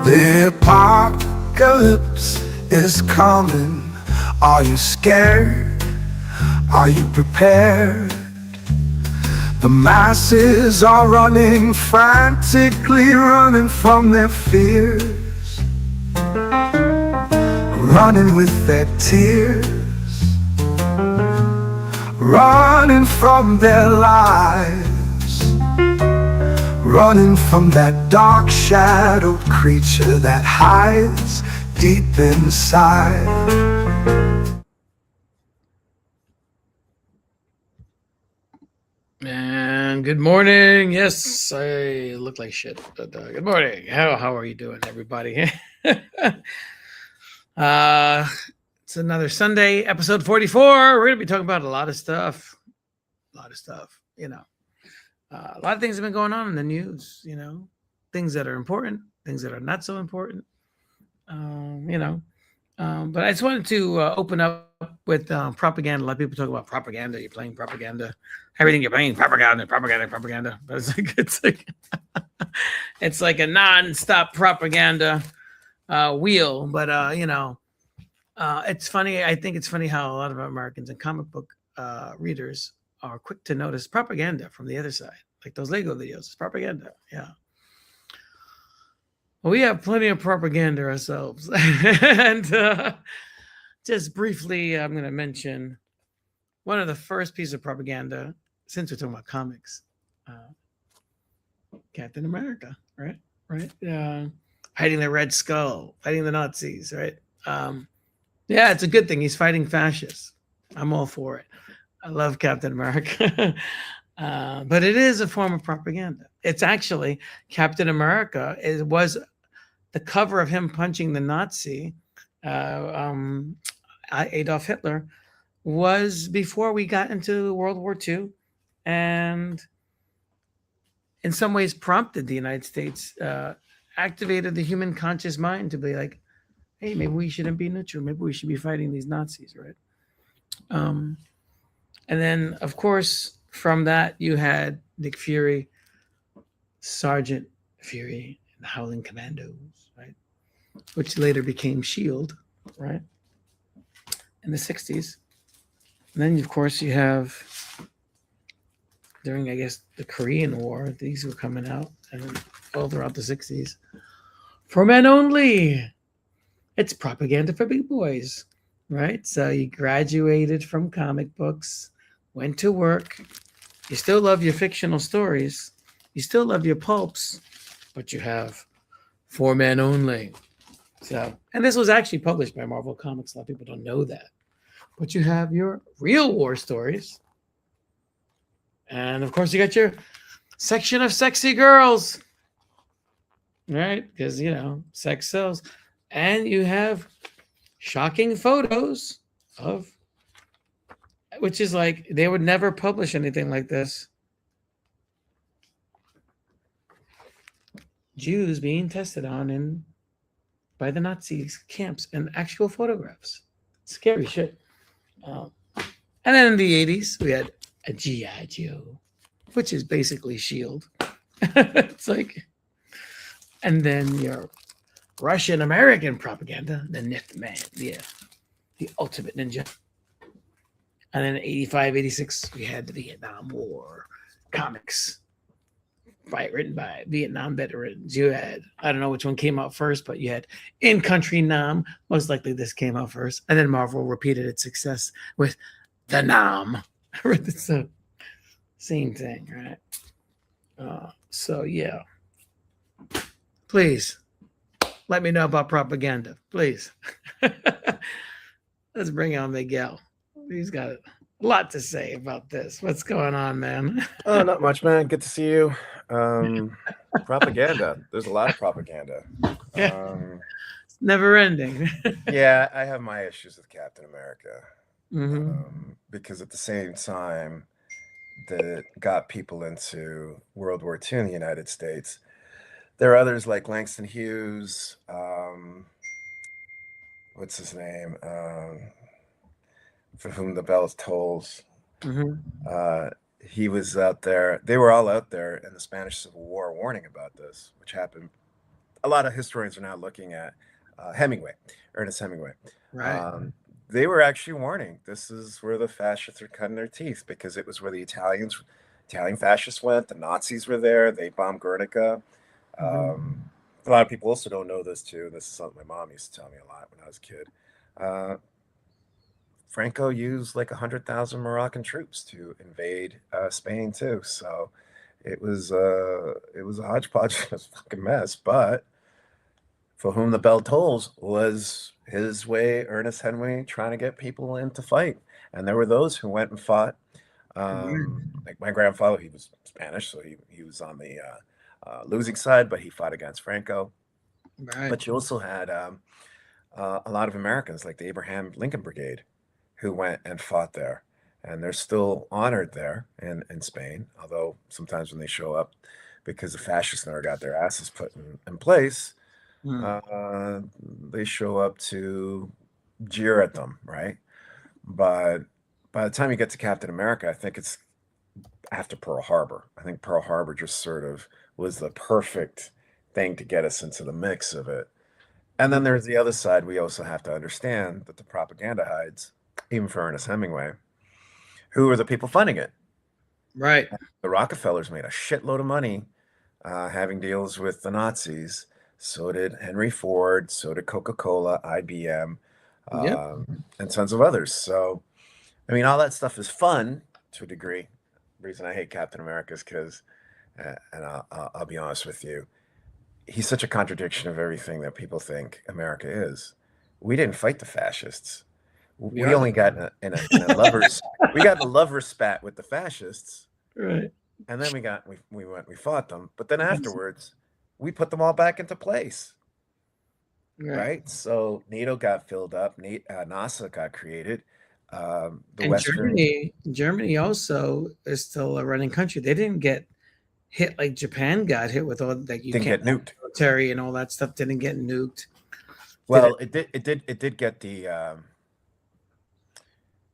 The apocalypse is coming. Are you scared? Are you prepared? The masses are running, frantically running from their fears, running with their tears, running from their lives, running from that dark shadowed creature that hides deep inside. And good morning. Yes, I look like shit, but good morning. How are you doing, everybody? It's another Sunday, episode 44. We're gonna be talking about a lot of stuff. You know, a lot of things have been going on in the news. You know, things that are important, things that are not so important. But I just wanted to open up with propaganda. A lot of people talk about propaganda. You're playing propaganda. Everything you're playing, propaganda. But it's like a non-stop propaganda wheel. But it's funny. I think it's funny how a lot of Americans and comic book readers are quick to notice propaganda from the other side, like those Lego videos. It's propaganda. Yeah. Well, we have plenty of propaganda ourselves. And just briefly, I'm going to mention one of the first pieces of propaganda, since we're talking about comics, Captain America, right? Fighting the Red Skull, fighting the Nazis, right? Yeah, it's a good thing. He's fighting fascists. I'm all for it. I love Captain America. But it is a form of propaganda. It's actually Captain America. It was the cover of him punching the Nazi, Adolf Hitler, was before we got into World War II, and in some ways prompted the United States, activated the human conscious mind to be like, hey, maybe we shouldn't be neutral. Maybe we should be fighting these Nazis, right? And then, of course, from that, you had Nick Fury, Sergeant Fury, and the Howling Commandos, right? Which later became S.H.I.E.L.D., right? In the 60s. And then, of course, you have, during, I guess, the Korean War, these were coming out, and all throughout the 60s. For men only. It's propaganda for big boys, right? So you graduated from comic books, went to work. You still love your fictional stories. You still love your pulps, but you have For Men Only. So, and this was actually published by Marvel Comics. A lot of people don't know that. But you have your real war stories. And of course, you got your section of sexy girls, right? Because, sex sells. And you have shocking photos of, which is like, they would never publish anything like this. Jews being tested on by the Nazi camps, and actual photographs. Scary shit. And then in the 80s, we had a G.I. Joe, which is basically S.H.I.E.L.D. It's like, and then your Russian American propaganda, the Nith Man, the ultimate ninja. And then in 85, 86, we had the Vietnam War comics, written by Vietnam veterans. You had, I don't know which one came out first, but you had In Country Nam. Most likely this came out first. And then Marvel repeated its success with the Nam. It's the same thing, right? So, yeah. Please, let me know about propaganda, please. Let's bring on Miguel. He's got a lot to say about this. What's going on, man? Oh, not much, man. Good to see you. Propaganda. There's a lot of propaganda. It's never ending. Yeah, I have my issues with Captain America. Mm-hmm. Because at the same time that got people into World War II in the United States, there are others like Langston Hughes. What's his name? For Whom the Bell Tolls. Mm-hmm. he was out there. They were all out there in the Spanish Civil War warning about this, which happened. A lot of historians are now looking at Hemingway, Ernest Hemingway. Right. They were actually warning this is where the fascists are cutting their teeth, because it was where the Italian fascists went. The Nazis were there. They bombed Guernica. A lot of people also don't know this too. This is something my mom used to tell me a lot when I was a kid. Franco used like 100,000 Moroccan troops to invade Spain too. So it was a hodgepodge of a fucking mess. But for whom the bell tolls was his way, Ernest Hemingway, trying to get people in to fight. And there were those who went and fought. Like my grandfather, he was Spanish, so he was on the losing side, but he fought against Franco. Right. But you also had a lot of Americans, like the Abraham Lincoln Brigade, who went and fought there. And they're still honored there in Spain, although sometimes when they show up, because the fascists never got their asses put in place, they show up to jeer at them, right? But by the time you get to Captain America, I think it's after Pearl Harbor. I think Pearl Harbor just sort of was the perfect thing to get us into the mix of it. And then there's the other side. We also have to understand that the propaganda hides, even for Ernest Hemingway, who are the people funding it. Right. The Rockefellers made a shitload of money having deals with the Nazis. So did Henry Ford. So did Coca-Cola, IBM, and tons of others. So, I mean, all that stuff is fun to a degree. The reason I hate Captain America is because, and I'll be honest with you, he's such a contradiction of everything that people think America is. We didn't fight the fascists. We only got in a lovers we got in a lover spat with the fascists, right? And then we fought them, but then afterwards we put them all back into place, right? So NATO got filled up, NASA got created. Germany also is still a running country. They didn't get hit like Japan got hit with all that. You didn't get nuked. Military and all that stuff didn't get nuked. Well, it did get the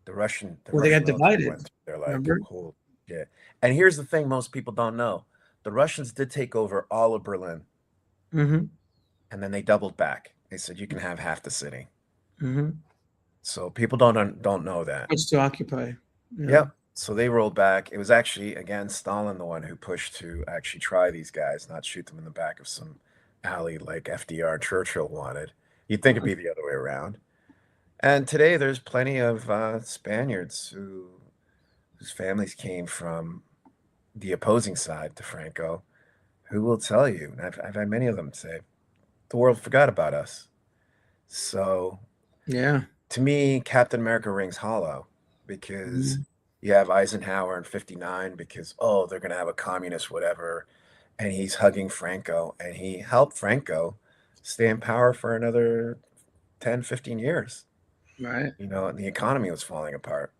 Russian. They got divided. They're like, oh, yeah. And here's the thing: most people don't know: the Russians did take over all of Berlin, and then they doubled back. They said you can have half the city. So people don't know that. Much to occupy. Yeah. Yep. So they rolled back. It was actually, again, Stalin the one who pushed to actually try these guys, not shoot them in the back of some alley like FDR and Churchill wanted. You'd think it'd be the other way around. And today there's plenty of Spaniards whose families came from the opposing side to Franco, who will tell you, and I've had many of them say, the world forgot about us. So yeah, to me, Captain America rings hollow because you have Eisenhower in 59 because, they're going to have a communist whatever, and he's hugging Franco, and he helped Franco stay in power for another 10, 15 years. Right. You know, and the economy was falling apart.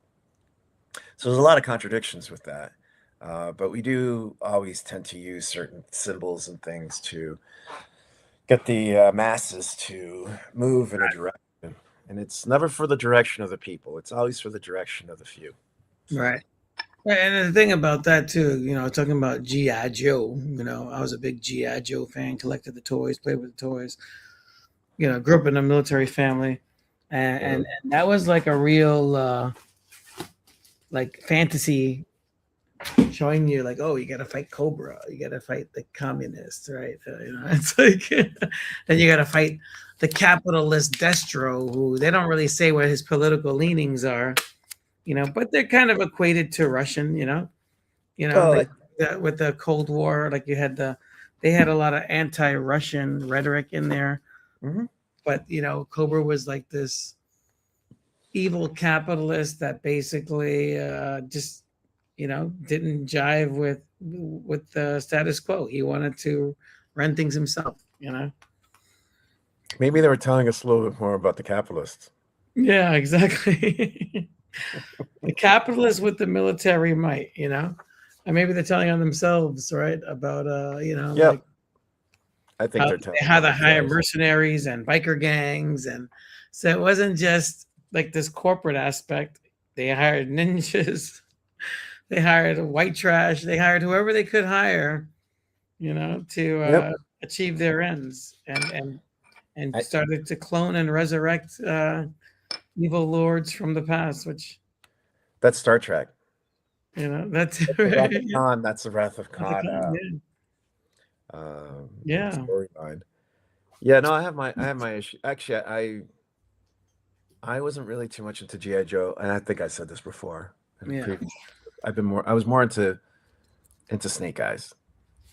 So there's a lot of contradictions with that. But we do always tend to use certain symbols and things to get the masses to move in a direction. And it's never for the direction of the people. It's always for the direction of the few. Right. And the thing about that too, talking about G.I. Joe, I was a big G.I. Joe fan, collected the toys, played with the toys, grew up in a military family. And that was like a real like fantasy showing you like, you got to fight Cobra, you got to fight the communists, right? It's like then you got to fight the capitalist Destro, who they don't really say what his political leanings are, but they're kind of equated to Russian, with the Cold War, like they had a lot of anti-Russian rhetoric in there. But Cobra was like this evil capitalist that basically just didn't jive with the status quo. He wanted to run things himself. Maybe they were telling us a little bit more about the capitalists. Yeah, exactly. The capitalists with the military might, and maybe they're telling on themselves, right? About like, I think they're telling how they hire mercenaries and biker gangs, and so it wasn't just like this corporate aspect. They hired ninjas. They hired a white trash. They hired whoever they could hire, you know, to Yep. achieve their ends, and I, started to clone and resurrect evil lords from the past. Which, that's Star Trek. you know, that's That's the Wrath of yeah, Khan. That's the Wrath of that's a Khan yeah, um, yeah, storyline. Yeah, no, I have my issue. Actually, I wasn't really too much into GI Joe, and I think I said this before in a yeah. previous. I was more into Snake Eyes.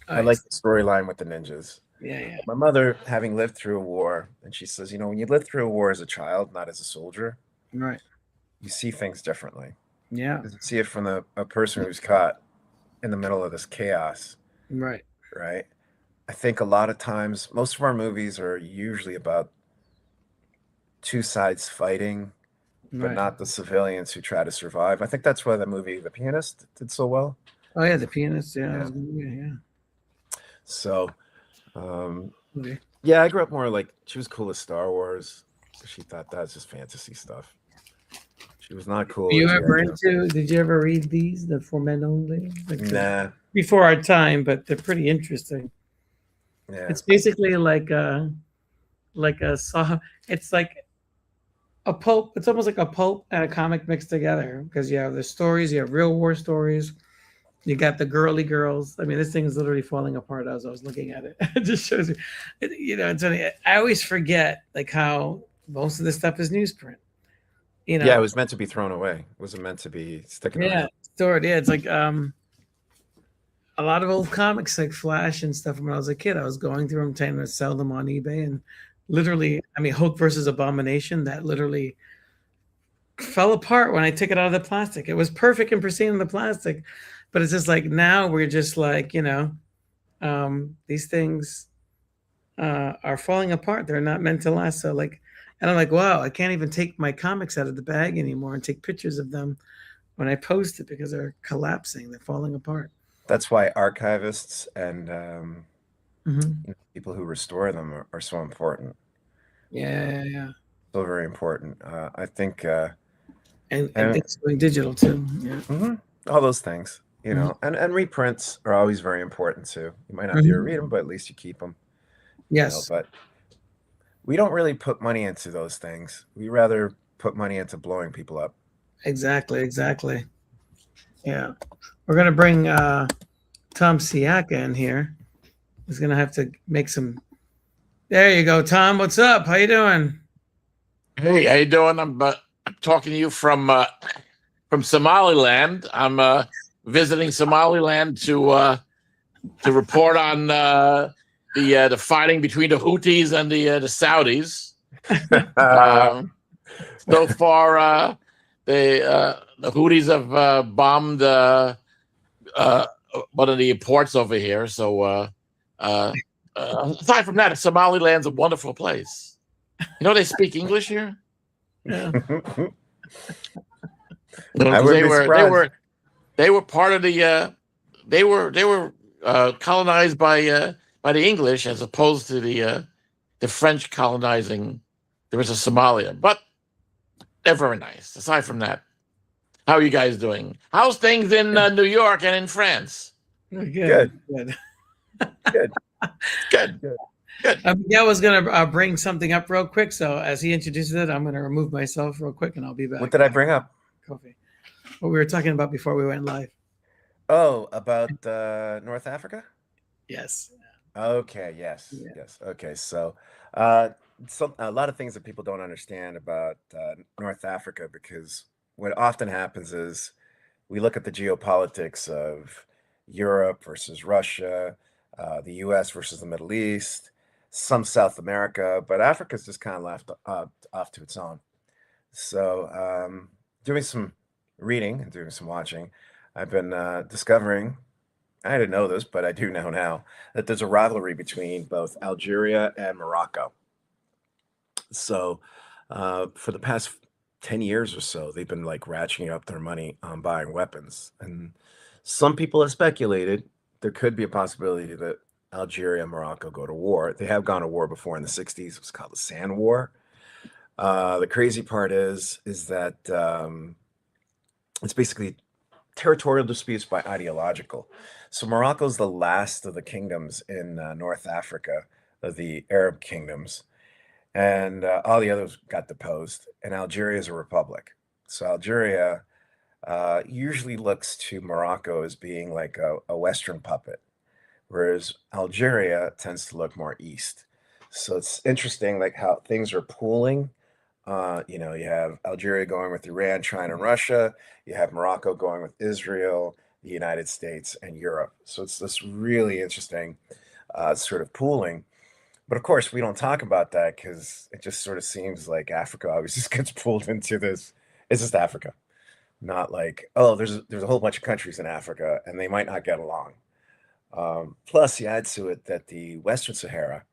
I like Nice. the storyline with the ninjas. Yeah, yeah. My mother, having lived through a war, and she says, when you live through a war as a child, not as a soldier, Right. you see things differently. Yeah. You see it from a person who's caught in the middle of this chaos, Right. right? I think a lot of times, most of our movies are usually about two sides fighting, but Right. not the civilians who try to survive. I think that's why the movie The Pianist did so well. Oh yeah, the pianist. Yeah, that Yeah. was a good movie, yeah. So, um, Okay. yeah, I grew up more like she was cool with Star Wars. She thought that's just fantasy stuff. She was not cool Were with you G.I. ever Joe. into? Did you ever read these? The For Men Only. Like Nah, before our time, but they're pretty interesting. yeah, It's basically like a saw. It's like a pulp. It's almost like a pulp and a comic mixed together because you have the stories, you have real war stories. You got the girly girls. I mean, this thing is literally falling apart as I was looking at it. It just shows you, you know. It's funny. I always forget like how most of this stuff is newsprint. You yeah. It know, was meant to be thrown away. It wasn't meant to be sticking yeah, around. stored. Yeah, it's like a lot of old comics like Flash and stuff. When I was a kid, I was going through them, trying to sell them on eBay, and literally, I mean, Hulk versus Abomination that literally fell apart when I took it out of the plastic. It was perfect and pristine in the plastic, but it's just like now we're just like, you know, these things are falling apart. They're not meant to last. So like, and I'm like, wow, I can't even take my comics out of the bag anymore and take pictures of them when I post it because they're collapsing. They're falling apart. That's why archivists and Hmm. people who restore them are so important. Yeah, yeah, yeah. So very important. I think, And and things going digital too. Yeah. mhm, all those things, Hmm. and reprints are always very important too. You might not be able to Hmm. read them, but at least you keep them. Yes, But we don't really put money into those things. We rather put money into blowing people up. exactly, exactly. Yeah, we're gonna bring Tom Siaka in here. He's gonna have to make some. There you go, Tom. What's up? How you doing? Hey, how you doing? I'm talking to you from Somaliland. I'm visiting Somaliland to report on the fighting between the Houthis and the Saudis. Um, so far, the Houthis have bombed one of the ports over here. So aside from that, Somaliland's a wonderful place. You know they speak English here. Yeah. I would be surprised. They were part of the they were colonized by the English as opposed to the French colonizing the rest of Somalia. But they're very nice. Aside from that, how are you guys doing? How's things in New York and in France? Good. Good. Good. Good. Good. Good. Miguel was gonna bring something up real quick. So as he introduces it, I'm gonna remove myself real quick, and I'll be back. What did I bring up? Coffee. What we were talking about before we went live. Oh, about North Africa? Yes. Okay, yes, Yeah. yes. Okay, so a lot of things that people don't understand about North Africa, because what often happens is we look at the geopolitics of Europe versus Russia, the US versus the Middle East, some South America, but Africa's just kind of left off to its own. So, doing some reading and doing some watching, I've been discovering, I didn't know this, but I do know now, that there's a rivalry between both Algeria and Morocco. So, for the past 10 years or so, they've been like ratcheting up their money on buying weapons. And some people have speculated there could be a possibility that Algeria and Morocco go to war. They have gone to war before in the 60s. It was called the Sand War. The crazy part is that it's basically territorial disputes by ideological. So Morocco's the last of the kingdoms in North Africa, of the Arab kingdoms, and all the others got deposed. And Algeria is a republic. So Algeria usually looks to Morocco as being like a Western puppet, whereas Algeria tends to look more east. So it's interesting, like how things are pooling. You have Algeria going with Iran, China, and Russia. You have Morocco going with Israel, the United States, and Europe. So it's this really interesting sort of pooling. But of course, we don't talk about that because it just sort of seems like Africa always just gets pulled into this. It's just Africa, not like, oh, there's a whole bunch of countries in Africa and they might not get along. Plus, you add to it that the Western Sahara,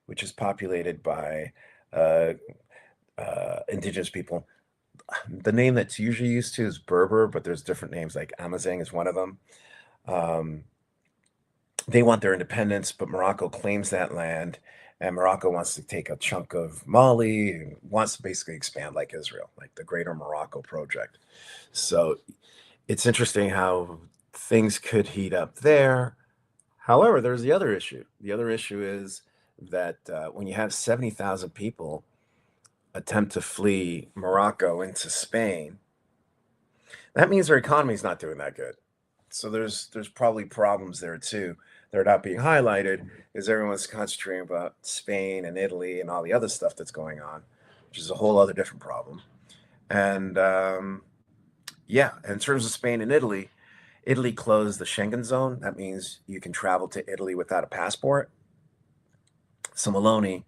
which is populated by uh, indigenous people, the name that's usually used to is Berber, but there's different names, like Amazigh is one of them. Um, they want their independence, but Morocco claims that land, and Morocco wants to take a chunk of Mali and wants to basically expand like Israel, like the Greater Morocco Project. So it's interesting how things could heat up there. However, there's the other issue. The other issue is that when you have 70,000 people attempt to flee Morocco into Spain, that means their economy is not doing that good. So there's probably problems there too. They're not being highlighted because everyone's concentrating about Spain and Italy and all the other stuff that's going on, which is a whole other different problem. And yeah, in terms of Spain and Italy, Italy closed the Schengen zone. That means you can travel to Italy without a passport. So Maloney,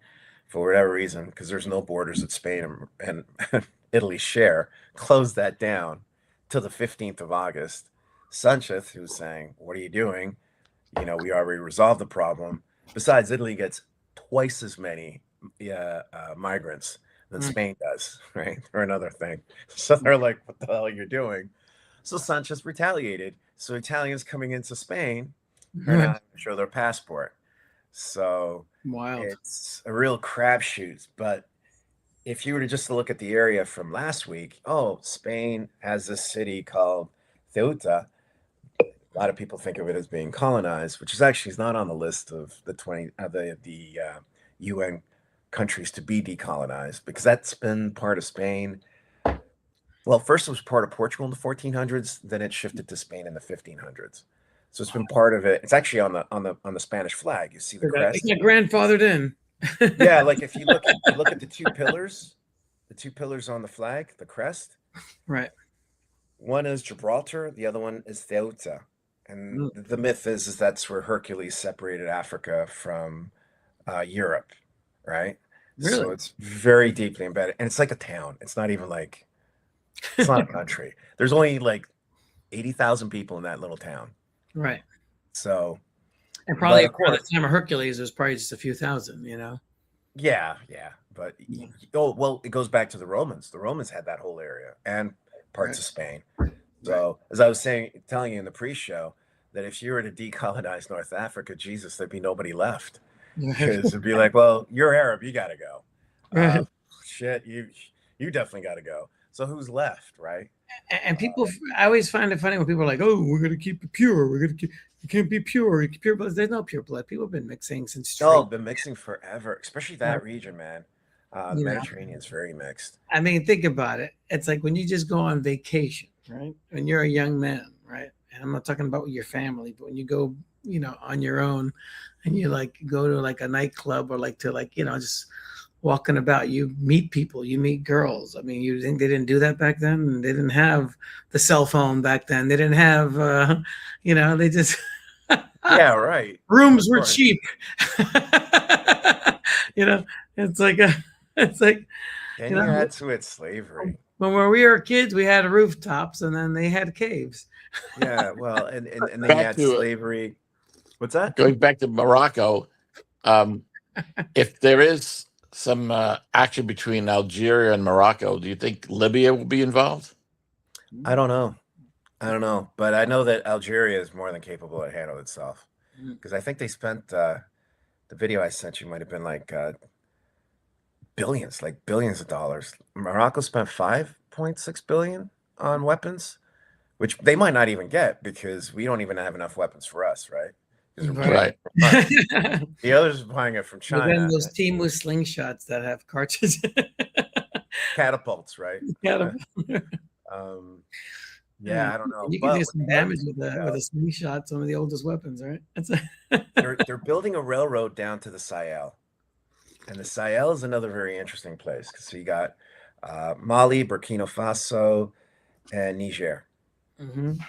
for whatever reason, because there's no borders that Spain and Italy share, closed that down till the 15th of August. Sanchez, who's saying, what are you doing? We already resolved the problem. Besides, Italy gets twice as many migrants than Spain does, right? Or another thing. So they're like, what the hell are you doing? So Sanchez retaliated. So Italians coming into Spain are not to show their passport. So Wild. it's a real crapshoot. But if you were to just look at the area from last week, Spain has this city called Ceuta. A lot of people think of it as being colonized, which is actually not on the list of the UN countries to be decolonized, because that's been part of Spain. Well, first it was part of Portugal in the 1400s, then it shifted to Spain in the 1500s. So it's been part of it. It's actually on the Spanish flag. You see the crest. Yeah, grandfathered in. Yeah, like if you look at the two pillars on the flag, the crest. Right. One is Gibraltar, the other one is Ceuta. And the myth is that's where Hercules separated Africa from Europe, right? Really? So it's very deeply embedded, and it's like a town. It's not even like, it's not a country. There's only like 80,000 people in that little town. Right. So, and probably of at course, the time of Hercules, there's probably just a few thousand, Yeah. But well, it goes back to the Romans. The Romans had that whole area and parts of Spain. So, as I was telling you in the pre-show, that if you were to decolonize North Africa, Jesus, there'd be nobody left. Because it'd be like, well, you're Arab, you got to go. Shit, you definitely got to go. So who's left, right? And people, I always find it funny when people are like, "Oh, we're gonna keep it pure. You can't be pure. Pure blood." There's no pure blood. People have been mixing since. Been mixing forever, especially that region, man. The Mediterranean's very mixed. I mean, think about it. It's like when you just go on vacation, right? When you're a young man, right? And I'm not talking about with your family, but when you go, on your own, and you like go to like a nightclub or like to just walking about, you meet people, you meet girls. I mean, you think they didn't do that back then? They didn't have the cell phone back then. They didn't have, they just yeah, right. Rooms were cheap. It's like and you add to it slavery. When we were kids, we had rooftops, and then they had caves. Yeah, well, and then you had slavery. What's that? Going back to Morocco, if there is some action between Algeria and Morocco, do you think Libya will be involved? I don't know, but I know that Algeria is more than capable to handle itself, because I think they spent the video I sent you might have been like billions of dollars. Morocco spent 5.6 billion on weapons, which they might not even get because we don't even have enough weapons for us, right? 'Cause we're buying Right. it from us. The others are buying it from But then China. those Timu slingshots that have cartridges. Catapults, right? Yeah, Yeah, I don't know. you can But do what some they are damage doing with now, a slingshot, some of the oldest weapons, right? That's they're building a railroad down to the Sahel. And the Sahel is another very interesting place because you got Mali, Burkina Faso, and Niger. Mhm,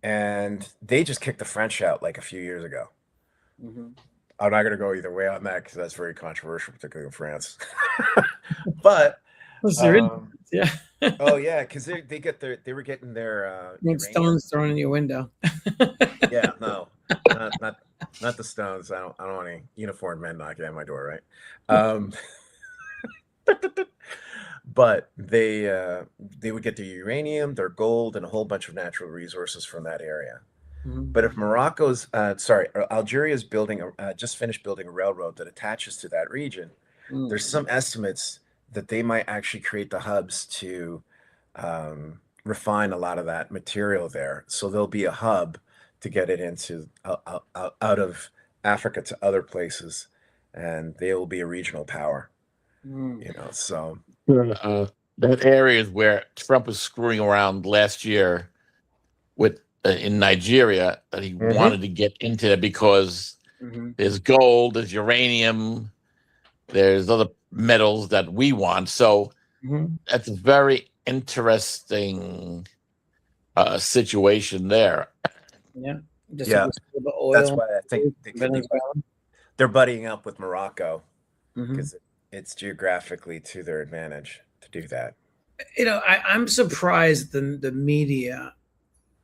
And they just kicked the French out like a few years ago. mhm. I'm not going to go either way on that because that's very controversial, particularly in France. But What's their um, yeah. oh yeah, because they were getting their Want uranium. stones thrown in your window. Yeah, no, not the stones. I don't want any uniformed men knocking at my door, right? Um, but they would get their uranium, their gold, and a whole bunch of natural resources from that area. Mhm, But if Algeria's just finished building a railroad that attaches to that region, mm. there's some estimates that they might actually create the hubs to refine a lot of that material there. So there'll be a hub to get it into out of Africa to other places, and they will be a regional power. Mm. So That area is where Trump was screwing around last year with in Nigeria that he Mhm. wanted to get into it because Mhm. there's gold, there's uranium, there's other metals that we want. So Mhm. that's a very interesting situation there. Yeah. Just Yeah, like the oil. that's why I think Venezuela. they're buddying up with Morocco Mhm. because it's geographically to their advantage to do that. I'm surprised the media.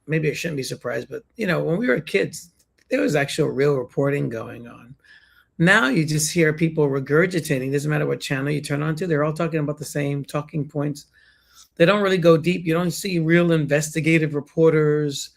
Maybe I shouldn't be surprised, but when we were kids, there was actual real reporting going on. Now you just hear people regurgitating. Doesn't matter what channel you turn on to, they're all talking about the same talking points. They don't really go deep. You don't see real investigative reporters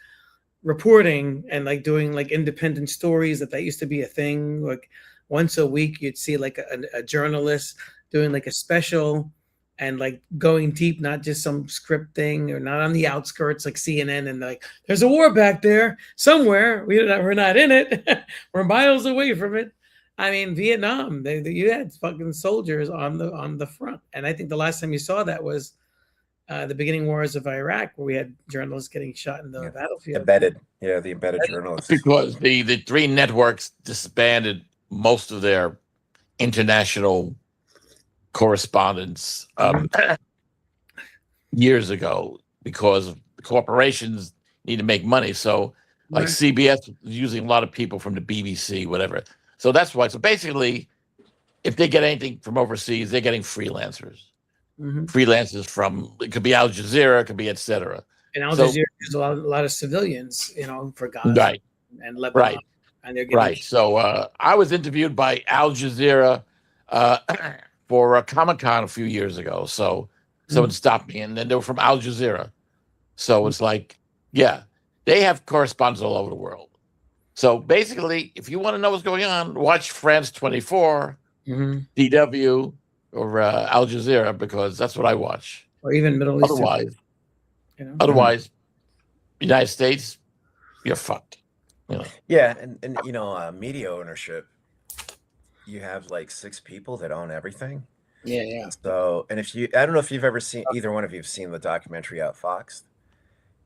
reporting and like doing like independent stories that used to be a thing. Like once a week, you'd see like a journalist doing like a special and like going deep, not just some script thing or not on the outskirts like CNN and like there's a war back there somewhere. We're not in it. We're miles away from it. I mean, Vietnam, you had fucking soldiers on the front, and I think the last time you saw that was the beginning wars of Iraq, where we had journalists getting shot in the battlefield. The embedded journalists. Because the three networks disbanded most of their international correspondence years ago because the corporations need to make money. So like Right. CBS is using a lot of people from the BBC, whatever. So that's why. So basically, if they get anything from overseas, they're getting freelancers. Mhm. Freelancers from, it could be Al Jazeera, it could be et cetera. And Al So- Jazeera has a lot of civilians, for Gaza Right. and Lebanon, Right. and they're getting Right. So I was interviewed by Al Jazeera for Comic-Con a few years ago. So someone stopped me, and then they were from Al Jazeera. So it's like, yeah, they have correspondents all over the world. So basically, if you want to know what's going on, watch France 24, Mhm. DW, or Al Jazeera, because that's what I watch. or even Middle East. Otherwise, United States, you're fucked. Yeah, and media ownership. You have like 6 people that own everything. Yeah. So, and I don't know if you've ever seen, either one of you have seen the documentary Outfoxed.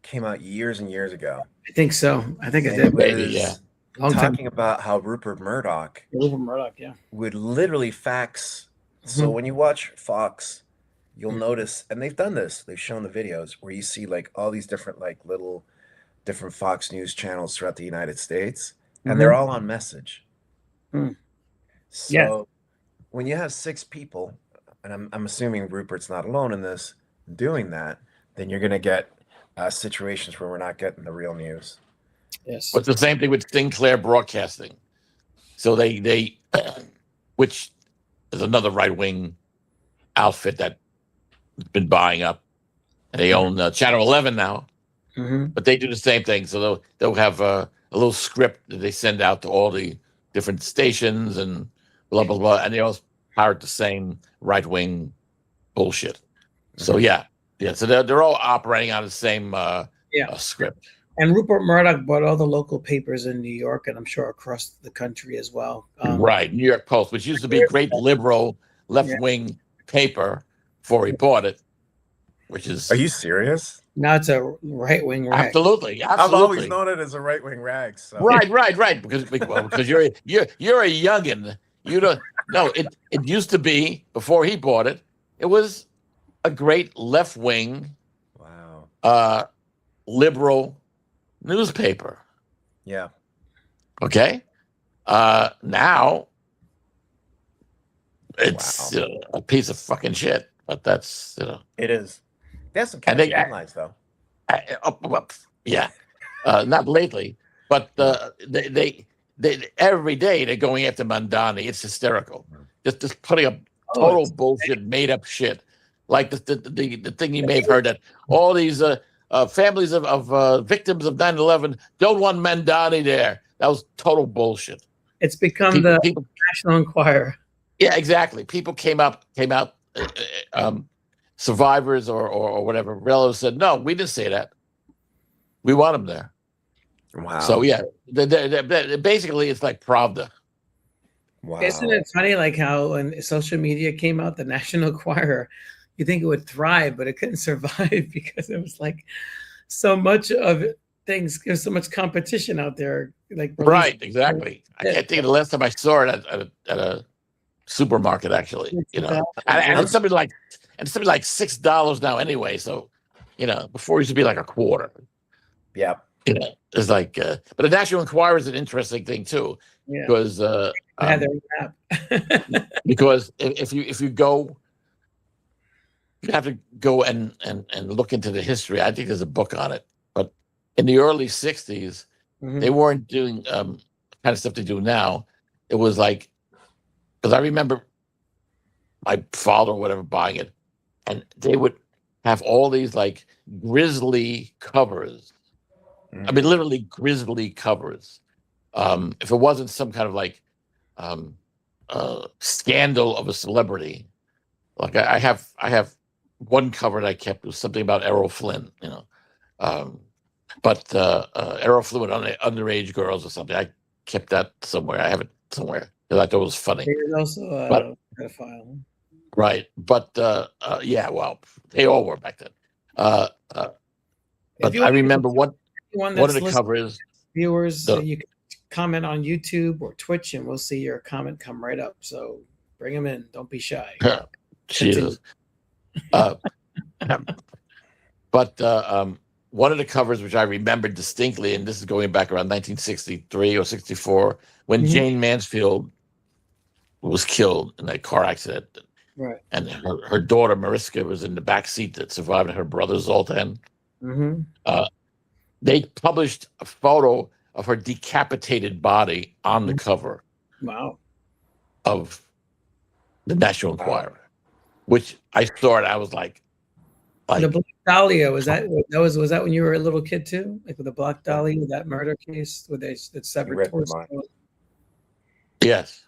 Came out years and years ago. I think so. I think I And did. it Maybe, was yeah. Long time. talking about how Rupert Murdoch Rupert Murdoch, yeah. would literally fax. So Mhm. when you watch Fox, you'll notice, and they've done this, they've shown the videos where you see like all these different like little different Fox News channels throughout the United States, and they're all on message. Mm. So Yeah. when you have 6 people, and I'm assuming Rupert's not alone in this, doing that, then you're going to get situations where we're not getting the real news. Yes. But the same thing with Sinclair Broadcasting. So they which is another right-wing outfit that's been buying up. And they own Channel 11 now, Mhm. but they do the same thing. So they'll have a little script that they send out to all the different stations and blah, blah, blah. And they all pirate the same right-wing bullshit. So yeah. So they're all operating on the same Yeah. script. And Rupert Murdoch bought all the local papers in New York, and I'm sure across the country as well. Right, New York Post, which used to be a great liberal left-wing paper before he bought it, which is Are you serious? Now it's a right-wing rag. absolutely. I've always known it as a right-wing rag. So. Right. Because you're a youngin. You don't. No, it used to be before he bought it. It was a great left-wing, liberal newspaper. Yeah. Okay. Now it's a piece of fucking shit. But that's it is. There's some catchy headlines though. Yeah, not lately, but they every day they're going after Mandani. It's hysterical. Just putting up total bullshit, made up shit. Like the thing you may have heard that all these families of victims of 9/11 don't want Mandani there. That was total bullshit. It's become the National Enquirer. Yeah, exactly. People came out. Survivors or whatever relatives said, no, we didn't say that. We want them there. Wow. So yeah, basically it's like Pravda. Wow. Isn't it funny, like how when social media came out, the National Enquirer, you think it would thrive, but it couldn't survive because it was like so much of things. There's so much competition out there. Like right, exactly. I can't think of the last time I saw it at a supermarket. Actually, and it's something like $6 now anyway. So, before it used to be like a quarter. Yeah. It's like, but the National Enquirer is an interesting thing too, because because if you go, you have to go and look into the history. I think there's a book on it, but in the early '60s, they weren't doing kind of stuff they do now. It was like, because I remember my father or whatever buying it, and they would have all these like grisly covers. I mean, literally grisly covers. If it wasn't some kind of like scandal of a celebrity, like I have one cover that I kept. It was something about Errol Flynn, but Errol Flynn with underage girls or something. I kept that somewhere. I have it somewhere because I thought it was funny. There's also a pedophile. Right, but yeah, well, they all were back then. But I remember one of the covers. Viewers, you can comment on YouTube or Twitch, and we'll see your comment come right up. So bring them in. Don't be shy. Jesus. But one of the covers, which I remember distinctly, and this is going back around 1963 or 64, when Jane Mansfield was killed in that car accident. Right. And her daughter, Mariska, was in the back seat that survived her brother, Zoltan. They published a photo of her decapitated body on the cover of the National Enquirer, which I thought I was like the Black Dahlia, was that when you were a little kid too? Like with the Black Dahlia, that murder case where they severed torso? Yes.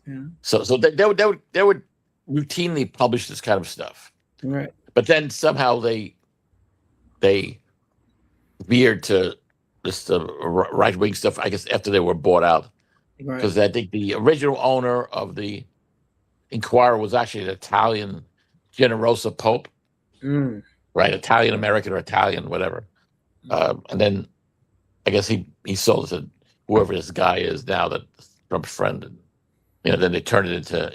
Yeah. So they would routinely publish this kind of stuff. Right. But then somehow they veered to this right-wing stuff, I guess, after they were bought out. Because I think the original owner of the Enquirer was actually an Italian Generosa Pope. Right, Italian American or Italian, whatever. And then I guess he sold it to whoever this guy is now, that Trump's friend. And then they turned it into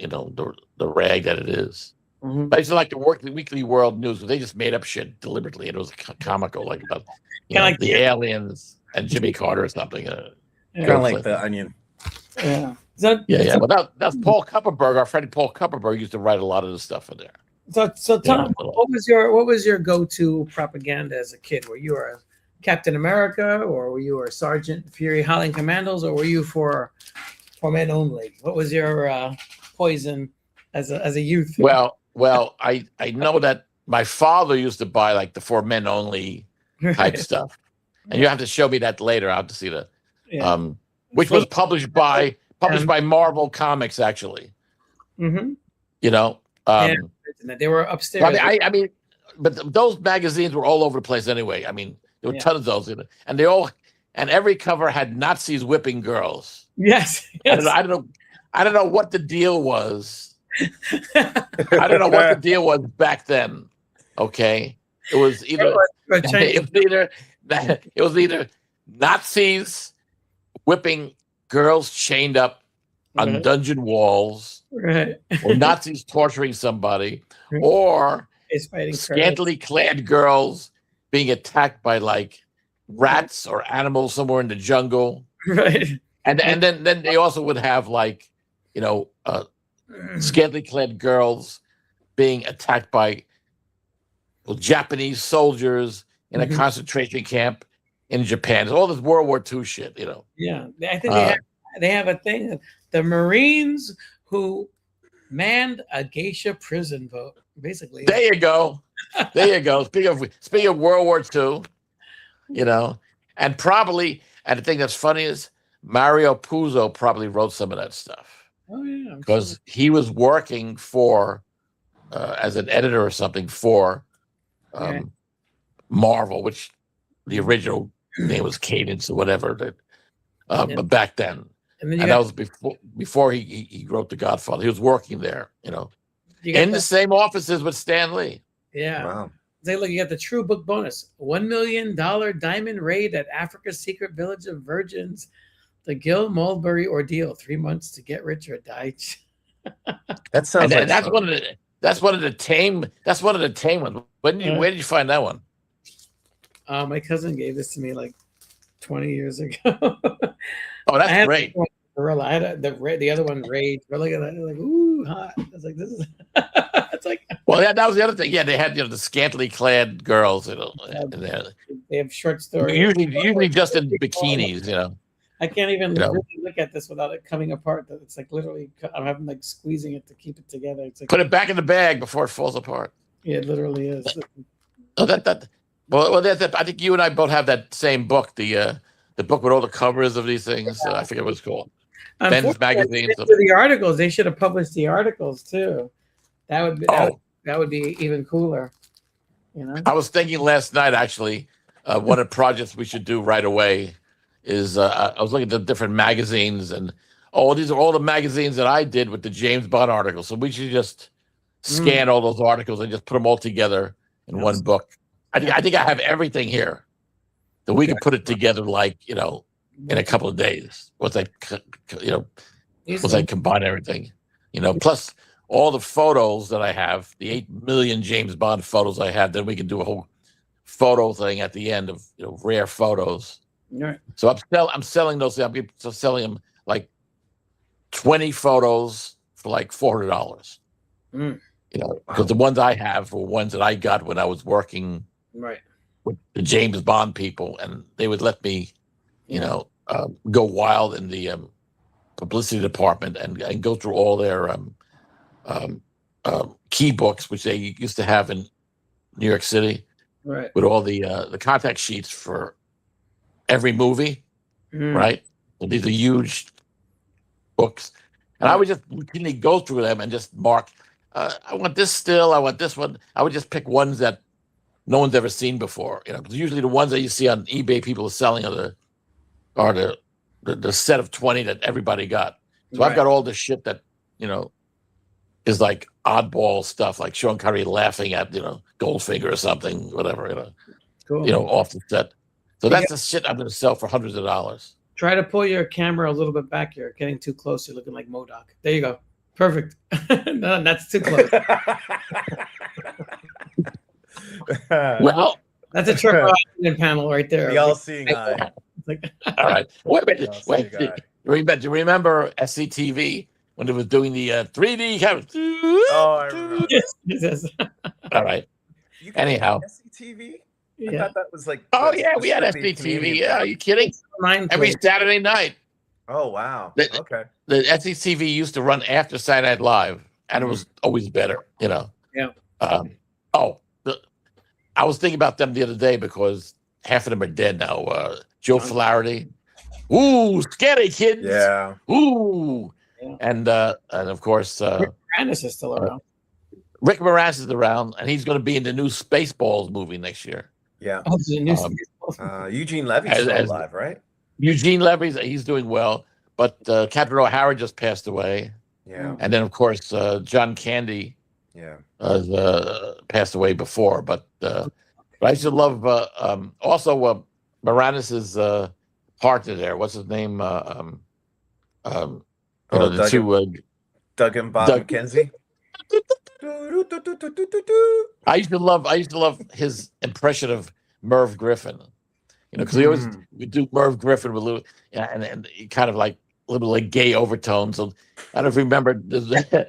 the rag that it is. But it's like the Weekly World News, where they just made up shit deliberately, and it was comical, like about like the aliens and Jimmy Carter or something. Kind of like the Onion. Yeah. Well, that's Paul Kupperberg. Our friend Paul Kupperberg used to write a lot of the stuff in there. So Tom, what was your go-to propaganda as a kid? Were you a Captain America, or were you a Sergeant Fury Howling Commandos, or were you for men only? What was your poison as a youth? Well, I know that my father used to buy like the for men only type stuff, and you have to show me that later. I have to see that, which was published by Marvel Comics, actually. They were upstairs. I mean, but those magazines were all over the place anyway. I mean, There were tons of those, and and every cover had Nazis whipping girls. Yes. I don't know what the deal was. I don't know what the deal was back then. Okay, it was either Nazis whipping girls chained up on dungeon walls, right, or Nazis torturing somebody, or scantily clad girls being attacked by like rats or animals somewhere in the jungle. Right. And then they also would have like, scantily clad girls being attacked by Japanese soldiers in a concentration camp in Japan. It's all this World War II shit, Yeah, I think they have a thing. The Marines who manned a geisha prison vote, basically. There you go. There you go. Speaking of World War II, and the thing that's funny is Mario Puzo probably wrote some of that stuff. Oh yeah, because he was working for as an editor or something for Marvel, which the original name was Cadence or whatever. But back then, and that was before he wrote The Godfather. He was working there, in the same offices with Stan Lee. Yeah. Wow. Say, look, you got the true book bonus: $1 million diamond raid at Africa's secret village of virgins. The Gil Mulberry ordeal: 3 months to get rich or die. That sounds like that's one of the tame ones. Where did you find that one? My cousin gave this to me like 20 years ago. Oh, that's great. I had the other one, Rage. But look at that. Like, ooh, hot. I was like, this is. It's like. Well, yeah, that was the other thing. Yeah, they had the scantily clad girls. They have short stories. Usually just in bikinis. I can't even really look at this without it coming apart. It's like literally, I'm having like squeezing it to keep it together. It's like put it back in the bag before it falls apart. Yeah, it literally is. Well, I think you and I both have that same book, the book with all the covers of these things. I forget what it's called. Ben's magazine. The articles, they should have published the articles too. That would be even cooler. I was thinking last night, actually, one of the projects we should do right away is I was looking at the different magazines, and these are all the magazines that I did with the James Bond articles. So we should just scan all those articles and just put them all together in one book. I think I have everything here that we can put it together, like in a couple of days. Once I combine everything, plus all the photos that I have, the 8 million James Bond photos I have. Then we can do a whole photo thing at the end of rare photos. Right. So I'm selling those. I'm selling them like 20 photos for like $400. Because the ones I have were ones that I got when I was working with the James Bond people, and they would let me, go wild in the publicity department and go through all their key books, which they used to have in New York City, with all the contact sheets for every movie, right? So these are huge books, and I would just routinely go through them and just mark. I want this still. I want this one. I would just pick ones that no one's ever seen before. Because usually the ones that you see on eBay, people are selling are the set of 20 that everybody got. So I've got all this shit that is like oddball stuff, like Sean Connery laughing at Goldfinger or something, whatever. Cool. Off the set. So that's the shit I'm going to sell for hundreds of dollars. Try to pull your camera a little bit back here. Getting too close, you're looking like MODOK. There you go. Perfect. No, that's too close. Well, that's a triple panel right there. The all-seeing eye. All right. Wait. Remember SCTV when it was doing the 3D cameras? Oh, I remember. Yes. All right. Anyhow. SCTV? I thought that was like. Oh, yeah, we had SCTV. Yeah, are you kidding? Every Saturday night. Oh, wow. Okay. The SCTV used to run after Saturday Night Live, and it was always better, Yeah. I was thinking about them the other day because half of them are dead now. Joe Flaherty. Ooh, scary kids. Yeah. Ooh. Yeah. And of course, Rick Moranis is still around. Rick Moranis is around, and he's going to be in the new Spaceballs movie next year. Yeah. Oh, the new Eugene Levy's As, still as alive, right? Eugene Levy, he's doing well, but Captain O'Hara just passed away, Yeah, and then of course John Candy yeah. passed away before. But I used to love also Moranis's partner there. What's his name? Um, Oh, the two Doug and Bob Doug. McKenzie. I used to love his impression of Merv Griffin. Because he always would do Merv Griffin with Lou, and he kind of like a little like gay overtones. So I don't know if you remember the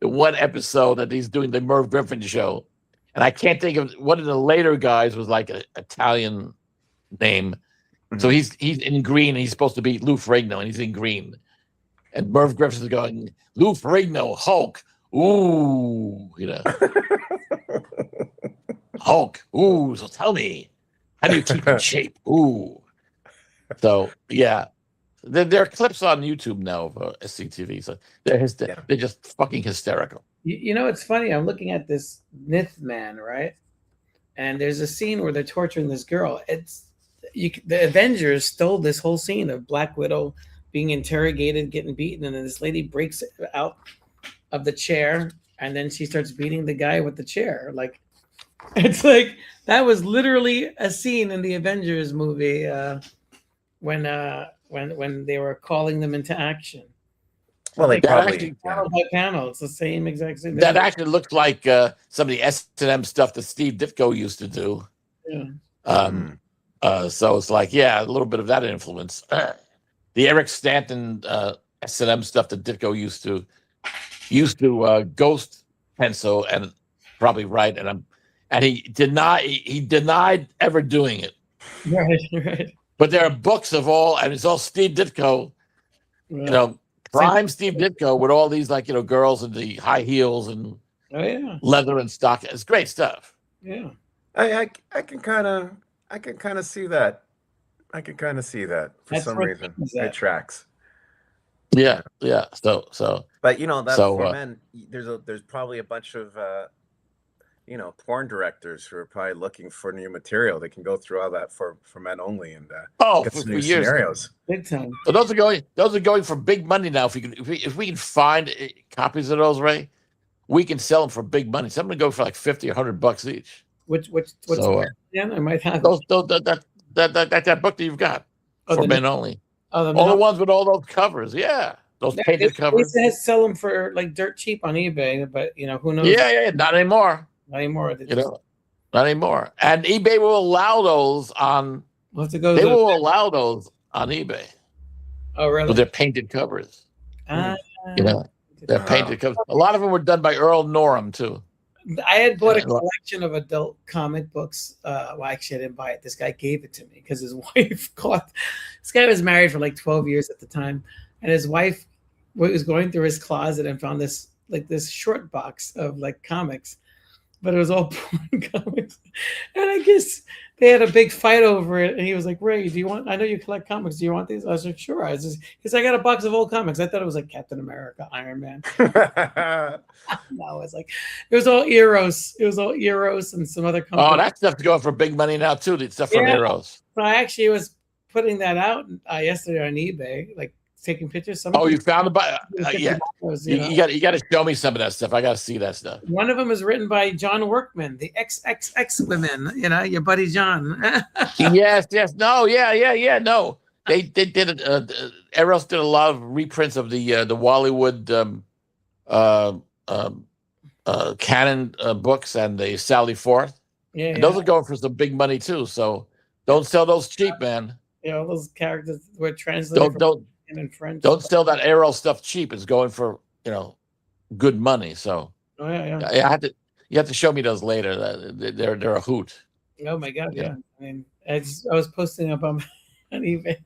one episode that he's doing the Merv Griffin show, and I can't think of one of the later guys was like an Italian name. So he's in green, and he's supposed to be Lou Ferrigno, and he's in green. And Merv Griffin's going, Lou Ferrigno, Hulk, ooh, Hulk, ooh. So tell me, how do you keep in shape? Ooh. So yeah, there are clips on YouTube now of SCTV. So they're just fucking hysterical. It's funny. I'm looking at this Nith man, right? And there's a scene where they're torturing this girl. The Avengers stole this whole scene of Black Widow being interrogated, getting beaten, and then this lady breaks out of the chair, and then she starts beating the guy with the chair. Like, it's like that was literally a scene in the Avengers movie when they were calling them into action. Well, they probably panel by panel. It's the same exact thing. That actually looked like some of the S&M stuff that Steve Ditko used to do. Yeah. So it's like, a little bit of that influence. The Eric Stanton S&M stuff that Ditko used to ghost pencil and probably write, and he denied ever doing it. Right. But there are books of all, and it's all Steve Ditko, prime Steve Ditko with all these girls in the high heels and leather and stock. It's great stuff. Yeah. I can kind of see that. I can kind of see that for some reason. It tracks. Yeah. So. But for men, there's probably a bunch of porn directors who are probably looking for new material. They can go through all that for men only and get some new scenarios. Big time. So those are going for big money now. If we can find copies of those, Ray, we can sell them for big money. Some of them go for like $50 or $100 each. What's I might have that book that you've got for men only. All the ones with all those covers, those painted covers. They sell them for like dirt cheap on eBay, but who knows? Yeah, not anymore. Not anymore. Not anymore. And eBay will allow those on. They will allow those on eBay. Oh, really? With their painted covers. They're painted covers. A lot of them were done by Earl Norham too. I had bought a collection of adult comic books. Well, actually, I didn't buy it. This guy gave it to me because his wife caught. This guy was married for like 12 years at the time, and his wife was going through his closet and found this short box of like comics, but it was all porn comics. And I guess they had a big fight over it. And he was like, Ray, I know you collect comics. Do you want these? I was like, sure. Because I got a box of old comics. I thought it was like Captain America, Iron Man. No, it was all Eros. It was all Eros and some other companies. Oh, that stuff's going for big money now too. The stuff from Eros. So I actually was putting that out yesterday on eBay, like taking pictures. You found the yeah. You got to show me some of that stuff. I got to see that stuff. One of them is written by John Workman, the XXX women. your buddy John. Yes. No, yeah. No, they did. Eros did a lot of reprints of the Wallywood canon books and the Sally Forth. Yeah, and those are going for some big money too. So don't sell those cheap, man. Those characters were translated. In French. Don't sell that Arrow stuff cheap. It's going for good money. So yeah. You have to show me those later. They're a hoot. Oh my god, yeah. I mean, I was posting up on eBay.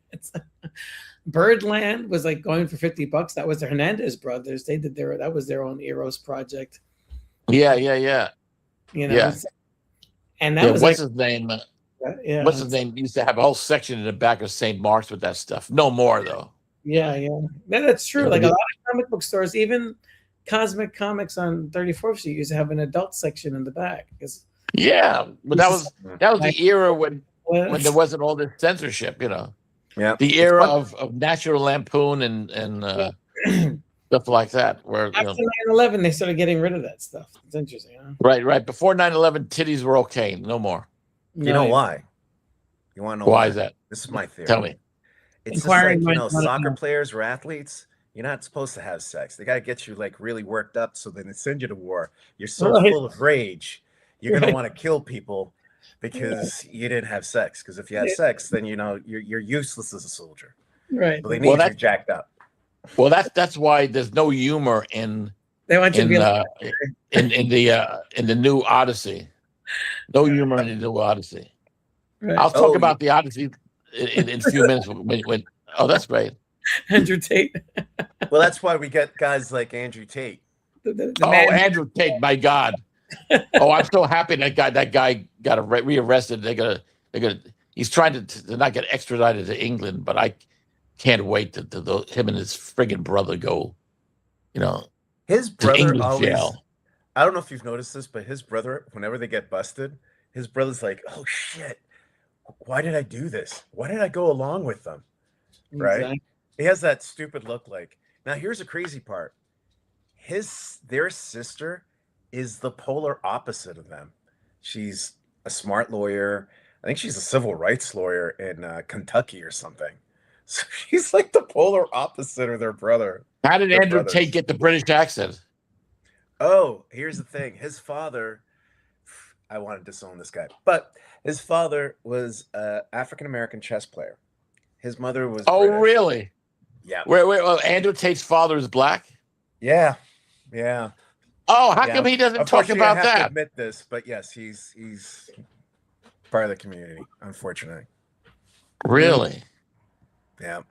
Birdland was like going for $50. That was the Hernandez brothers. They did that was their own Eros project. Yeah. And that was what's his name? What's his name? Used to have a whole section in the back of St. Mark's with that stuff. No more though. Yeah. That's true. Like a lot of comic book stores, even Cosmic Comics on 34th Street used to have an adult section in the back. Yeah, but that was the era when there wasn't all this censorship. Yeah. The era of National Lampoon and stuff like that. Where After 9/11, they started getting rid of that stuff. It's interesting, huh? right before 9/11, titties were okay, no more. You know why? You want to know Why is that? This is my theory. Tell me. It's just Inquiring like, minds wanna soccer know. players or athletes, you're not supposed to have sex. They got to get you like really worked up so then they send you to war. You're so Right. full of rage. You're going Right. to want to kill people because you didn't have sex. Because if you have sex, then you're useless as a soldier. Right. So they need you jacked up. Well, that's why there's no humor in They want you to be in the new Odyssey. No humor in the new Odyssey. right. I'll talk about the Odyssey in a few minutes. When oh, that's great. Andrew Tate. Well, that's why we get guys like Andrew Tate. The Oh, man. Andrew Tate, my God. Oh, I'm so happy that guy got rearrested. He's trying to not get extradited to England, but I can't wait to him and his friggin' brother go, His to brother English always, jail. I don't know if you've noticed this, but his brother, whenever they get busted, his brother's like, oh shit, why did I do this? Why did I go along with them? Right? Exactly. He has that stupid look like. Now here's the crazy part. Their sister is the polar opposite of them. She's a smart lawyer. I think she's a civil rights lawyer in Kentucky or something. So she's like the polar opposite of their brother. How did They're Andrew brothers. Tate get the British accent? Oh, here's the thing. His father, I want to disown this guy, but his father was an African-American chess player. His mother was Oh, British. really? Yeah. Wait, Andrew Tate's father is black? Yeah. Oh, how come he doesn't talk Unfortunately, about I have to that? admit this, but yes, he's part of the community, unfortunately. Really? Yeah.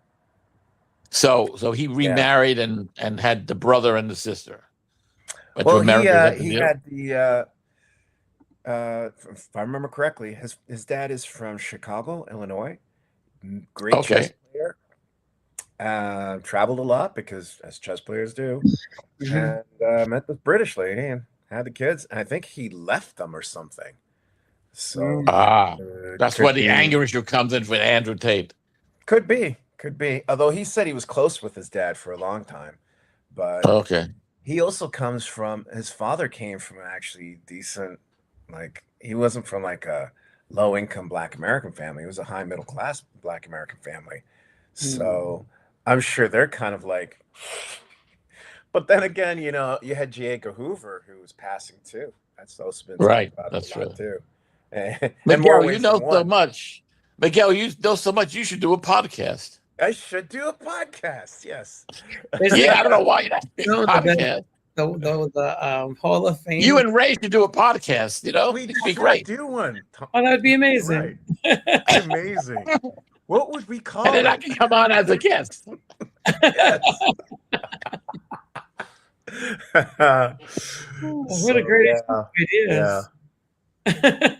So he remarried and had the brother and the sister. Went to Well, America, he had the if I remember correctly, his dad is from Chicago, Illinois. Great chess player. Traveled a lot because as chess players do, and met this British lady and had the kids. And I think he left them or something. So that's where the anger issue comes in with Andrew Tate. Could be. Although he said he was close with his dad for a long time, but he also comes from, his father came from an actually decent, like he wasn't from like a low income Black American family. He was a high middle class Black American family. So I'm sure they're kind of like, but then again, you had J. Edgar Hoover who was passing too. That's also been right. About That's true too. Miguel, you know so much. Miguel, you know so much. You should do a podcast. I should do a podcast. Yes. Yeah, I don't know why you have to do a podcast. The Hall of Fame. You and Ray should do a podcast. It'd be great. Do one. Oh, that would be amazing. Right. Amazing. What would we call and then it? I can come on as a guest. What a great idea.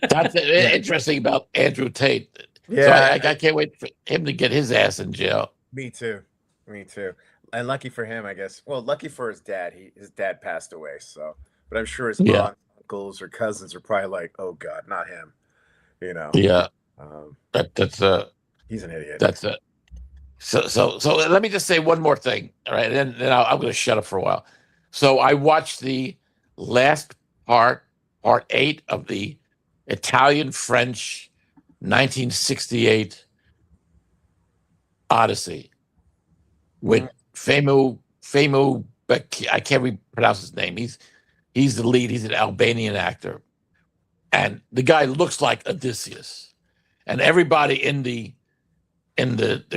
That's interesting about Andrew Tate. Yeah. So I can't wait for him to get his ass in jail. Me too. And lucky for him, I guess. Well, lucky for his dad. His dad passed away. So, but I'm sure his aunts, uncles, or cousins are probably like, "Oh God, not him." Yeah. That's he's an idiot. That's it. So let me just say one more thing. All right, and then I'm going to shut up for a while. So I watched the last part 8 of the Italian-French 1968 Odyssey with Femu, I can't pronounce his name. He's the lead. He's an Albanian actor, and the guy looks like Odysseus, and everybody in the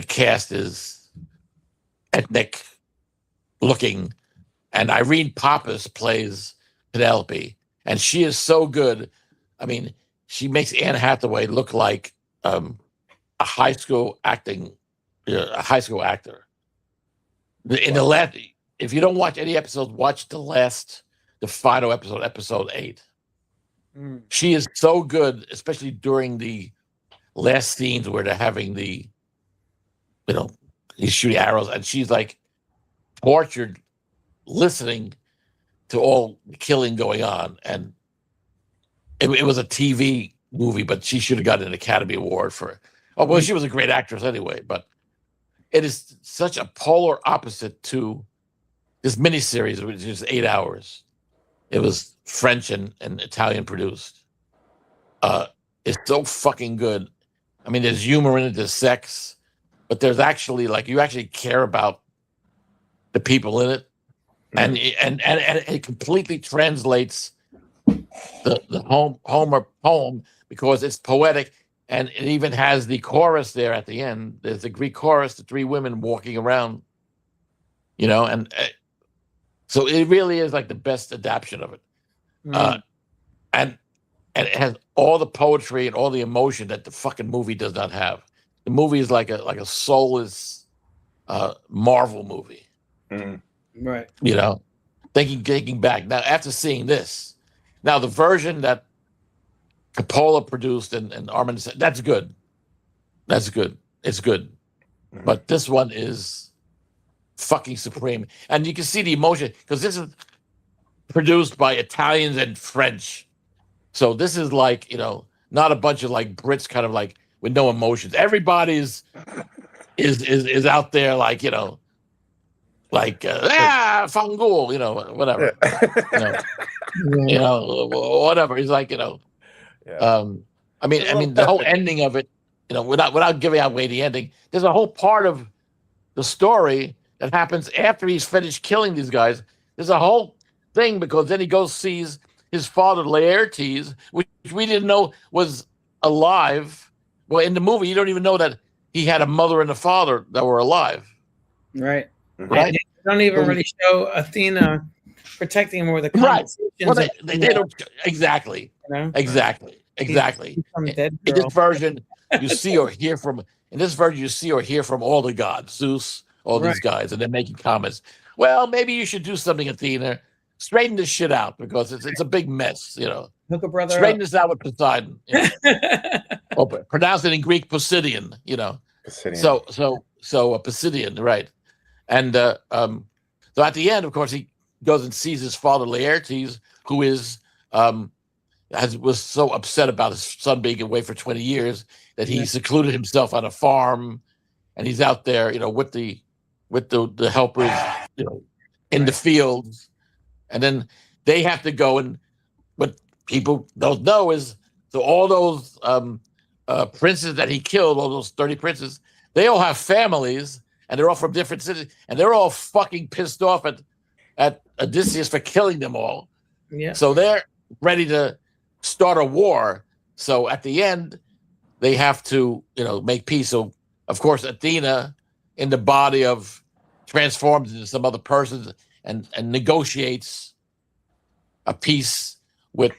cast is ethnic looking, and Irene Pappas plays Penelope, and she is so good. I mean, she makes Anne Hathaway look like a high school actor. If you don't watch any episodes, watch the final episode, episode 8. She is so good, especially during the last scenes where they're having he's shooting arrows, and she's like tortured, listening to all the killing going on, and it was a TV movie, but she should have gotten an Academy Award for it. Oh, well, she was a great actress anyway, but it is such a polar opposite to this miniseries, which is 8 hours. It was French and Italian produced. It's so fucking good. I mean, there's humor in it, there's sex, but there's actually like you actually care about the people in it, and it completely translates the Homer poem because it's poetic, and it even has the chorus there at the end. There's the Greek chorus, the three women walking around, and so it really is like the best adaptation of it, and it has all the poetry and all the emotion that the fucking movie does not have. The movie is like a soulless Marvel movie. Right. Thinking back now after seeing this, now the version that Coppola produced and Armin said, that's good. It's good. But this one is fucking supreme. And you can see the emotion because this is produced by Italians and French. So this is like, not a bunch of like Brits kind of like with no emotions. Everybody's is out there like, Fangool, whatever. Whatever. He's like, I mean the whole ending of it, without giving away the ending, there's a whole part of the story that happens after he's finished killing these guys. There's a whole thing because then he goes sees his father Laertes, which we didn't know was alive. Well, in the movie, you don't even know that he had a mother and a father that were alive. Right. Right. They don't even really show Athena protecting him or the conversations. Well, they don't exactly. Exactly. In this version, you see or hear from. In this version, you see or hear from all the gods, Zeus, all these guys, and they're making comments. Well, maybe you should do something, Athena. Straighten this shit out because it's a big mess, Hook a brother Straighten up. this out with Poseidon. Or pronounce it in Greek, Posidion. Posidion. So Posidion, right? And so at the end, of course, he goes and sees his father Laertes, who was so upset about his son being away for 20 years that he secluded himself on a farm, and he's out there, with the helpers, in the fields, and then they have to go and what people don't know is so all those princes that he killed, all those 30 princes, they all have families. And they're all from different cities, and they're all fucking pissed off at Odysseus for killing them all. Yeah. So they're ready to start a war. So at the end, they have to, make peace. So of course, Athena, in the body of, transforms into some other person and negotiates a peace with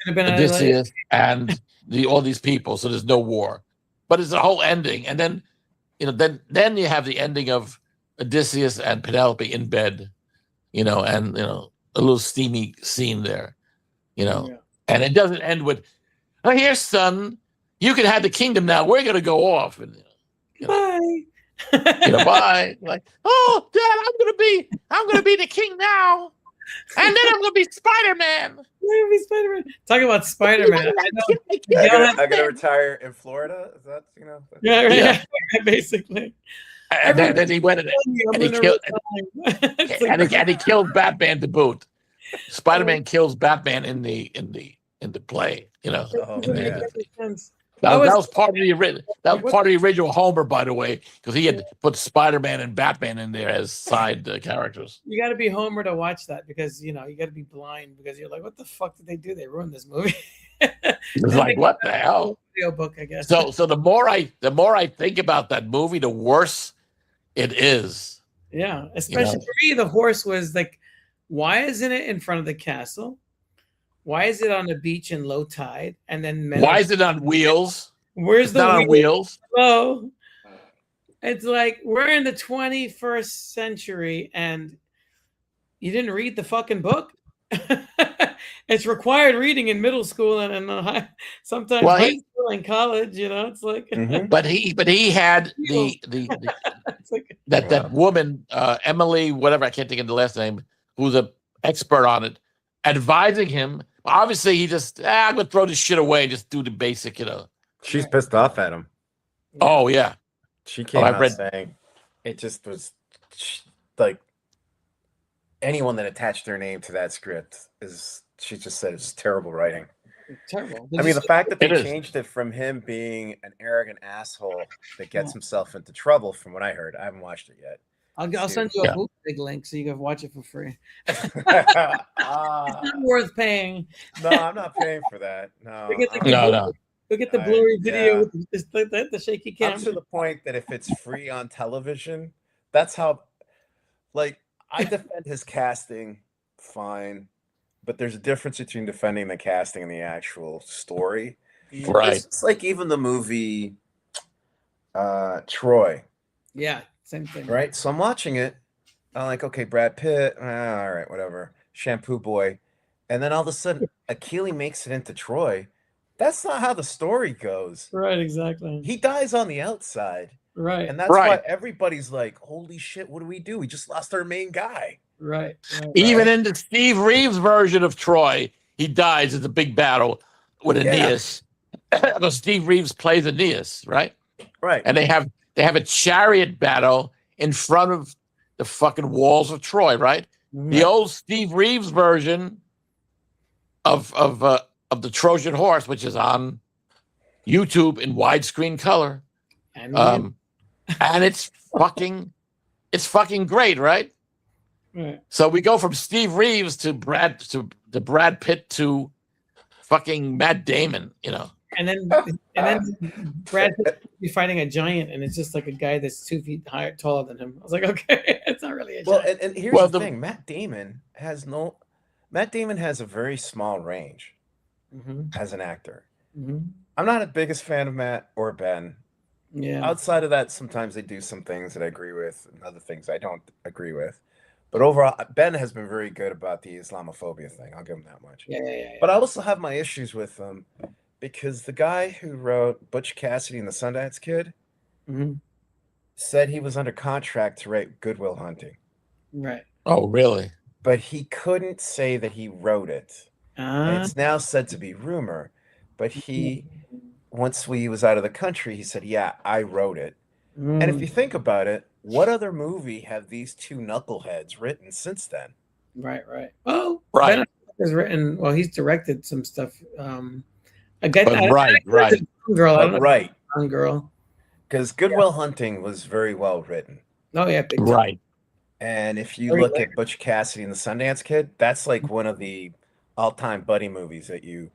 Odysseus and all these people. So there's no war, but it's a whole ending, and then. Then you have the ending of Odysseus and Penelope in bed, and a little steamy scene there, and it doesn't end with, "Oh, here, son, you can have the kingdom now. We're gonna go off and bye." Bye. Like, oh, Dad, I'm gonna be the king now, and then I'm gonna be Spider-Man. Spider-Man. Talk about Spider-Man. I'm gonna retire in Florida. Is that Yeah. Basically. And then he went and he killed Batman to boot. Spider-Man kills Batman in the play. That was part of the original. That was part of the original Homer, by the way, because he had put Spider-Man and Batman in there as side characters. You got to be Homer to watch that because you got to be blind because you're like, what the fuck did they do? They ruined this movie. It's like, what the hell? Video book, I guess. So the more I think about that movie, the worse it is. Yeah, especially for me, the horse was like, why isn't it in front of the castle? Why is it on the beach in low tide? And then why is it on wheels? Where's the not on wheels? Oh, it's like we're in the 21st century, and you didn't read the fucking book. It's required reading in middle school and sometimes high school and college. It's like. But he had that woman Emily, whatever, I can't think of the last name, who's an expert on it, advising him. obviously he just I'm gonna throw this shit away and just do the basic, She's pissed off at him. Oh yeah. She came I've out read- saying it just was like anyone that attached their name to that script is. She just said it's terrible writing. Terrible. I mean, the fact that they It is. changed it from him being an arrogant asshole that gets himself into trouble, from what I heard, I haven't watched it yet. I'll send you a Yeah. bootleg link so you can watch it for free. Ah, It's not worth paying. no, I'm not paying for that. No, Look at the No. Look at the blurry video yeah. with the shaky I'm cam. to the point that if it's free on television, that's how. Like, I defend his casting, fine, but there's a difference between defending the casting and the actual story. Right. It's like even the movie Troy, Yeah, same thing. right? So I'm watching it. I'm like, okay, Brad Pitt, all right, whatever. Shampoo Boy. And then all of a sudden, Achille makes it into Troy. That's not how the story goes. Right, exactly. He dies on the outside. Right, And that's why Right. everybody's like, holy shit, what do? We just lost our main guy. right. Even in the Steve Reeves version of Troy, he dies in the big battle with Aeneas. Because Steve Reeves plays Aeneas, right? Right. And they have a chariot battle in front of the fucking walls of Troy, right? The old Steve Reeves version of the Trojan Horse, which is on YouTube in widescreen color, and it's fucking great, right? Right. So we go from Steve Reeves to Brad Pitt to fucking Matt Damon, And then Brad Pitt be fighting a giant, and it's just like a guy that's 2 feet higher, taller than him. I was like, okay, it's not really a Well, giant. and here's the thing: Matt Damon has a very small range as an actor. I'm not the biggest fan of Matt or Ben. Yeah. Outside of that, sometimes they do some things that I agree with, and other things I don't agree with. But overall, Ben has been very good about the Islamophobia thing. I'll give him that much. Yeah. But I also have my issues with him because the guy who wrote Butch Cassidy and the Sundance Kid said he was under contract to write Good Will Hunting. Right. Oh, really? But he couldn't say that he wrote it. And it's now said to be rumor. But once he was out of the country, he said, yeah, I wrote it. And if you think about it, what other movie have these two knuckleheads written since then? Right. Well, Right. Ben has written. Well, he's directed some stuff. A guy. Right. Girl. I don't know. Right. Young girl. Because Good Will Hunting was very well written. Oh yeah. Big time. Right. And if you look at Butch Cassidy and the Sundance Kid, that's like one of the all-time buddy movies that you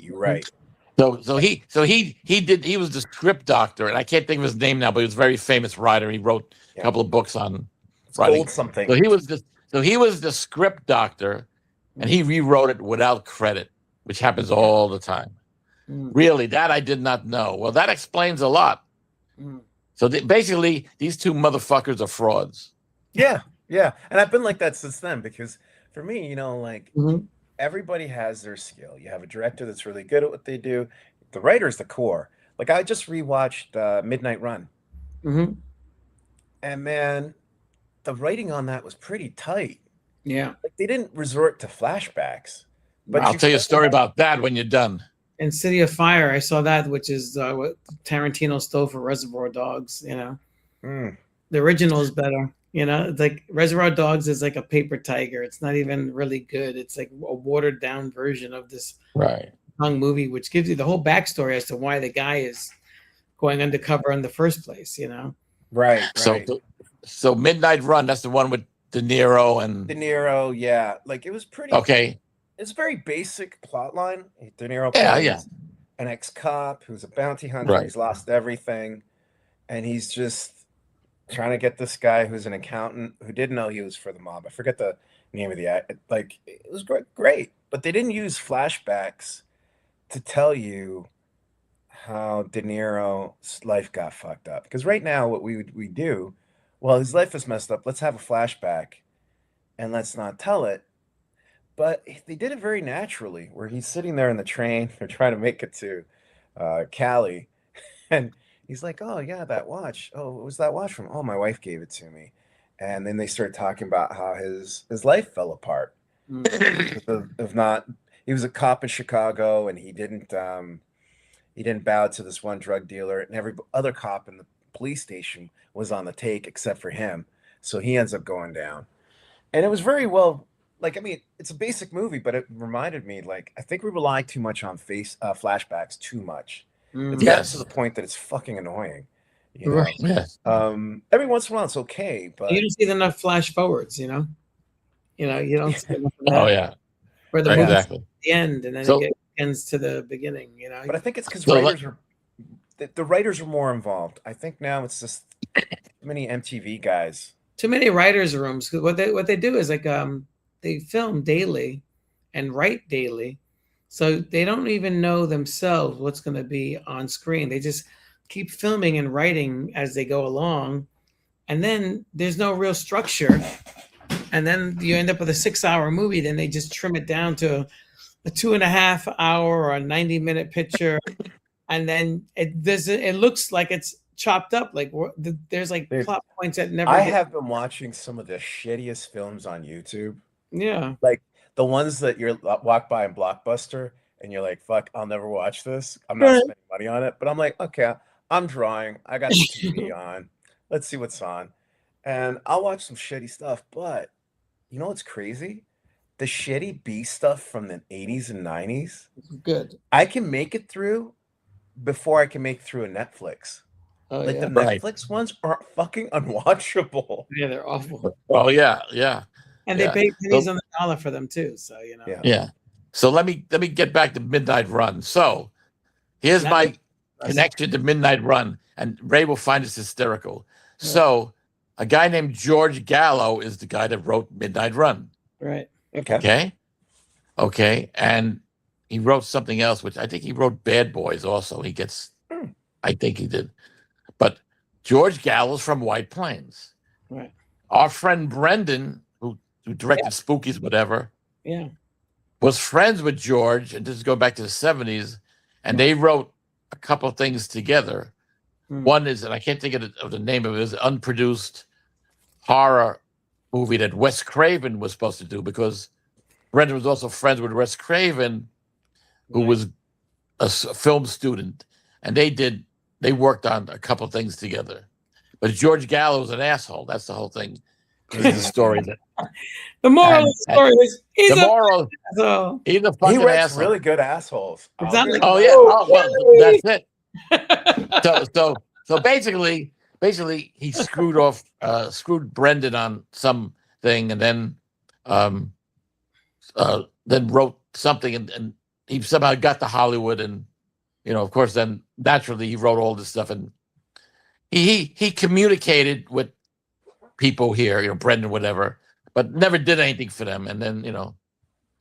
write. So he was the script doctor, and I can't think of his name now, but he was a very famous writer. He wrote a couple of books on writing. Old something. So he was the script doctor, and he rewrote it without credit, which happens all the time. Really, that I did not know. Well, that explains a lot. So basically, these two motherfuckers are frauds. Yeah. And I've been like that since then because for me, everybody has their skill. You have a director that's really good at what they do. The writer's the core. Like I just rewatched Midnight Run. And man, the writing on that was pretty tight. Yeah. Like they didn't resort to flashbacks. But I'll tell you a story about that when you're done. And City of Fire, I saw that, which is what Tarantino stole for Reservoir Dogs. The original is better. It's like Reservoir Dogs is like a paper tiger. It's not even really good. It's like a watered down version of this Hung movie, which gives you the whole backstory as to why the guy is going undercover in the first place. Right. So Midnight Run, that's the one with De Niro and De Niro. Yeah, like it was pretty. Okay. It's a very basic plot line. De Niro plays an ex-cop who's a bounty hunter. Right. He's lost everything, and he's just trying to get this guy who's an accountant who didn't know he was for the mob. I forget the name of the act. Like it was great, but they didn't use flashbacks to tell you how De Niro's life got fucked up. Because right now, what we do, well, his life is messed up. Let's have a flashback, and let's not tell it. But they did it very naturally, where he's sitting there in the train. They're trying to make it to Cali, and he's like, "Oh yeah, that watch. Oh, what was that watch from? Oh, my wife gave it to me." And then they start talking about how his life fell apart of not. he was a cop in Chicago, and he didn't bow to this one drug dealer, and every other cop in the police station was on the take except for him. So he ends up going down. And it was very well, like, I mean, it's a basic movie, but it reminded me, like, I think we rely too much on flashbacks too much. It's gotten to the point that it's fucking annoying. You know? Right. Yes. Every once in a while it's okay, but You don't see enough flash forwards, you know. You don't see enough of that. Oh yeah. Where the Right, movie's exactly. at the end, and then So- it ends to the beginning. You know. but I think it's because So, writers are the writers are more involved. I think now it's just too many MTV guys. Too many writers' rooms. 'Cause what they do is like they film daily and write daily, so they don't even know themselves what's going to be on screen. They just keep filming and writing as they go along, and then there's no real structure, and then you end up with a 6-hour movie. Then they just trim it down to a 2.5 hour or a 90-minute picture, and then it looks like it's chopped up. Like there's like Dude, plot points that never. I get- have been watching some of the shittiest films on YouTube. Yeah. Like the ones that you walk by in Blockbuster and you're like, fuck, I'll never watch this. I'm not spending money on it. But I'm like, okay, I'm drawing. I got the TV on. Let's see what's on. And I'll watch some shitty stuff. But you know what's crazy? The shitty B stuff from the 80s and 90s, Good. I can make it through before I can make through a Netflix. Oh Like yeah. the Right. Netflix ones are fucking unwatchable. Yeah, they're awful. Oh yeah, yeah, And Yeah. they pay pennies on the dollar for them too. So Yeah. yeah. So let me get back to Midnight Run. So here's my connection to Midnight Run, and Ray will find this hysterical. Yeah. So a guy named George Gallo is the guy that wrote Midnight Run. Right. Okay. Okay, and he wrote something else, which I think he wrote Bad Boys also. He gets, I think he did. But George Gallo's from White Plains. Right. Our friend Brendan, who directed Spookies, whatever, Yeah. was friends with George, and this is going back to the 70s, and they wrote a couple of things together. Hmm. One is, and I can't think of the name of it, is an unproduced horror movie that Wes Craven was supposed to do, because Brendan was also friends with Wes Craven, who Right. was a film student, and they worked on a couple of things together. But George Gallo was an asshole. That's the whole thing. This is the story. The moral of the And- story is he's The moral, so he's a He fucking writes asshole. really good assholes. It's not like- Oh yeah. Oh, well, that's it. So basically he screwed Brendan on something, and then wrote something, and he somehow got to Hollywood, and of course, then naturally he wrote all this stuff, and he communicated with people here, Brendan, whatever, but never did anything for them. And then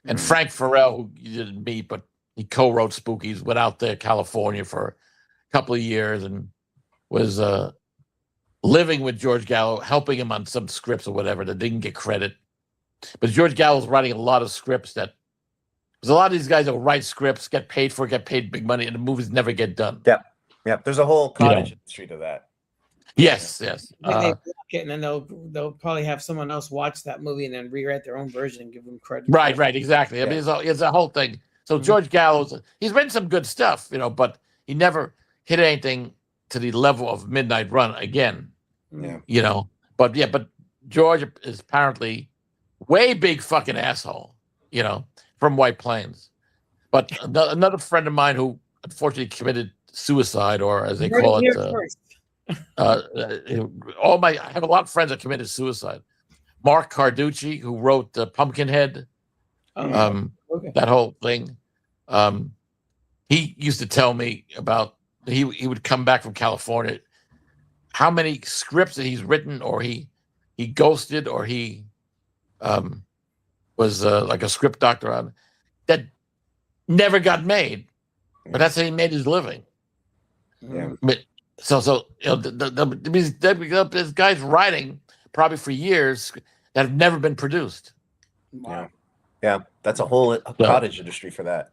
and Frank Farrell, who you didn't meet, but he co-wrote Spookies, went out to California for a couple of years and was living with George Gallo, helping him on some scripts or whatever that didn't get credit. But George Gallo's writing a lot of scripts that, because a lot of these guys will write scripts, get paid big money, and the movies never get done. Yeah, there's a whole cottage industry to that. Yes. they block it, and then they'll probably have someone else watch that movie and then rewrite their own version and give them credit. Right, exactly. I mean, it's a whole thing. So George Gallo's, he's written some good stuff, but he never hit anything to the level of Midnight Run again. Yeah. But George is apparently way big fucking asshole, from White Plains. But another friend of mine who unfortunately committed suicide, or as they call it, I have a lot of friends that committed suicide. Mark Carducci, who wrote Pumpkinhead, Okay. that whole thing. He used to tell me about, he would come back from California, how many scripts that he's written, or he ghosted, or he was like a script doctor on, that never got made, but that's how he made his living. Yeah. But so this guy's writing probably for years that have never been produced. Wow. Yeah, that's a whole cottage industry for that.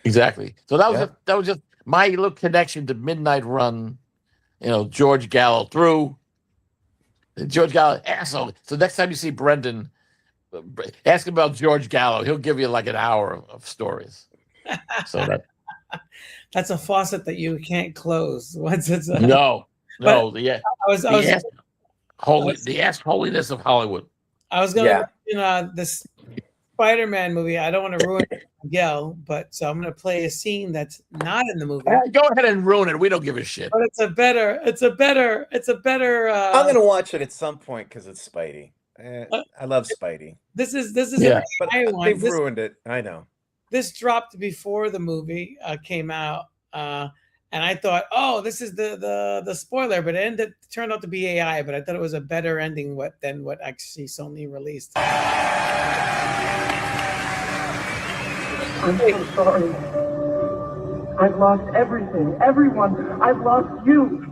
Exactly. So that was just my little connection to Midnight Run. George Gallo asshole. So next time you see Brendan, Ask him about George Gallo. He'll give you like an hour of stories. So That's a faucet that you can't close once it's no, But the I was holiness of Hollywood. I was going Yeah. to mention this Spider-Man movie. I don't want to ruin it for Miguel, but so I'm going to play a scene that's not in the movie. Go ahead and ruin it. We don't give a shit. But it's a better. I'm gonna watch it at some point because it's Spidey. I love Spidey. This is Yeah. an But AI one. they've ruined it. I know. This dropped before the movie came out, and I thought, oh, this is the spoiler, but it turned out to be AI. But I thought it was a better ending than what actually Sony released. I'm so sorry. I've lost everything, everyone. I've lost you.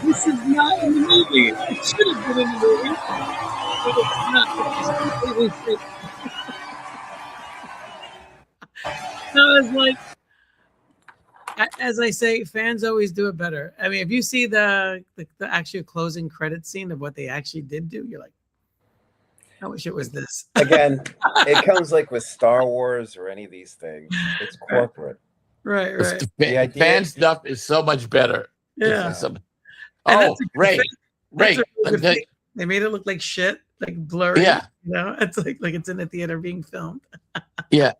This is not in the movie. It should have been in the movie, but it's not. It's completely fake. So it's like, as I say, fans always do it better. I mean, if you see the actual closing credit scene of what they actually did do, you're like, I wish it was this. Again, it comes like with Star Wars or any of these things. It's corporate. Right. The idea- fan stuff is so much better. Yeah. Oh, Ray, That's a let me good tell thing. They made it look like shit, like blurry. Yeah. You know, it's like it's in a theater being filmed. Yeah.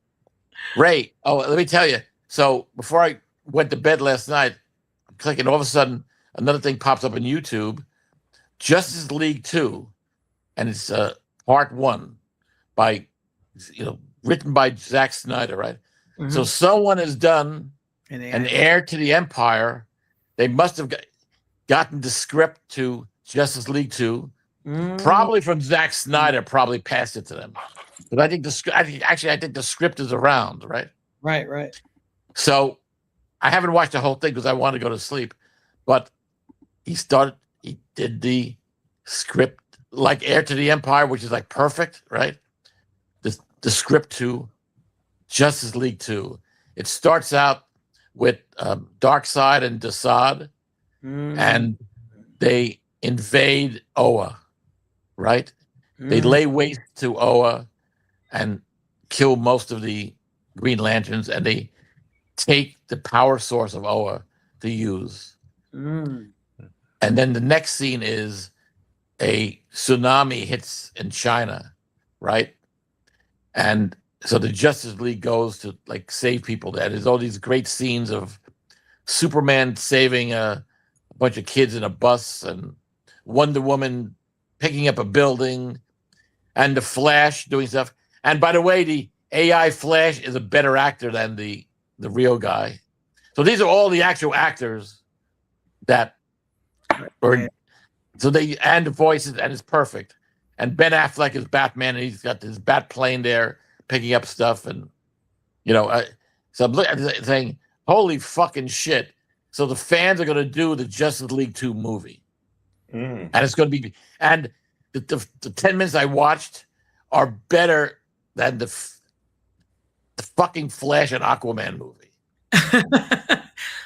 Ray, let me tell you. So before I went to bed last night, I'm clicking, all of a sudden, another thing pops up on YouTube, Justice League 2, and it's part 1 by, written by Zack Snyder, right? Mhm. So someone has done And an heir to the Empire. They must have gotten the script to Justice League 2, probably from Zack Snyder, probably passed it to them. But I think I think the script is around, right? Right. So I haven't watched the whole thing because I want to go to sleep. But he did the script like Heir to the Empire, which is like perfect, right? The script to Justice League 2. It starts out with Darkseid and Desaad, and they invade Oa, right? They lay waste to Oa and kill most of the Green Lanterns, and they take the power source of Oa to use. And then the next scene is a tsunami hits in China, right? And so the Justice League goes to like save people there. There's all these great scenes of Superman saving a bunch of kids in a bus, and Wonder Woman picking up a building, and the Flash doing stuff. And by the way, the AI Flash is a better actor than the real guy. So these are all the actual actors that are. So and the voices, and it's perfect. And Ben Affleck is Batman, and he's got his bat plane there picking up stuff, and so I'm saying, holy fucking shit! So the fans are going to do the Justice League 2 movie, and it's going to be, and the 10 minutes I watched are better than the fucking Flash and Aquaman movie.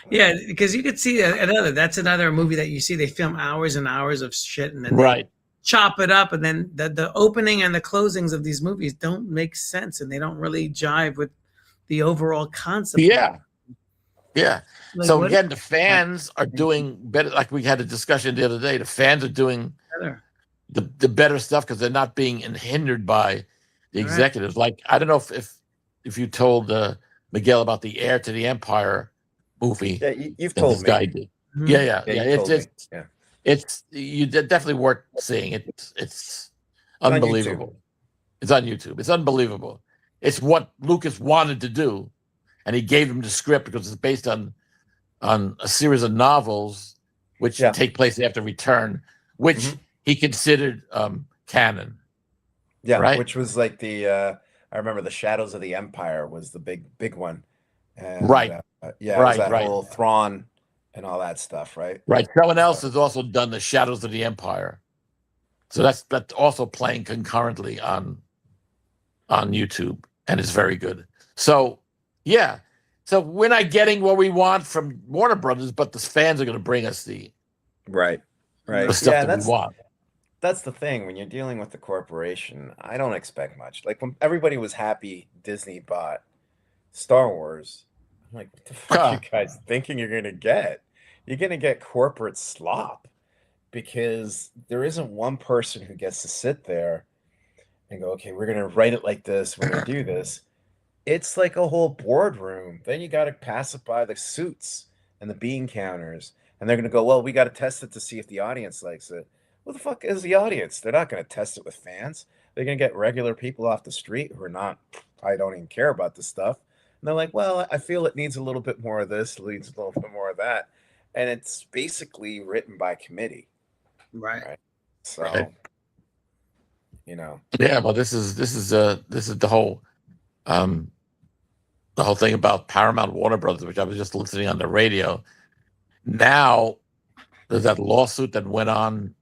Yeah, because you could see that's another movie that you see. They film hours and hours of shit, and then Right. chop it up, and then the opening and the closings of these movies don't make sense, and they don't really jive with the overall concept. Yeah. Like, So what- again, the fans are doing better. Like we had a discussion the other day, the fans are doing better. the better stuff because they're not being hindered by the Right. executives. Like I don't know if you told Miguel about the Heir to the Empire movie. Yeah, you've that told this me. guy did. Mhm. Yeah. you told me. Yeah. It's definitely worth seeing. It's on unbelievable. It's on YouTube. It's unbelievable. It's what Lucas wanted to do, and he gave him the script because it's based on a series of novels which take place after Return, which he considered canon. Yeah, right? Which was like I remember the Shadows of the Empire was the big one. And, Right. it was that Right. whole Thrawn and all that stuff, right? Right. Someone else has also done the Shadows of the Empire, so that's also playing concurrently on YouTube, and it's very good. So yeah, so we're not getting what we want from Warner Brothers, but the fans are going to bring us the Right. stuff Yeah, that we want. that's the thing. When you're dealing with the corporation, I don't expect much. Like when everybody was happy Disney bought Star Wars, I'm like, what the fuck Huh. you guys thinking you're gonna get? You're gonna get corporate slop because there isn't one person who gets to sit there and go, okay, we're gonna write it like this, we're gonna do this. It's like a whole boardroom. Then you got to pass it by the suits and the bean counters, and they're gonna go, well, we got to test it to see if the audience likes it. What the fuck is the audience? They're not gonna test it with fans. They're gonna get regular people off the street who are not. I don't even care about this stuff. And they're like, well, I feel it needs a little bit more of this, needs a little bit more of that, and it's basically written by committee. Right. So, Right. you know, Yeah, well, this is the whole thing about Paramount Warner Brothers, which I was just listening on the radio. Now there's that lawsuit that went on,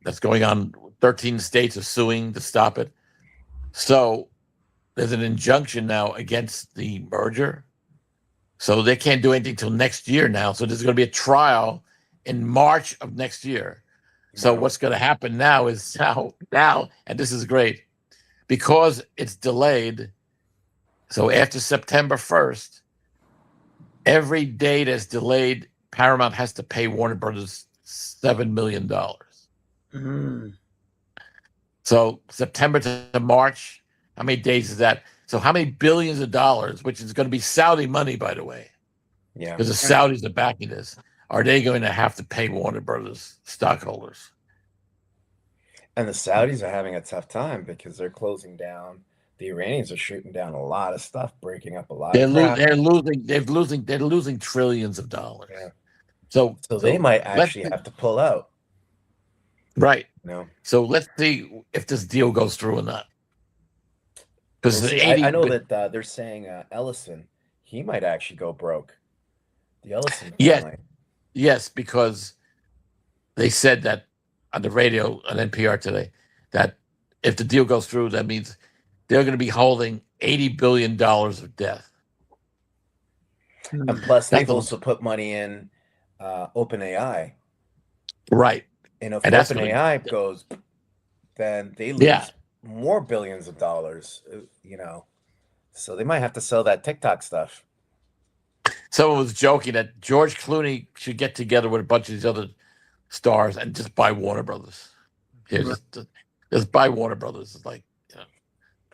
that's going on. 13 states are suing to stop it. So there's an injunction now against the merger. So they can't do anything till next year now. So there's going to be a trial in March of next year. So what's going to happen now is now, and this is great, because it's delayed. So after September 1st, every day that's delayed, Paramount has to pay Warner Brothers $7 million. Mm. So September to March, how many days is that? So how many billions of dollars, which is going to be Saudi money, by the way, yeah. because the Saudis are backing this, are they going to have to pay Warner Brothers stockholders? And the Saudis are having a tough time because they're closing down. The Iranians are shooting down a lot of stuff, breaking up a lot of crap. They're losing trillions of dollars. Yeah. So they might actually have to pull out. Right. No. So let's see if this deal goes through or not. Because I know that they're saying Ellison, he might actually go broke. The Ellison family. Yes, because they said that on the radio on NPR today that if the deal goes through, that means they're going to be holding $80 billion of debt. And plus, they've also put money in OpenAI. Right. And if OpenAI goes, then they lose more billions of dollars, you know. So they might have to sell that TikTok stuff. Someone was joking that George Clooney should get together with a bunch of these other stars and just buy Warner Brothers. Yeah, just buy Warner Brothers. It's like, you know.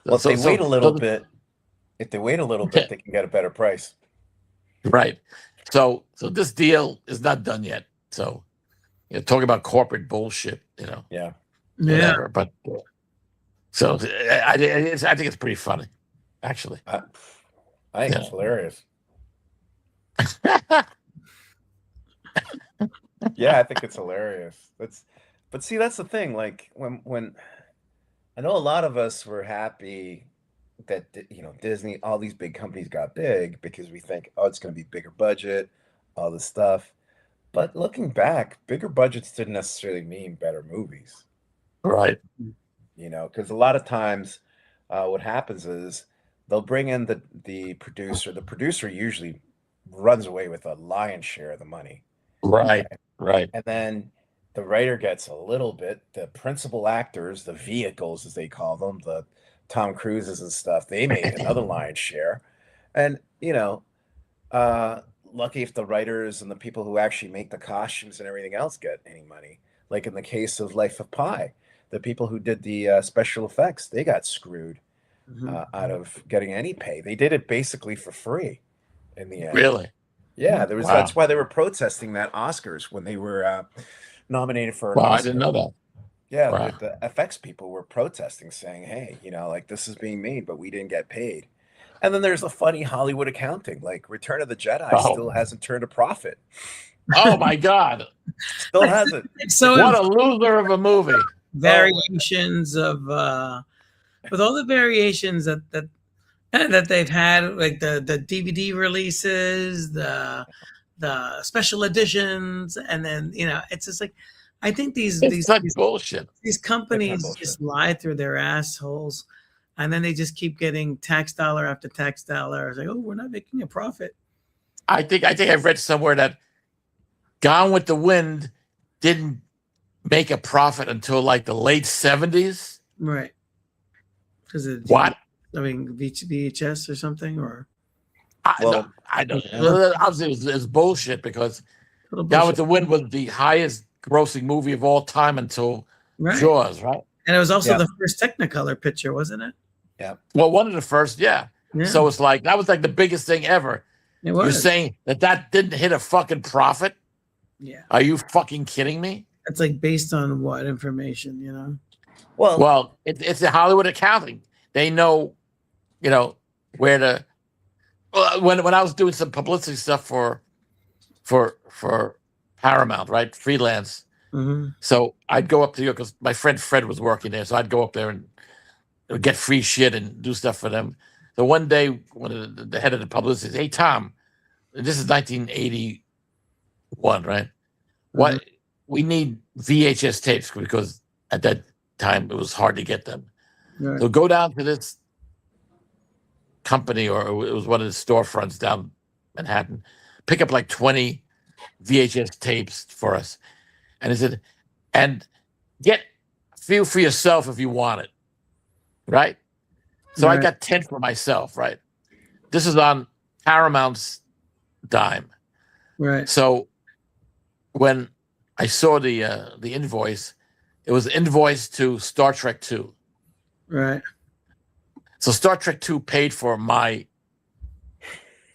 Well, if they wait a little bit, they can get a better price. Right. So this deal is not done yet. So, you know, talking about corporate bullshit, you know. Yeah. Whatever. But so I think it's pretty funny, actually. I think it's hilarious. Yeah, I think it's hilarious. But see, that's the thing. Like when I know a lot of us were happy that, you know, Disney, all these big companies got big because we think, oh, it's going to be bigger budget, all this stuff. But looking back, bigger budgets didn't necessarily mean better movies. Right. You know, because a lot of times what happens is they'll bring in the producer. The producer usually runs away with a lion's share of the money. Right. And then the writer gets a little bit. The principal actors, the vehicles as they call them, the Tom Cruises and stuff, they make another lion's share. And, you know, lucky if the writers and the people who actually make the costumes and everything else get any money. Like in the case of Life of Pi, the people who did the special effects, they got screwed out of getting any pay. They did it basically for free in the end. Really? Yeah, there was. Wow. That's why they were protesting that Oscars when they were nominated for an Oscar. I didn't know that. Yeah, the FX people were protesting, saying, "Hey, you know, like this is being made, but we didn't get paid." And then there's the funny Hollywood accounting, like Return of the Jedi still hasn't turned a profit. Oh my God! Still hasn't. So what a loser of a movie. Variations of with all the variations that they've had, like the DVD releases, the the special editions, and then it's just like I think It's these like bullshit. these Big time companies bullshit. just lie through their assholes, and then they just keep getting tax dollar after tax dollar. It's like, oh, we're not making a profit. I think I've read somewhere that Gone with the Wind didn't make a profit until like the late 70s. Right. Because of What? I mean, VHS or something, or I don't know. Obviously, it's bullshit because total Gone with bullshit. the Wind was the highest grossing movie of all time until Right. Jaws, right? And it was also Yeah. the first Technicolor picture, wasn't it? Yeah. Well, one of the first, yeah. Yeah. So it's like that was like the biggest thing ever. It You're was. saying that didn't hit a fucking profit? Yeah. Are you fucking kidding me? It's like based on what information, Well, It's the Hollywood accounting. They know, where to. When I was doing some publicity stuff for Paramount, right, freelance. Mm-hmm. So I'd go up to you because my friend Fred was working there. So I'd go up there and get free shit and do stuff for them. So one day, one of the head of the publicity says, "Hey Tom, this is 1981, right? What we need VHS tapes because at that time it was hard to get them. Right. So go down to this company, or it was one of the storefronts down Manhattan, pick up like 20 VHS tapes for us." And he said, "And get a few for yourself if you want it." Right? So I Right. got 10 for myself, right? This is on Paramount's dime. Right. So when I saw the invoice, it was invoiced to Star Trek 2. Right. So Star Trek 2 paid for my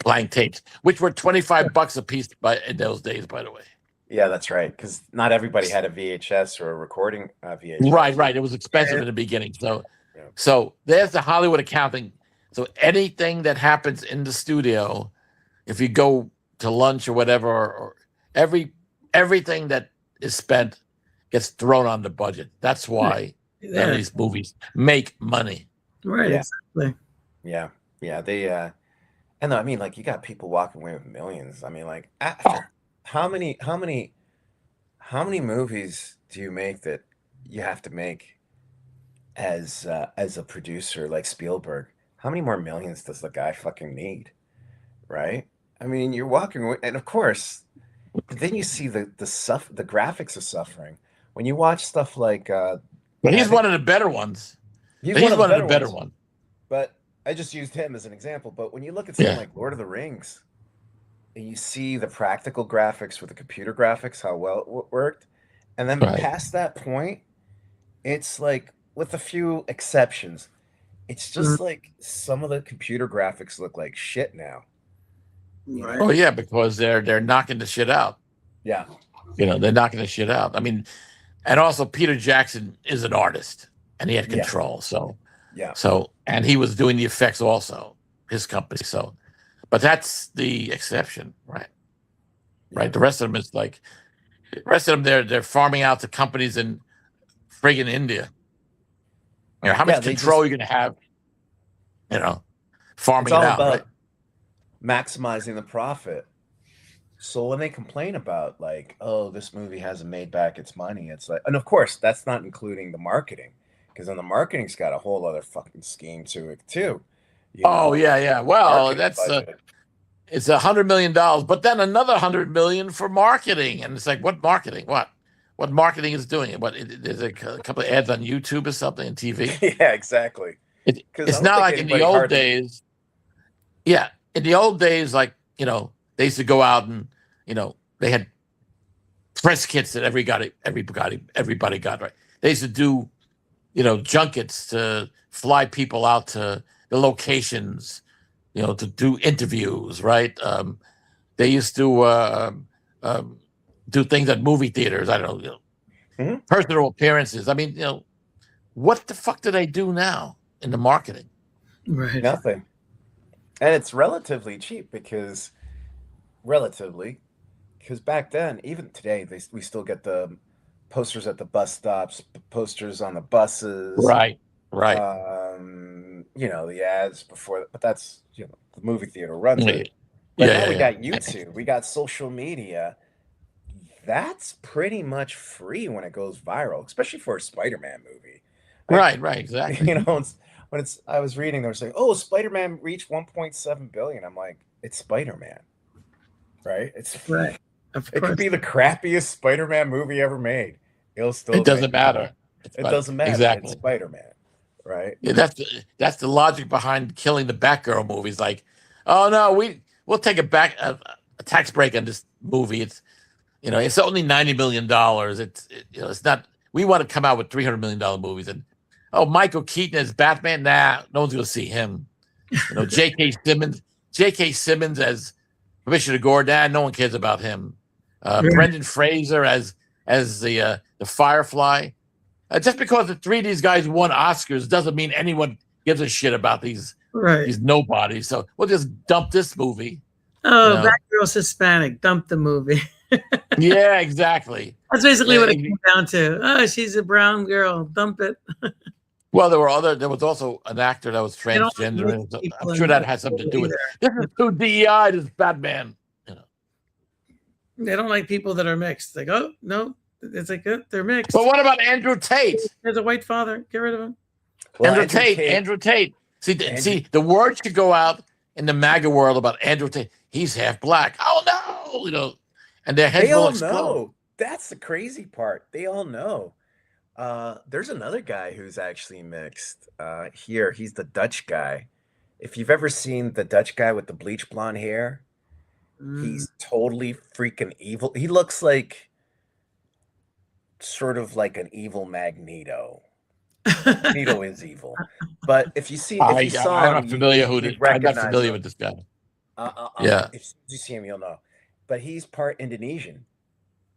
blank tapes, which were $25 a piece in those days, by the way. yeah, that's right. Because not everybody had a VHS or a recording VHS. Right. It was expensive in the beginning. Yeah. So there's the Hollywood accounting. So anything that happens in the studio, if you go to lunch or whatever, or everything that is spent gets thrown on the budget. That's why Yeah. these movies make money. Right. Yeah. Exactly. Yeah. They and I mean, like, you got people walking away with millions. I mean, like, after how many movies do you make that you have to make as a producer like Spielberg? How many more millions does the guy fucking need? Right? I mean, you're walking away, and of course, then you see the graphics of suffering when you watch stuff like. But he's one of the better ones. He's He's one of the better ones. ones. But I just used him as an example. But when you look at something like Lord of the Rings, and you see the practical graphics with the computer graphics, how well it worked, and then Right. past that point, it's like, with a few exceptions, it's just like some of the computer graphics look like shit now. Right. Oh yeah, because they're knocking the shit out. Yeah. They're knocking the shit out. I mean, and also Peter Jackson is an artist, and he had Yeah. control. Yeah. So, and he was doing the effects also, his company. So, but that's the exception, right? Right. The rest of them is like, they're farming out to companies in friggin' India. How much control you're going to have, farming It's all it out, about right? maximizing the profit. So when they complain about, like, oh, this movie hasn't made back its money, it's like, and of course, that's not including the marketing, because then the marketing's got a whole other fucking scheme to it too. Oh yeah. Well, Marketing that's budget. it's $100 million, but then another $100 million for marketing, and it's like, what marketing? What marketing is doing it? There's a couple of ads on YouTube or something, and TV. Yeah, exactly. 'Cause I It's don't not think like in the anybody old hardly- days. Yeah, in the old days, like, they used to go out and they had press kits that everybody got, right. They used to do junkets to fly people out to the locations, to do interviews, right. They used to do things at movie theaters. I don't know, personal appearances. I mean, what the fuck do they do now in the marketing? Right. Nothing. And it's relatively cheap because back then, even today, we still get the posters at the bus stops, posters on the buses. Right. The ads before, but that's, the movie theater runs it. But Yeah, now we yeah, got YouTube, we got social media. That's pretty much free when it goes viral, especially for a Spider-Man movie. Like, right, exactly. I was reading, they were saying, "Oh, Spider-Man reached 1.7 billion." I'm like, it's Spider-Man, right? Right. Of It could course. be the crappiest Spider-Man movie ever made. It'll still It doesn't make money. matter. It doesn't matter. It's Exactly. Spider-Man, right? Yeah, that's the logic behind killing the Batgirl movies. Like, oh no, we'll take a tax break on this movie. It's only $90 million. It's not. We want to come out with $300 million movies, and Michael Keaton as Batman. Nah, no one's going to see him. J.K. Simmons as Commissioner Gordon. Nah, no one cares about him. Brendan Fraser as the Firefly. Just because the three of these guys won Oscars doesn't mean anyone gives a shit about these nobodies. So we'll just dump this movie. Oh, Batgirl's Hispanic. Dump the movie. Yeah, exactly. That's basically what it came down to. Oh, she's a brown girl. Dump it. Well, there was also an actor that was transgender. I'm sure that has something to do with it. This is too DEI, this Batman. They don't like people that are mixed. Like, oh, no. It's like, they're mixed. But what about Andrew Tate? There's a white father. Get rid of him. Well, Andrew Tate. See, the word should go out in the MAGA world about Andrew Tate. He's half black. Oh, no. And their heads will explode. Know. That's the crazy part. They all know. There's another guy who's actually mixed. Here, he's the Dutch guy. If you've ever seen the Dutch guy with the bleach blonde hair, he's totally freaking evil. He looks like sort of like an evil Magneto. Magneto is evil, but if you see, if you saw him, I'm not familiar with this guy. Yeah, if you see him, you'll know. But he's part Indonesian,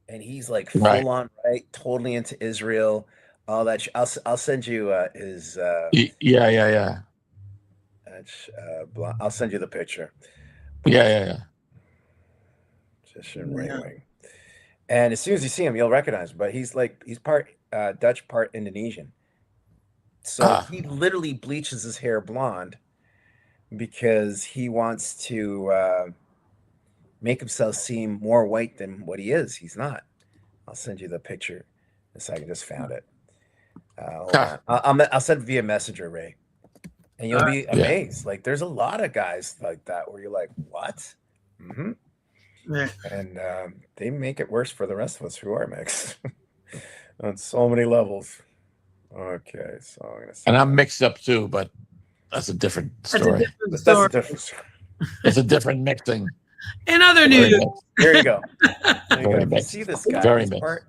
and he's like full on totally into Israel. All that. I'll send you his. Yeah. I'll send you the picture. Yeah. Just Ray. And as soon as you see him, you'll recognize him. But he's part Dutch, part Indonesian. So he literally bleaches his hair blonde because he wants to make himself seem more white than what he is. He's not. I'll send you the picture. I just found it. I'll send it via Messenger, Ray, and you'll be amazed. Like, there's a lot of guys like that where you're like, what? Mm-hmm. Yeah. And they make it worse for the rest of us who are mixed on so many levels. Okay, so I'm gonna. And I'm mixed up too, but that's a different story. That's a different story. It's a different mixing. In other news, there you go. You see this guy. Very mixed.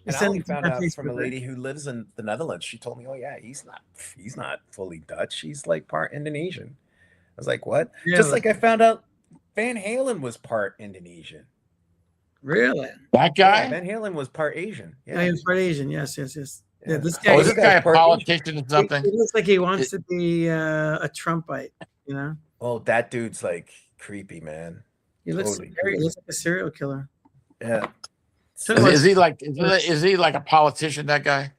And I only found out from a lady who lives in the Netherlands. She told me, "Oh yeah, he's not fully Dutch. He's like part Indonesian." I was like, "What?" Yeah, just like I found out Van Halen was part Indonesian. Really? That guy? Yeah, Van Halen was part Asian. Yeah, he was part Asian. Yes. Yeah, this guy. Is this guy a politician or something? He looks like he wants to be a Trumpite. Oh, that dude's like creepy, man. He looks like a serial killer. Yeah. Is he like a politician? That guy?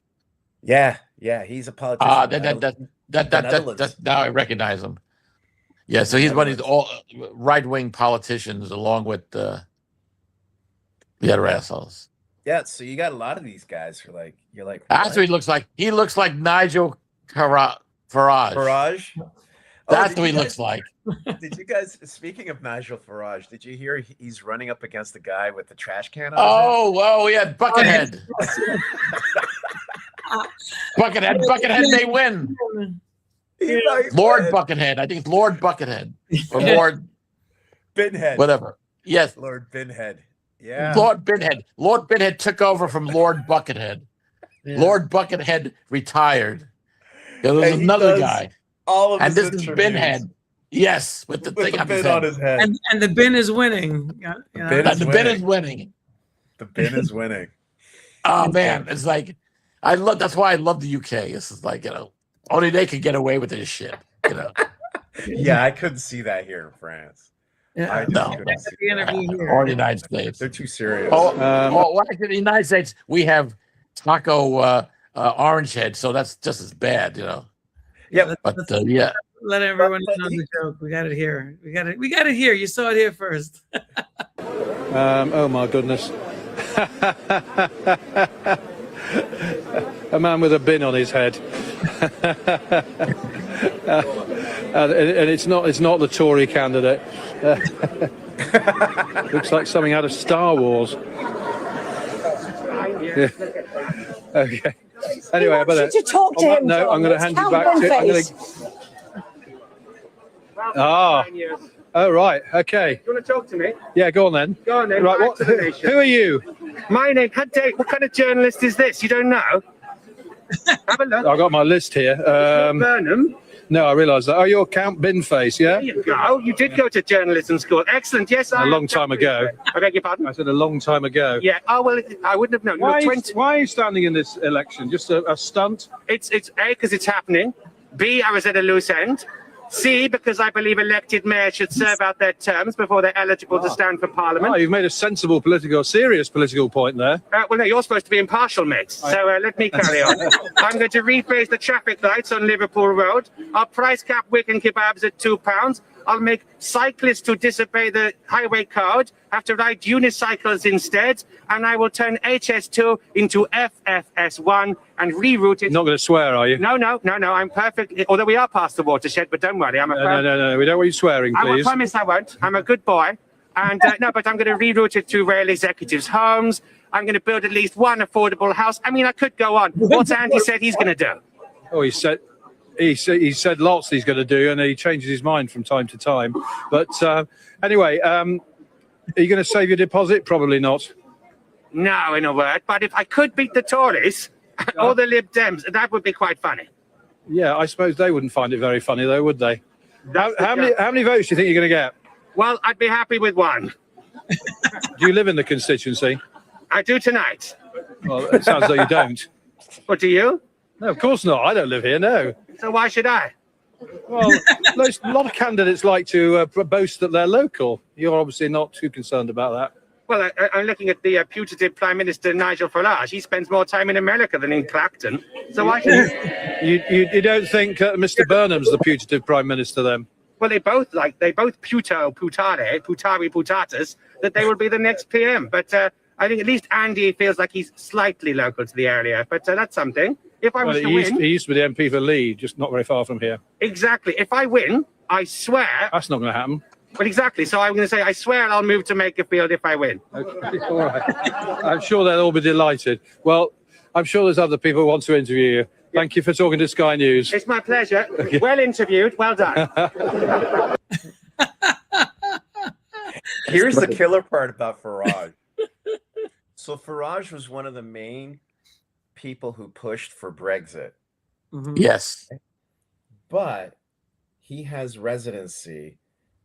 Yeah, he's a politician. That now I recognize him. Yeah, so he's one of these all right-wing politicians, along with the other assholes. Yeah, so you got a lot of these guys who you're like. That's what he looks like. He looks like Nigel Farage. Farage. That's what he looks like. Did you guys? Speaking of Nigel Farage, did you hear he's running up against the guy with the trash can on his head? Yeah, Buckethead. Buckethead may win. Lord Buckethead. I think it's Lord Buckethead or Lord Binhead. Whatever. Yes. Lord Binhead. Yeah. Lord Binhead. Lord Binhead took over from Lord Buckethead. Yeah. Lord Buckethead retired. There was another guy. All of and this is Binhead. Yes, with the thing on his head. And the bin is winning. The bin is winning. The bin is winning. Oh man, it's like that's why I love the UK. This is like, only they could get away with this shit. Yeah, I couldn't see that here in France. Yeah, or the United States. They're too serious. Actually, in the United States, we have taco orange head, so that's just as bad, Yeah, but let everyone know the joke. We got it here. We got it here. You saw it here first. Oh my goodness. A man with a bin on his head. And it's not the Tory candidate. Looks like something out of Star Wars. Yeah. Okay. Anyway, I better. To talk to him, No, I'm going to hand you back to. I'm going to. Oh, right. Okay. You want to talk to me? Yeah, go on then. Go on then. Right. Who are you? My name. What kind of journalist is this? You don't know? Have a look. I've got my list here. Burnham. No, I realise that. Oh, you're Count Binface, yeah? There you go. You did go to journalism school. Excellent. Yes, A long time ago. I beg your pardon? I said a long time ago. Yeah. Oh, well, I wouldn't have known. You were 20. Why are you standing in this election? Just a stunt? It's A, because it's happening. B, I was at a loose end. C, because I believe elected mayors should serve out their terms before they're eligible to stand for parliament. Oh, you've made a sensible serious political point there. Well, no, you're supposed to be impartial, mate. So let me carry on. I'm going to rephrase the traffic lights on Liverpool Road. I'll price cap Wigan kebabs at £2. I'll make cyclists who disobey the highway code have to ride unicycles instead. And I will turn HS2 into FFS1 and reroute it. Not going to swear, are you? No, I'm perfect. Although we are past the watershed, but don't worry. No. We don't want you swearing, please. I promise I won't. I'm a good boy. And no, but I'm going to reroute it to rail executives' homes. I'm going to build at least one affordable house. I mean, I could go on. What's Andy said he's going to do? Oh, he said lots he's going to do, and he changes his mind from time to time. But anyway, are you going to save your deposit? Probably not. No, in a word. But if I could beat the Tories or the Lib Dems, that would be quite funny. Yeah, I suppose they wouldn't find it very funny, though, would they? How many votes do you think you're going to get? Well, I'd be happy with one. Do you live in the constituency? I do tonight. Well, it sounds like you don't. What do you? No, of course not. I don't live here, no. So why should I? Well, a lot of candidates like to boast that they're local. You're obviously not too concerned about that. Well, I'm looking at the putative Prime Minister, Nigel Farage. He spends more time in America than in Clacton. So why should you don't think Mr. Burnham's the putative Prime Minister then? Well, they both putatas, that they will be the next PM. But I think at least Andy feels like he's slightly local to the area. But that's something. If I was to win... He used to be the MP for Leeds, just not very far from here. Exactly. If I win, I swear... That's not going to happen. Well, exactly. So I'm going to say, I swear I'll move to Makerfield if I win. Okay. All right. I'm sure they'll all be delighted. Well, I'm sure there's other people who want to interview you. Thank you for talking to Sky News. It's my pleasure. Well interviewed. Well done. Here's the killer part about Farage. So Farage was one of the main people who pushed for Brexit. Mm-hmm. Yes. But he has residency,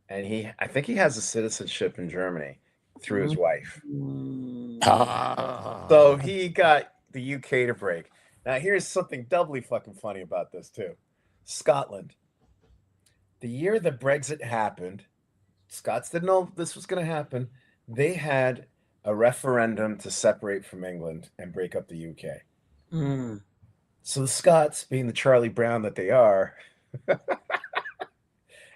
and I think he has a citizenship in Germany through his wife. So he got the UK to break. Now here's something doubly fucking funny about this too. Scotland. The year that Brexit happened, Scots didn't know this was going to happen. They had a referendum to separate from England and break up the UK. So the Scots, being the Charlie Brown that they are,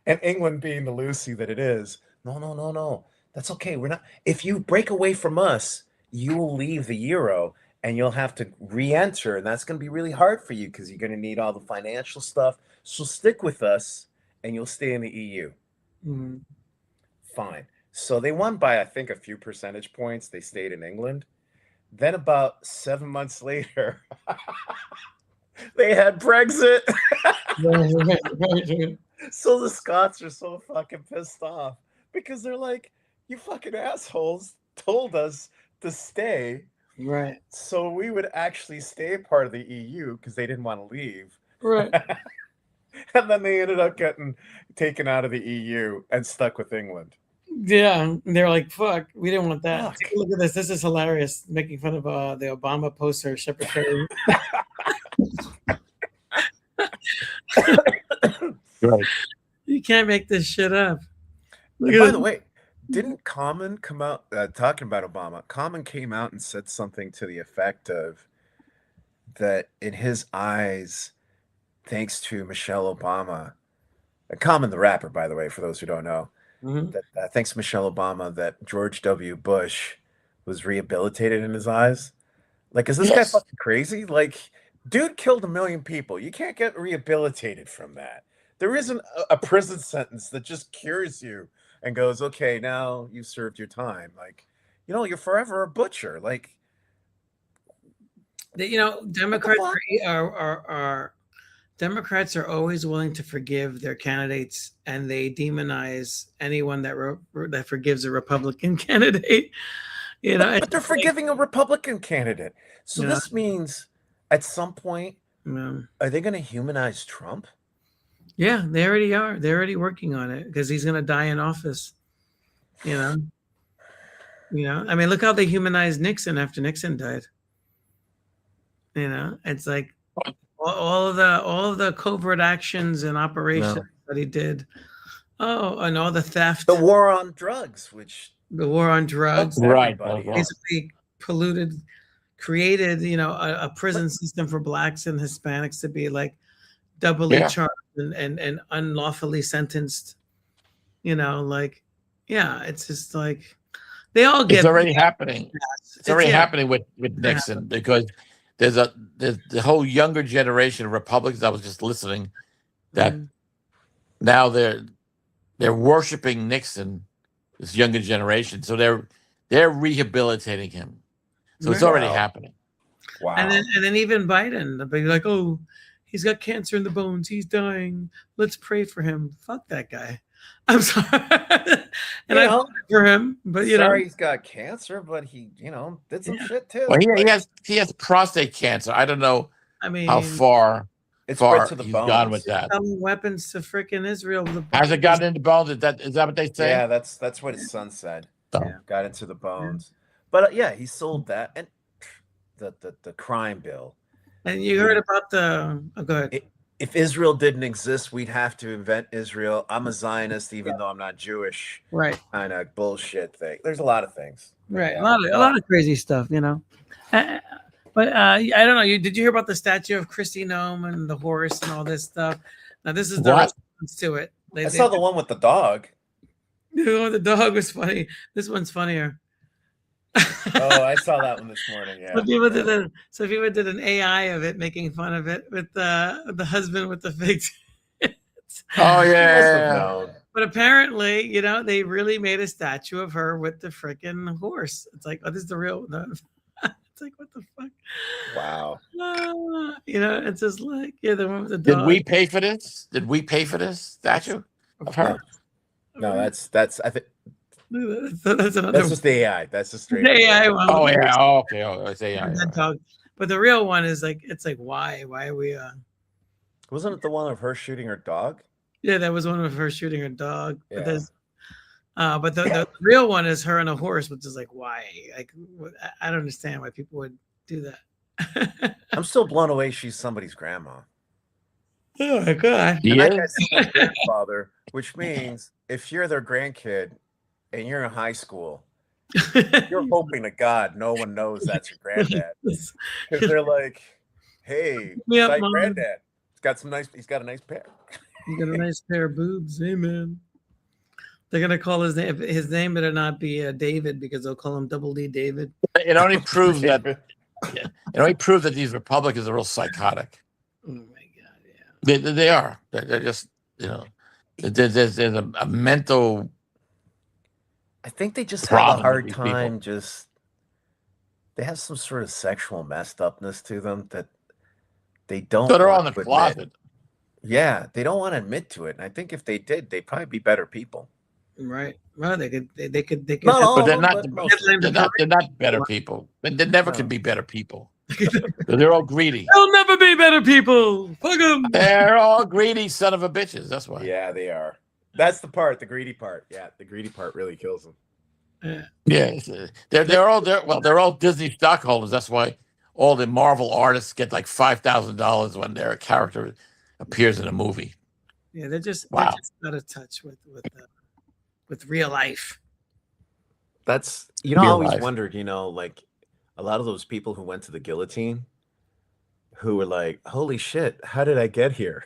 and England being the Lucy that it is, no. That's okay. We're not. If you break away from us, you will leave the euro and you'll have to re-enter, and that's going to be really hard for you because you're going to need all the financial stuff. So stick with us, and you'll stay in the EU. Fine. So they won by, I think, a few percentage points. They stayed in England. Then about 7 months later, they had Brexit. So the Scots are so fucking pissed off because they're like, you fucking assholes told us to stay. Right. So we would actually stay part of the EU because they didn't want to leave. Right. And then they ended up getting taken out of the EU and stuck with England. Yeah, they're like, "Fuck, we didn't want that." Fuck. Take a look at this. This is hilarious. Making fun of the Obama poster, Shepard Fairey. Right. You can't make this shit up. And by the way, didn't Common come out talking about Obama? Common came out and said something to the effect of that in his eyes, thanks to Michelle Obama, Common the rapper, by the way, for those who don't know. Mhm. That thanks Michelle Obama that George W. Bush was rehabilitated in his eyes. Like, is this guy Yes. fucking crazy? Like, dude killed 1 million people. You can't get rehabilitated from that. There isn't a prison sentence that just cures you and goes, okay, now you've served your time. Like, you're forever a butcher. Like, Democrats fuck? are Democrats are always willing to forgive their candidates, and they demonize anyone that forgives a Republican candidate. But they're forgiving a Republican candidate. So Yeah. this means at some point, um, are they going to humanize Trump? yeah, they already are. They're already working on it because he's going to die in office. I mean, look how they humanized Nixon after Nixon died. It's like all of the covert actions and operations that he did. Oh, and all the theft, The war on drugs, which the war on drugs, fucked Right. everybody up. basically created, a prison system for blacks and Hispanics to be like doubly Yeah. charged and unlawfully sentenced. It's just like they all get It's already happening. It's already yeah. happening with Nixon because there's the whole younger generation of Republicans. I was just listening that Mhm. now they're worshiping Nixon, this younger generation. So they're rehabilitating him. So it's Right. already Wow. happening. Wow. And then even Biden, they'll be like, oh, he's got cancer in the bones, he's dying. Let's pray for him. Fuck that guy. I'm sorry. And I voted for him, but sorry he's got cancer, but he, did some shit too. Well, Like, he has prostate cancer. I don't know I mean, how far it spread to the he's bones. gone with that. selling weapons to freaking Israel. Has it gotten into bones? Is that what they say? Yeah, that's what his son said. Yeah. Got into the bones. But yeah, he sold that and the crime bill. And you heard about the go ahead. If Israel didn't exist, we'd have to invent Israel. I'm a Zionist, even though I'm not Jewish. Right. Kind of bullshit thing. There's a lot of things. Right. A lot of crazy stuff, But I don't know. Did you hear about the statue of Christy Nome and the horse and all this stuff? Now this is the What? response to it. I saw the one with the dog. The dog was funny. This one's funnier. Oh, I saw that one this morning. Yeah. So people did an AI of it, making fun of it with the husband with the fake tits. Oh He must have yeah. known. But apparently, they really made a statue of her with the freaking horse. It's like, oh, this is the real. It's like, what the fuck? Wow. It's just like, the one with the dog. Did we pay for this? Did we pay for this statue of her? No, that's I think That's another that's just the AI. That's just straight. the AI one. Oh yeah. Oh, okay. Oh, it's AI. And that dog. But the real one is like, it's like, why are we? Wasn't it the one of her shooting her dog? Yeah, that was one of her shooting her dog. Yeah. But there's, but the real one is her and a horse, which is like, why? Like, I don't understand why people would do that. I'm still blown away. She's somebody's grandma. Oh my god! And that Yeah. guy's somebody's grandfather, which means if you're their grandkid and you're in high school, you're hoping to God no one knows that's your granddad because they're like, "Hey, Yeah, it's Mom. granddad. He's got a nice pair." You got a nice pair of boobs, hey man. They're gonna call his name. His name better not be David because they'll call him Double D David. It only proves that. It only proves that these Republicans are real psychotic. Oh my god! Yeah. They are. They're just there's a mental. I think they just have Problem a with hard these time. They have some sort of sexual messed upness to them that they don't. So they're all want in the to closet. admit. Yeah, they don't want to admit to it. And I think if they did, they'd probably be better people. Right. Well, they could. Not all, But they're of not. them, but most of them. They're not better people. They never No. could be better people. They're all greedy. They'll never be better people. Fuck them. They're all greedy son of a bitches. That's why. Yeah, they are. That's the part, the greedy part. Yeah, the greedy part really kills them. Yeah. Yeah, they're all Disney stockholders. That's why all the Marvel artists get like $5,000 when their character appears in a movie. Yeah, they're just Wow. out of touch with real life. That's I Real always life. wondered, like a lot of those people who went to the guillotine who were like, holy shit, how did I get here?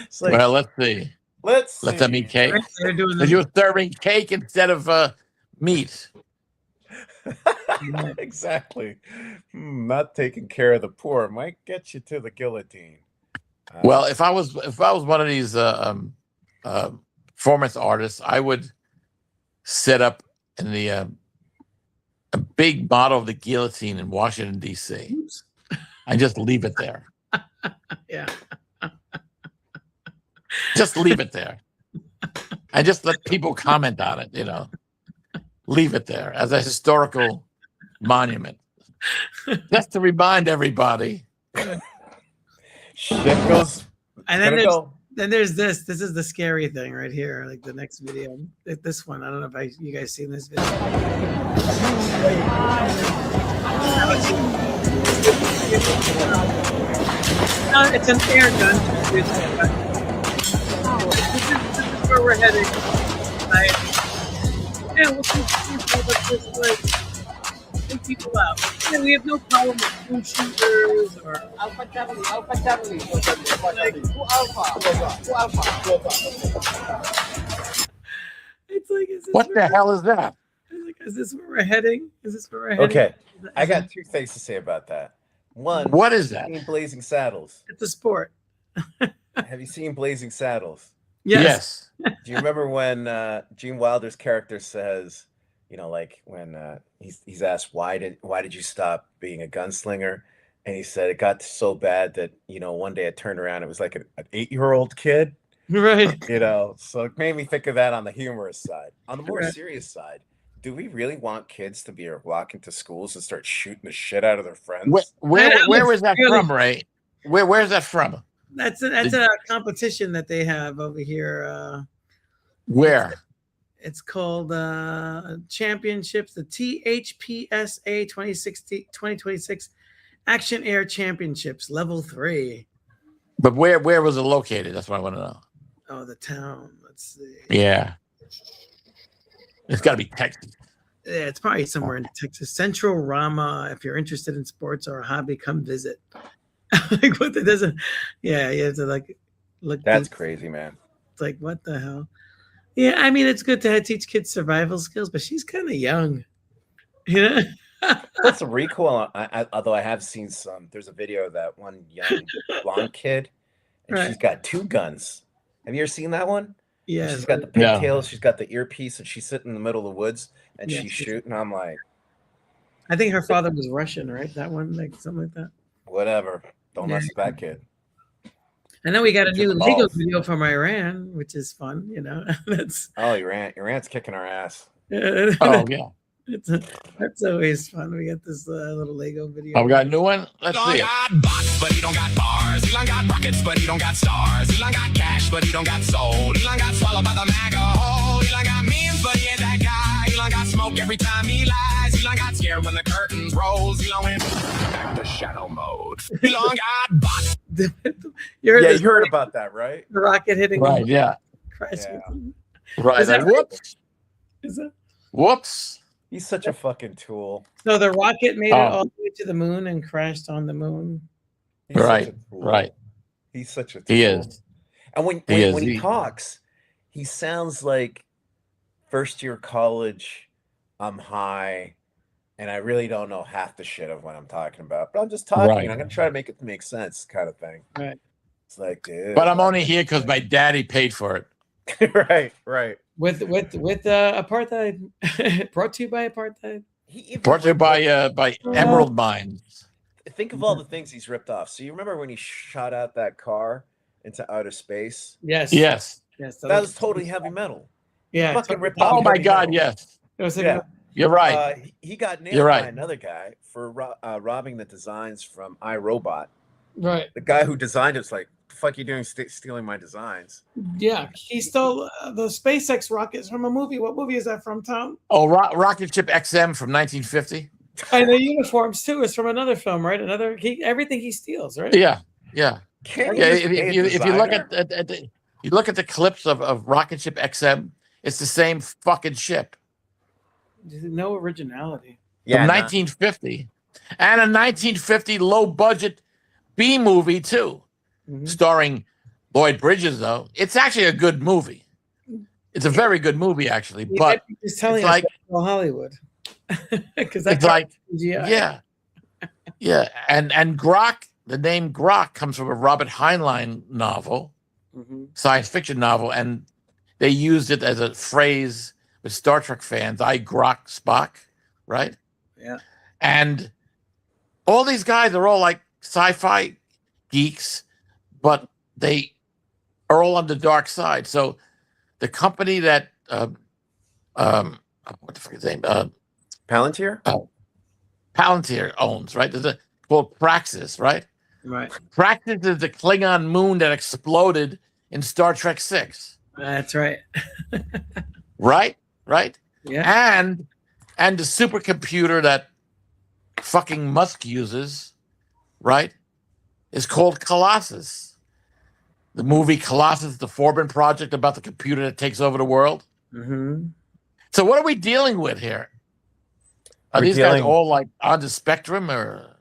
It's like, Well, let's see. let's Let them see. eat cake. They're doing So you're serving cake instead of meat. Exactly. Not taking care of the poor might get you to the guillotine. Well, if I was one of these performance artists, I would set up in the a big model of the guillotine in Washington D.C. I just leave it there. Yeah. Just leave it there. I just let people comment on it. Leave it there as a historical monument, just to remind everybody. Shit goes. And then there's this. This is the scary thing right here. Like the next video, this one. I don't know if you guys seen this video. No, it's an air gun. This is where we're heading. Right? Yeah, we'll keep people this way. Take people out. Yeah, we have no problem with school shooters or Alpha Charlie, Alpha Charlie. Two Alpha. It's like, is this What the hell is that? Is this where we're heading? Is this where we're heading? Okay, I got two things to say about that. One, What is that? seen Blazing Saddles. It's a sport. Have you seen Blazing Saddles? Yes. Do you remember when Gene Wilder's character says, like when he's asked why did you stop being a gunslinger, and he said it got so bad that one day I turned around, it was like an 8-year-old kid, Right. So it made me think of that on the humorous side. On the more Right. serious side, do we really want kids to be walk into schools and start shooting the shit out of their friends? Where was that Really? from, Ray? Where's that from? That's a competition that they have over here. Where? It's called Championships, the THPSA 2026 Action Air Championships, Level 3. But where was it located? That's what I want to know. Oh, the town. Let's see. Yeah. It's got to be Texas. Yeah, it's probably somewhere in Texas. Central Rama. If you're interested in sports or a hobby, come visit. Like what? That doesn't. Yeah, you have to look. That's deep. crazy, man. It's like what the hell? Yeah, I mean it's good to teach kids survival skills, but she's kind of young. What's the recoil? Although I have seen some. There's a video of that one young blonde kid, and Right. she's got 2 guns. Have you ever seen that one? Yeah, She's got the Yeah. pigtails, she's got the earpiece, and she's sitting in the middle of the woods, and Yeah, she's she's- shooting. I'm like, I think her father was Russian, right? That one, like something like that. whatever. Don't mess with that kid. And then we got a Just new Lego balls. video from Iran, which is fun. That's Oh, your aunt's kicking our ass. Oh, yeah. that's always fun. We got this little Lego video. Oh, we got a new one? Let's see it. got bots, but he don't got bars. Elon got rockets, but he don't got stars. Elon got cash, but he don't got soul. Elon got swallowed by the MAGA hole. Elon got memes, but he ain't that guy. Elon got smoke every time he lies. Elon got scared when the curtains rose. Elon went back to shadow mode. Elon got bots. You heard Yeah, this you heard about that, right? the rocket hitting Right, him? yeah. Crash. Yeah. Right. Is that Like, whoops. Is that- Whoops. He's such a fucking tool. So the rocket made it Oh. all the way to the moon and crashed on the moon. He's such Right, a tool. right. He's such a tool. He is. And when he talks, he sounds like first year college. I'm high, and I really don't know half the shit of what I'm talking about. But I'm just talking, Right. and I'm gonna try to make it make sense, kind of thing. Right. It's like, dude. But I'm only here because my daddy paid for it. right. With apartheid. Brought to you by apartheid. He even Brought to you by Emerald Mines. think of all the things he's ripped off. So you remember when he shot out that car into outer space? Yes. Yes. Yes. That was totally heavy metal. Yeah. Fucking ripped Oh off my heavy God, metal. yes. It was like Yeah. You're right. He got nailed You're by right. another guy for robbing the designs from iRobot. right. The guy who designed it's like, the fuck you doing stealing my designs? Yeah. He stole the SpaceX rockets from a movie. What movie is that from, Tom? Oh, Rocket Ship XM from 1950. And the uniforms too is from another film, right? Everything he steals, right? Yeah, yeah, Can't yeah. you just pay a If you look designer? you look at the clips of Rocket Ship XM, it's the same fucking ship No originality. Yeah, from nah. 1950, and a 1950 low budget B movie too, Mhm. starring Lloyd Bridges, though. It's actually a good movie. It's a very good movie, actually. You But might be just telling it's us like that's all Hollywood. Because it's like CGI. yeah. And Grok, the name Grok comes from a Robert Heinlein novel, science fiction novel, and they used it as a phrase with Star Trek fans. I Grok Spock, right? Yeah. And all these guys are all like sci-fi geeks, but they are all on the dark side. So the company that what the fuck is his name? Palantir? Palantir owns, right? There's a called Praxis, right? Right. Praxis is the Klingon moon that exploded in Star Trek 6. That's right. Right? Right? Yeah. And the supercomputer that fucking Musk uses, right, is called Colossus. The movie Colossus, the Forbin project about the computer that takes over the world. So what are we dealing with here? Are these guys all like on the spectrum or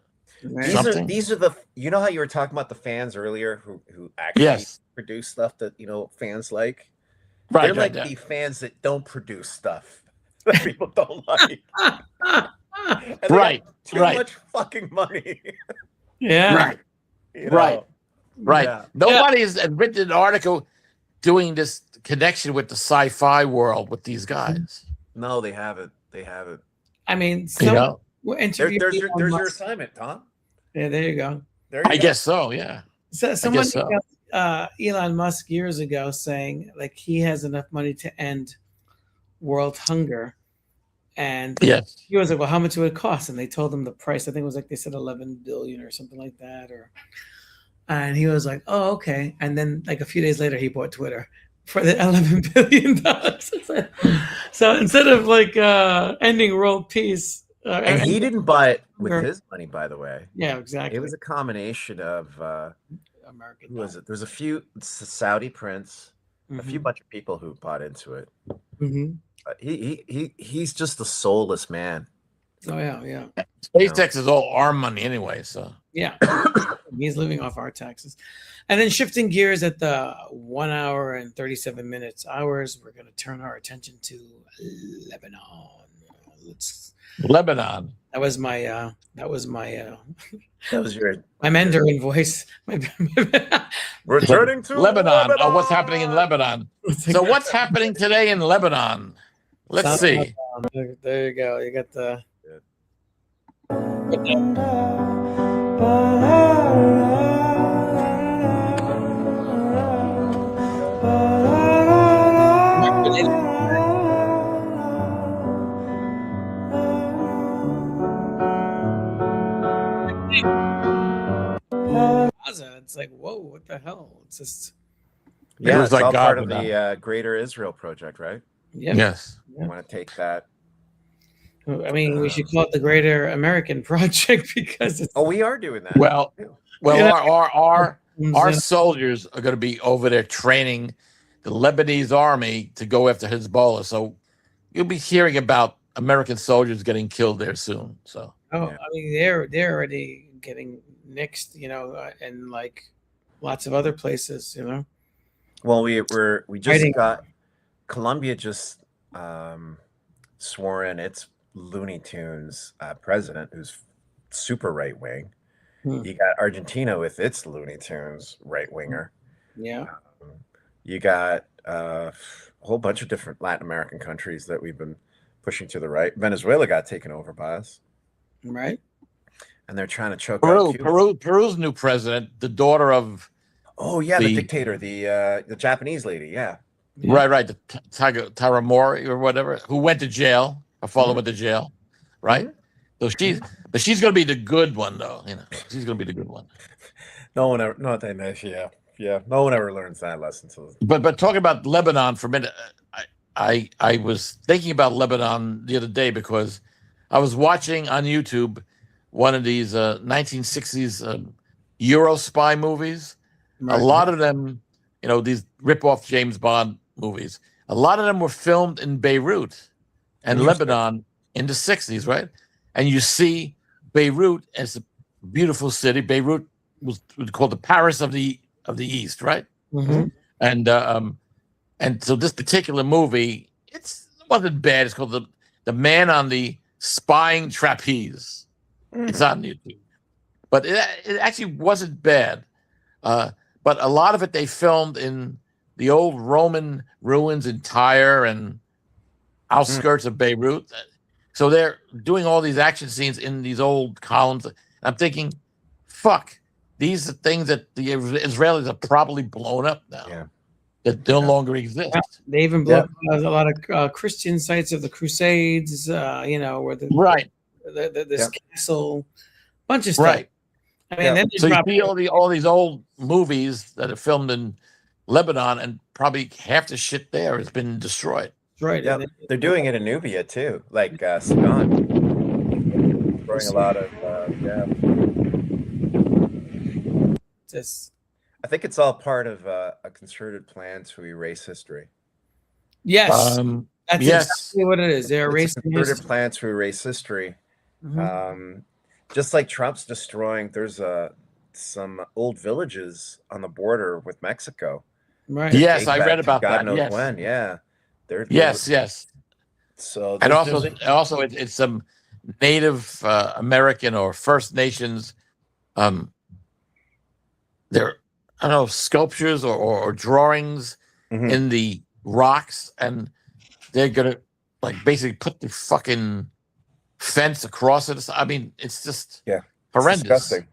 something? These are the, you know how you were talking about the fans earlier who actually produce stuff that, you know, fans like? Right. They're like the fans that don't produce stuff that people don't like. And they Right. got too much fucking money. Yeah. Right. You know? Right. Yeah. Nobody has written an article doing this connection with the sci-fi world with these guys. No, they haven't. They haven't. I mean, You know? There's your assignment, Tom. Yeah, there you go. There you I go. guess so, yeah. So someone guess so. Elon Musk years ago saying like he has enough money to end world hunger, and Yes. he was like, "Well, how much would it cost?" And they told him the price. I think it was like they said 11 billion or something like that, and he was like, "Oh, okay." And then like a few days later, he bought Twitter for the $11 billion. So instead of like ending world peace, and he didn't buy it with his money, by the way. Yeah, exactly. It was a combination of American. Who was it? There's a few Saudi prince, a few bunch of people who bought into it. But he's just a soulless man. Oh yeah. SpaceX is all our money anyway, so yeah. He's living off our taxes. And then shifting gears at the 1 hour and 37 minutes hours, we're going to turn our attention to Lebanon. Lebanon. That was my That was your my Mandarin voice. returning to Lebanon. Oh, what's happening in Lebanon? So what's happening today in Lebanon? Let's see. There you go. You got the it's like, whoa, what the hell? It's just Yeah, was it's like all God part of would the Greater Israel Project, right? Yes. You want to take that. I mean, we should call it the Greater American Project because it's we are doing that. Well, Yeah. our soldiers are going to be over there training the Lebanese army to go after Hezbollah. So you'll be hearing about American soldiers getting killed there soon. So I mean, they're already getting nixed, and like lots of other places, Well, we just Fighting. got Colombia just swore in its Looney Tunes president, who's super right wing. You got Argentina with its Looney Tunes right winger. Yeah. You got a whole bunch of different Latin American countries that we've been pushing to the right. Venezuela got taken over by us, Right. and they're trying to choke out Cuba. Peru's new president, the daughter of the dictator, the Japanese lady, right, the Taramori or whatever, who went to jail. Her father went to jail, right? So she's going to be the good one, though. She's going to be the good one. No one ever, not that much, yeah. No one ever learns that lesson. But talking about Lebanon for a minute, I was thinking about Lebanon the other day because I was watching on YouTube one of these 1960s Euro spy movies. Right. A lot of them, these rip-off James Bond movies, a lot of them were filmed in Beirut and Lebanon in the 60s, right? And you see Beirut as a beautiful city. Beirut was called the Paris of the East, right? Mhm. And so this particular movie, it wasn't bad. It's called the Man on the Spying Trapeze. It's on YouTube, but it actually wasn't bad. But a lot of it they filmed in the old Roman ruins in Tyre and outskirts of Beirut. So they're doing all these action scenes in these old columns. I'm thinking, fuck, these are things that the Israelis have probably blown up now. Yeah. That no longer exist. They even blew up a lot of Christian sites of the Crusades. Where Right. this castle, bunch of stuff. Right. I mean, then they So you dropped see all these old movies that are filmed in Lebanon, and probably half the shit there has been destroyed. right. Yeah, they're doing it in Nubia too, like Sagan. Destroying a lot of Just I think it's all part of a concerted plan to erase history. yes, that's yes. exactly what it is. They're It's a erasing concerted history. plan to erase history. Mhm. Just like Trump's destroying, there's some old villages on the border with Mexico. Right. that Yes, date I back read to about God that. knows Yes. when. Yeah, they're Yes. So And there's also it's some Native American or First Nations there I don't know, sculptures or drawings Mhm. in the rocks, and they're gonna like basically put the fucking fence across it. I mean, it's just Yeah, it's horrendous. disgusting.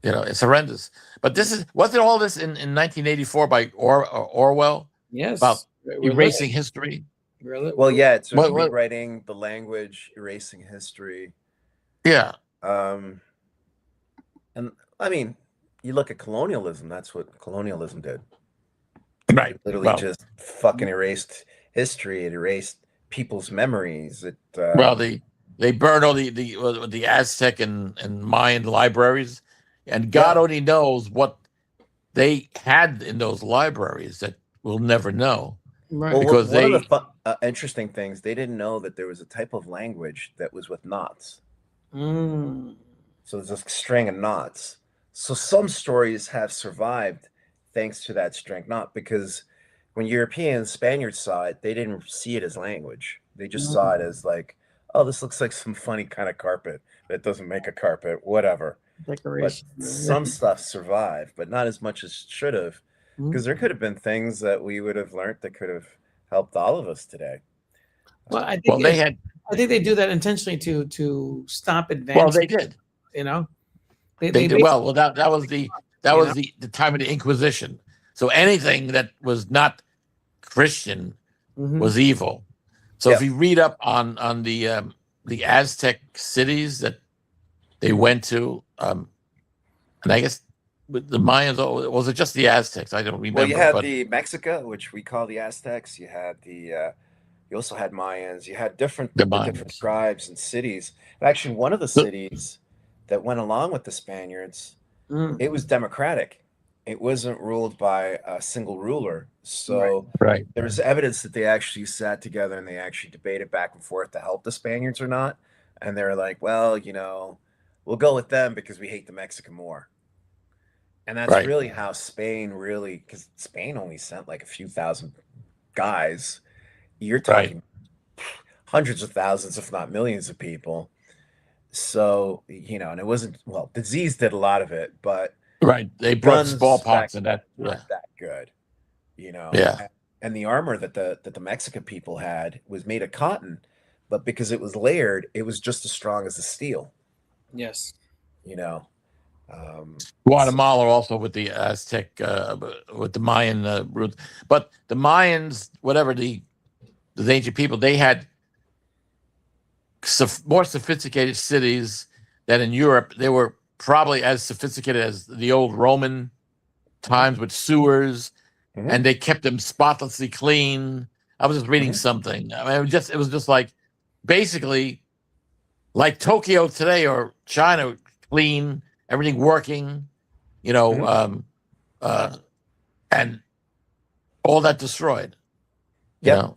It's horrendous. But wasn't all this in 1984 by Orwell Yes. about We're erasing history? Well, yeah, it's What- rewriting the language, erasing history. Yeah. And I mean, you look at colonialism. That's what colonialism did. Right. It literally Well, just fucking erased history. It erased people's memories. It they burned all the Aztec and Mayan libraries, and God only knows what they had in those libraries that we'll never know. Right. well, because one of they- the interesting things, they didn't know that there was a type of language that was with knots. Mm. So there's a string of knots. So some stories have survived thanks to that string knot, because when Europeans, Spaniards saw it, they didn't see it as language. They just saw it as like, oh, this looks like some funny kind of carpet that doesn't make a carpet, whatever. But Decoration. some stuff survived, but not as much as should have, because there could have been things that we would have learned that could have helped all of us today. Well, I think Well, they had. I think they do that intentionally to stop Well, advancing. they did. You know, They did well. That was the time of the Inquisition. So anything that was not Christian Mhm. was evil. So if Yeah. you read up on the Aztec cities that they went to, and I guess with the Mayans, or was it just the Aztecs? I don't remember. Well, you had but the Mexica, which we call the Aztecs. You had you also had Mayans. You had different Mayans. tribes and cities. Actually, one of the cities that went along with the Spaniards, it was democratic. It wasn't ruled by a single ruler. So right. there's evidence that they actually sat together and they actually debated back and forth to help the Spaniards or not. And they're like, well, we'll go with them because we hate the Mexican more. And that's Right. really how Spain because Spain only sent like a few thousand guys. You're talking hundreds of thousands, if not millions of people. So, and it wasn't, disease did a lot of it, but Right. They brought guns smallpox back and that. weren't that good, Yeah. And the armor that the Mexican people had was made of cotton, but because it was layered, it was just as strong as the steel, Yes. Guatemala also with the Aztec, with the Mayan roots. But the Mayans, whatever the ancient people, they had more sophisticated cities than in Europe. They were probably as sophisticated as the old Roman times with sewers, and they kept them spotlessly clean. I was just reading something. I mean, it was just like basically like Tokyo today or China, clean, everything working, and all that destroyed. Yeah.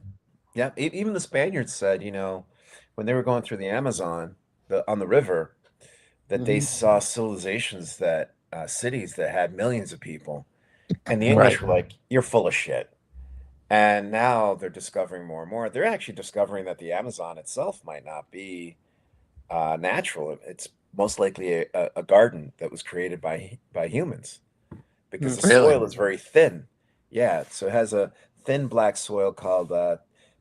Even the Spaniards said, when they were going through the Amazon, on the river, that they saw civilizations cities that had millions of people. And the Right. English were like, "You're full of shit." And now they're discovering more and more. They're actually discovering that the Amazon itself might not be natural. It's most likely a garden that was created by humans because the Really? soil is very thin. Yeah, so it has a thin black soil called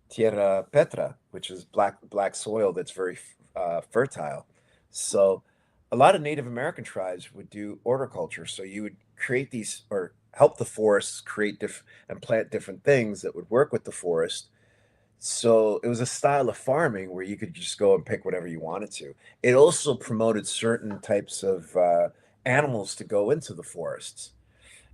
tierra petra, which is black soil that's very fertile. So a lot of Native American tribes would do horticulture. So you would create these or help the forests create and plant different things that would work with the forest. So it was a style of farming where you could just go and pick whatever you wanted to. It also promoted certain types of animals to go into the forests.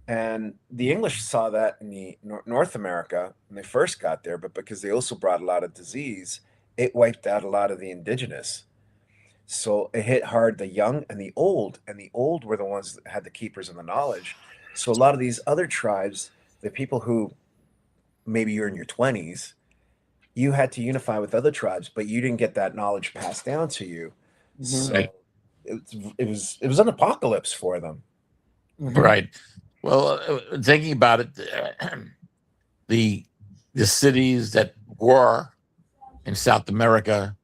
And the English saw that in the North America when they first got there, but because they also brought a lot of disease, it wiped out a lot of the indigenous. So it hit hard the young and the old were the ones that had the keepers of the knowledge. So a lot of these other tribes, the people who maybe you're in your 20s, you had to unify with other tribes, but you didn't get that knowledge passed down to you. So Right. it was an apocalypse for them. Right. Well, thinking about it, the cities that were in South America,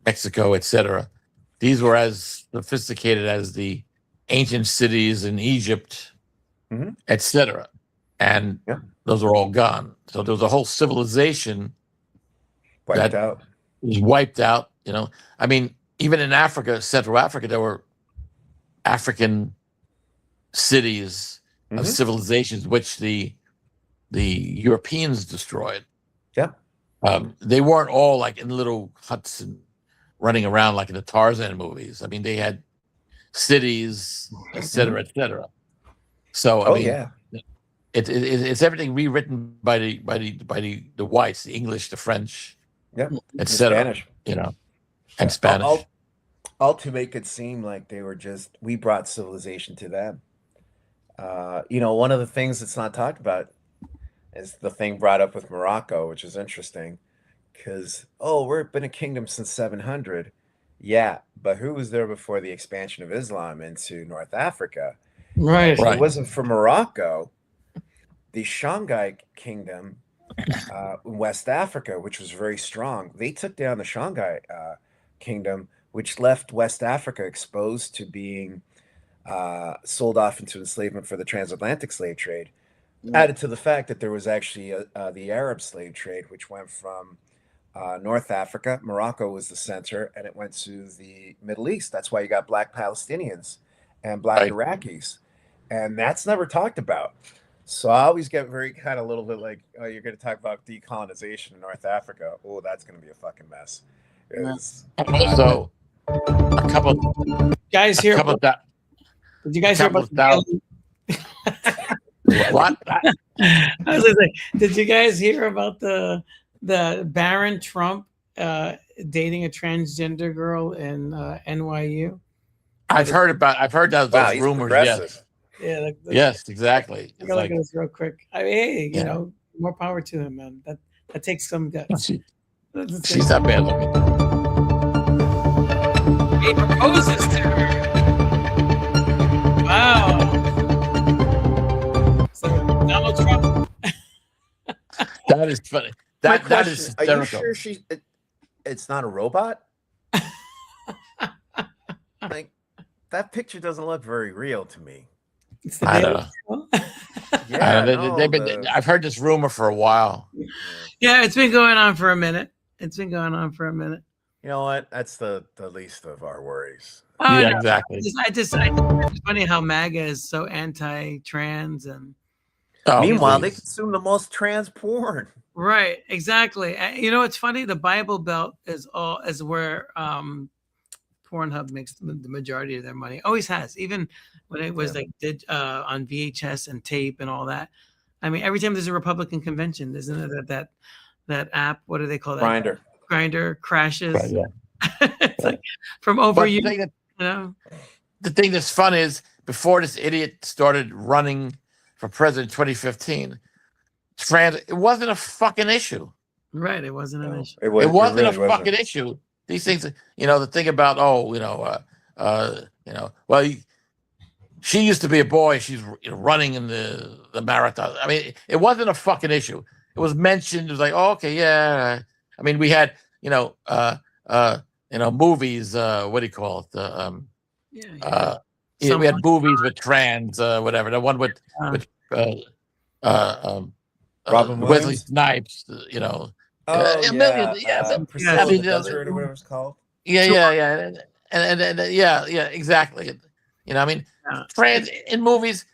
Mexico, etc., these were as sophisticated as the ancient cities in Egypt, etc., and those are all gone. So there was a whole civilization Wiped out. was wiped out. You know, I mean, even in Africa, Central Africa, there were African cities of civilizations which the Europeans destroyed. Yeah. They weren't all like in little huts and running around like in the Tarzan movies. I mean, they had cities, et cetera, et cetera. So I mean, it's everything rewritten by the whites, the English, the French, et cetera. Spanish, you know, and Spanish. All to make it seem like they were we brought civilization to them. You know, one of the things that's not talked about is the thing brought up with Morocco, which is interesting because, we've been a kingdom since 700. Yeah, but who was there before the expansion of Islam into North Africa? Right. If it wasn't for Morocco, the Shanghai kingdom in West Africa, which was very strong, they took down the Shanghai kingdom, which left West Africa exposed to being sold off into enslavement for the transatlantic slave trade. Added to the fact that there was actually the Arab slave trade, which went from North Africa. Morocco was the center, and it went to the Middle East. That's why you got black Palestinians and black Iraqis, and that's never talked about. So I always get very kind of a little bit like, oh, you're going to talk about decolonization in North Africa. Oh, that's going to be a fucking mess. Also, a couple guys here. Did you guys hear about what? I was gonna say, did you guys hear about the Barron Trump dating a transgender girl in NYU? I've heard those rumors. Yes. Yeah. Yes, exactly. I'm gonna look at this real quick. I mean, hey, you know, more power to him, man. That takes some guts. She's not bad looking. He proposes to her. Wow. So Donald Trump. That is funny. That is hysterical. Are you sure it's not a robot? Like, that picture doesn't look very real to me. I don't know. I've heard this rumor for a while. Yeah, it's been going on for a minute. You know what? That's the least of our worries. Oh, yeah, no. exactly. It's funny how MAGA is so anti-trans and. Meanwhile, they consume the most trans porn. Right, exactly. You know, it's funny. The Bible Belt is where Pornhub makes the majority of their money. Always has, even when it was did on VHS and tape and all that. I mean, every time there's a Republican convention, isn't it that app? What do they call that? Grinder crashes. Right, yeah. It's like from over you. The thing that's fun is before this idiot started running for president in 2015, it wasn't a fucking issue. Right, it wasn't an issue. It wasn't a fucking issue. These things, the thing about she used to be a boy. She's running in the marathon. I mean, it wasn't a fucking issue. It was mentioned. It was like, oh, okay, yeah. I mean, we had, movies. What do you call it? We had movies with trans, whatever. The one with Robin Wesley Williams? Snipes. Oh, a million. Priscilla I mean, the Desert or whatever it's called. yeah, and yeah, exactly. I mean, trans in movies.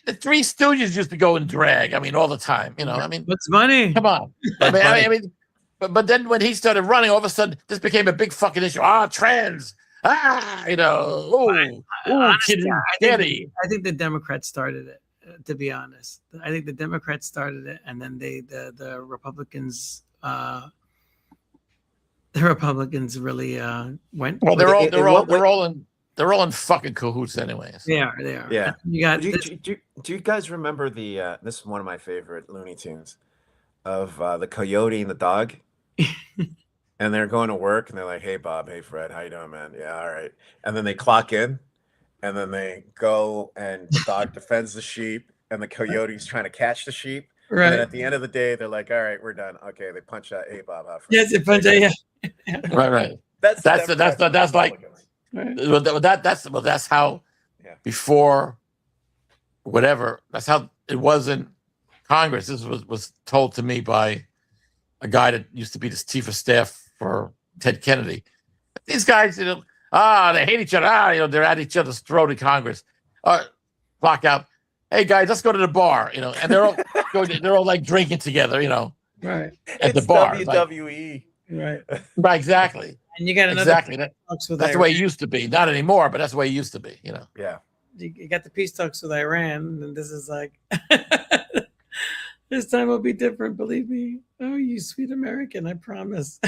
The Three Stooges used to go in drag. I mean, all the time. I mean, what's money? come on. I mean, but then when he started running, all of a sudden, this became a big fucking issue. Trans. Honestly, Kitty. I think the Democrats started it. To be honest, I think the Democrats started it, and then the Republicans. The Republicans really went. Well, they're all in fucking cahoots, anyways. They are. Yeah. You got. Do you guys remember the? This is one of my favorite Looney Tunes, of the coyote and the dog, and they're going to work, and they're like, "Hey Bob, hey Fred, how you doing, man? Yeah, all right." And then they clock in, and then they go, and the dog defends the sheep, and the coyote's trying to catch the sheep. Right. And then at the end of the day, they're like, "All right, we're done." Okay, they punch out. Hey Bob, how Fred? Yes, they punch out. Yeah. Right. That's like. That's how before whatever. That's how it was in Congress. This was told to me by a guy that used to be the chief of staff for Ted Kennedy. These guys, they hate each other. They're at each other's throat in Congress. Clock out. Hey guys, let's go to the bar. And they're all they're all like drinking together. Right. At the bar. WWE. Right. Exactly. And you got another. Exactly. That's the way it used to be. Not anymore, but that's the way it used to be. Yeah. You got the peace talks with Iran, and this is like, this time will be different. Believe me. Oh, you sweet American! I promise.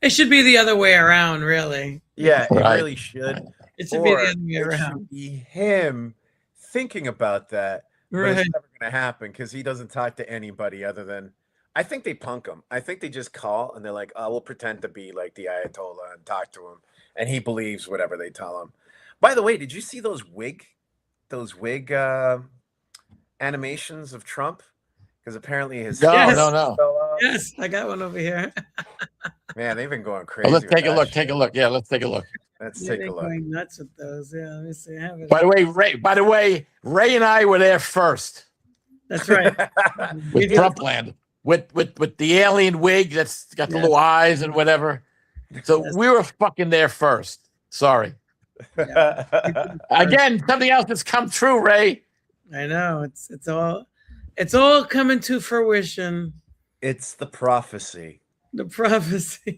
It should be the other way around, really. Yeah, it really should. It should be the other way around. It should be him thinking about that. But it's never going to happen because he doesn't talk to anybody other than. I think they punk him. I think they just call and they're like, "Oh, we'll pretend to be like the Ayatollah and talk to him," and he believes whatever they tell him. By the way, did you see those wig animations of Trump? Because apparently his no. Yes, I got one over here. Man, they've been going crazy. Well, let's take a look. Take a look. Yeah, let's take a look. Let's take a look. Going nuts with those. Yeah, let me see. I have it. By the way, Ray and I were there first. That's right. With Trumpland. With the alien wig that's got the little eyes and whatever. So we were fucking there first. Sorry. Again, something else that's come true, Ray. I know. It's all coming to fruition. It's the prophecy. The prophecy.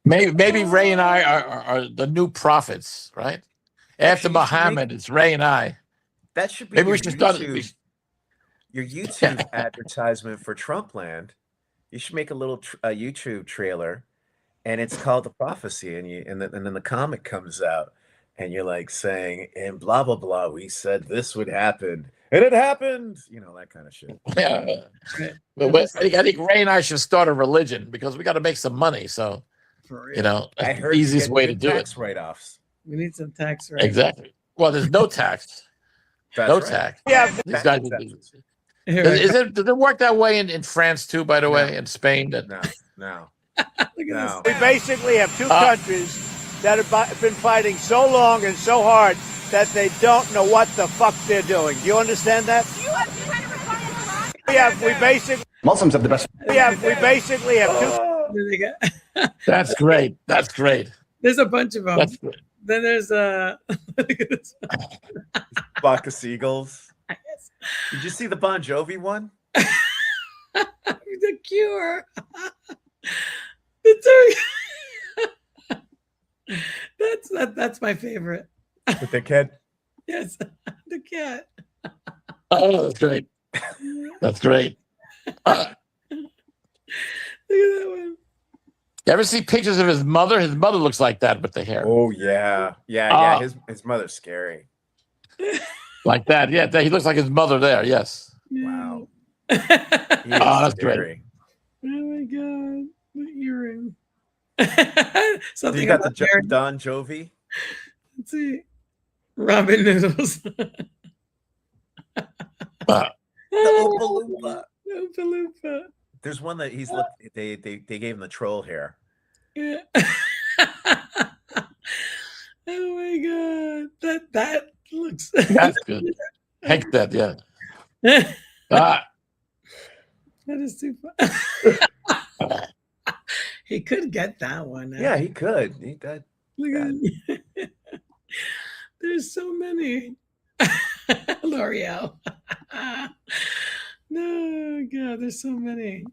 Maybe Ray and I are the new prophets, right? After Muhammad, it's Ray and I. That should be. Maybe we should start your YouTube advertisement for Trumpland. You should make a little YouTube trailer, and it's called The Prophecy, and then the comic comes out, and you're like saying, and blah blah blah, we said this would happen, and it happened. That kind of shit. Yeah. But I think Ray and I should start a religion because we got to make some money. So, that's the easiest way to do it. Tax write-offs. We need some tax write-offs. Exactly. Well, there's no tax. Tax. Yeah. These guys. Does it work that way in France too? By the way, in Spain, No. We basically have two countries that have been fighting so long and so hard that they don't know what the fuck they're doing. Do you understand that? We basically Muslims have the best. we basically have two. That's great. That's great. There's a bunch of them. That's great. Then there's Flock of seagulls. Did you see the Bon Jovi one? The Cure. That's my favorite. With the kid? Yes, the cat. Oh, that's great. That's great. Look at that one. You ever see pictures of his mother? His mother looks like that with the hair. Oh yeah. Yeah. His mother's scary. Like that. Yeah, he looks like his mother there. Yes. Wow. That's great. Oh my god. The earring. Something you got the Don Jovi? Let's see. Robin Noodles. The Oompa Loompa. Oompa Loompa. There's one that he's looked. They gave him the troll hair. Yeah. Oh my god, that looks. That's good. Heck that, yeah. That is too fun. He could get that one. Yeah, he could. He got. Look at there's so many. L'Oreal. No, God, there's so many.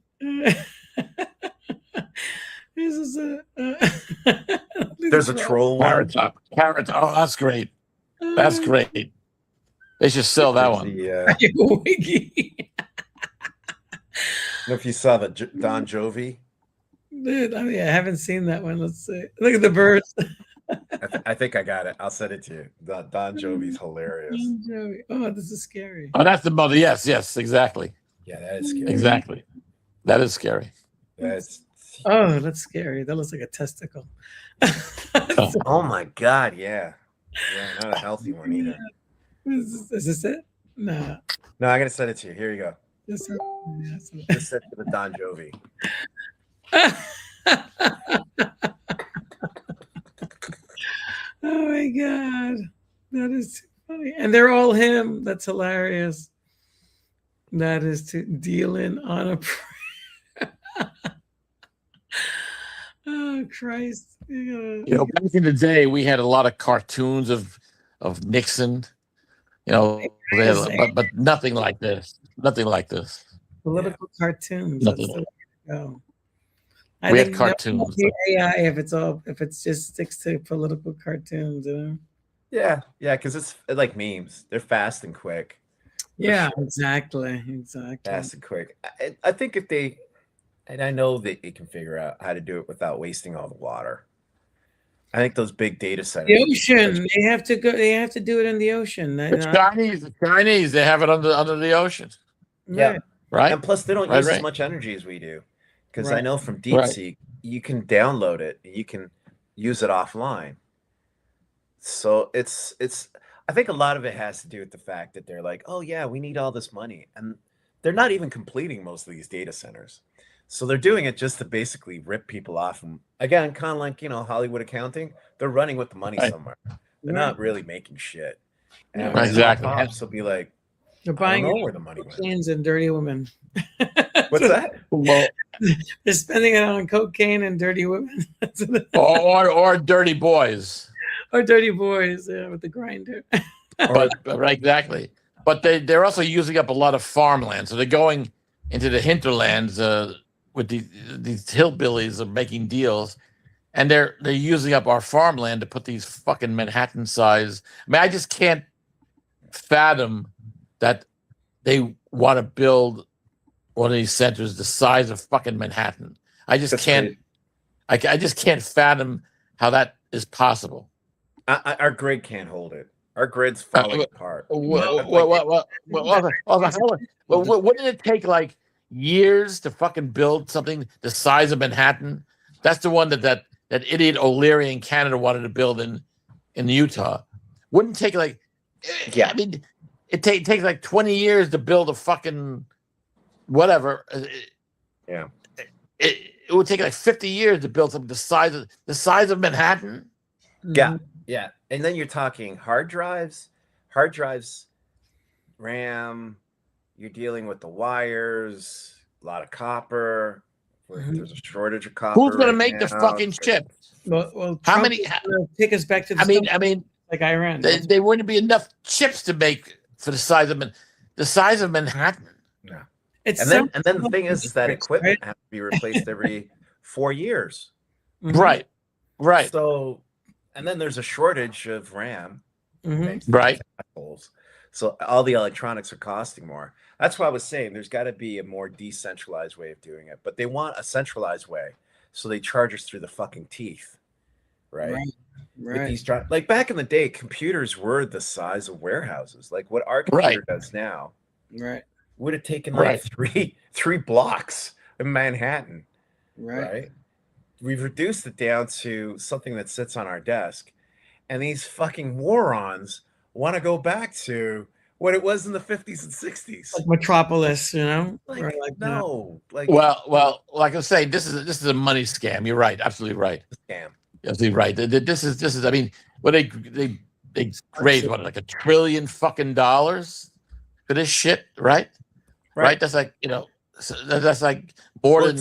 This is There's a troll one. Carrot Top. Oh, that's great. That's great. They should sell that one. Wiggy. If you saw the Don Jovi, Dude, I mean, I haven't seen that one. Let's see. Look at the birds. I think I got it. I'll send it to you. Don Jovi's hilarious. Don Jovi. Oh, this is scary. Oh, that's the mother. Yes, exactly. Yeah, that is scary. Exactly. That is scary. That's. Oh, that's scary. That looks like a testicle. Oh my God! Yeah, not a healthy one either. Is this it? No. No, I gotta send it to you. Here you go. This one. Just send it to the Don Jovi. Oh my god, that is too funny, and they're all him. That's hilarious. That is to dealing on a. Oh Christ! You know, back in the day, we had a lot of cartoons of Nixon. You know, but nothing like this. Nothing like this. Political cartoons. Nothing. That's the way to go. We had cartoons. AI if it just sticks to political cartoons, you know? Yeah, because it's like memes. They're fast and quick. Yeah, exactly. Fast and quick. I think if they, and I know that they can figure out how to do it without wasting all the water. I think those big data centers. The ocean. They have to go. They have to do it in the ocean. The Chinese, they have it under the ocean. Yeah, right. And plus, they don't use as much energy as we do. Because I know from DeepSeek, you can download it, you can use it offline. So it's. I think a lot of it has to do with the fact that they're like, oh yeah, we need all this money, and they're not even completing most of these data centers. So they're doing it just to basically rip people off. And again, kind of like, Hollywood accounting, they're running with the money somewhere. They're not really making shit. And exactly. Pops will be like, they're buying where the money went. and dirty women. What's that? Well, they're spending it on cocaine and dirty women. or dirty boys. Or dirty boys, with the grinder. But right, exactly. But they're also using up a lot of farmland. So they're going into the hinterlands with these hillbillies are making deals, and they're using up our farmland to put these fucking Manhattan size. I mean, I just can't fathom that they want to build one of these centers the size of fucking Manhattan. I just can't. I just can't fathom how that is possible. Our grid can't hold it. Our grid's falling apart. Wouldn't it take like years to fucking build something the size of Manhattan? That's the one that idiot O'Leary in Canada wanted to build in Utah. Wouldn't take like, I mean, it takes like 20 years to build a fucking whatever. Yeah, it would take like 50 years to build something the size of Manhattan. Yeah, and then you're talking hard drives, RAM. You're dealing with the wires, a lot of copper. There's a shortage of copper. Who's going to make the fucking chip? Well, how many? Take us back to the. I mean, like Iran. There wouldn't be enough chips to make for the size of Manhattan. Yeah. And then the thing is that equipment has to be replaced every 4 years. Right. So, and then there's a shortage of RAM. Right. So all the electronics are costing more. That's why I was saying there's got to be a more decentralized way of doing it. But they want a centralized way, so they charge us through the fucking teeth, right? With these like back in the day, computers were the size of warehouses. Like what our computer does now, would have taken like three blocks in Manhattan, right? We've reduced it down to something that sits on our desk, and these fucking morons want to go back to what it was in the 50s and 60s. Like Metropolis, Like, or like no, like Well, like I say, this is a money scam. You're right, absolutely right. scam. Absolutely right. This is. I mean, what they raised what, like $1 trillion fucking dollars for this shit, right? Right. That's like, that's like more than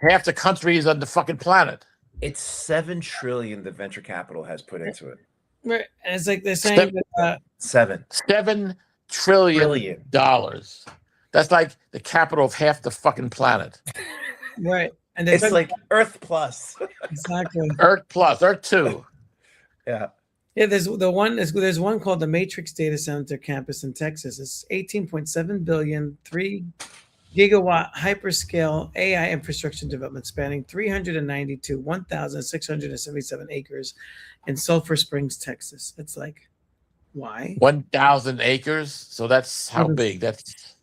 half the countries on the fucking planet. It's $7 trillion the venture capital has put into it. right. And it's like they're saying that $7 trillion dollars. That's like the capital of half the fucking planet. right. And It's like Earth plus. exactly. Earth plus, Earth 2. Yeah. Yeah, there's one called the Matrix Data Center campus in Texas. It's 18.7 billion, 3 gigawatt hyperscale AI infrastructure development spanning 392 1,677 acres in Sulphur Springs, Texas. It's like, why? 1,000 acres. So that's how big. That's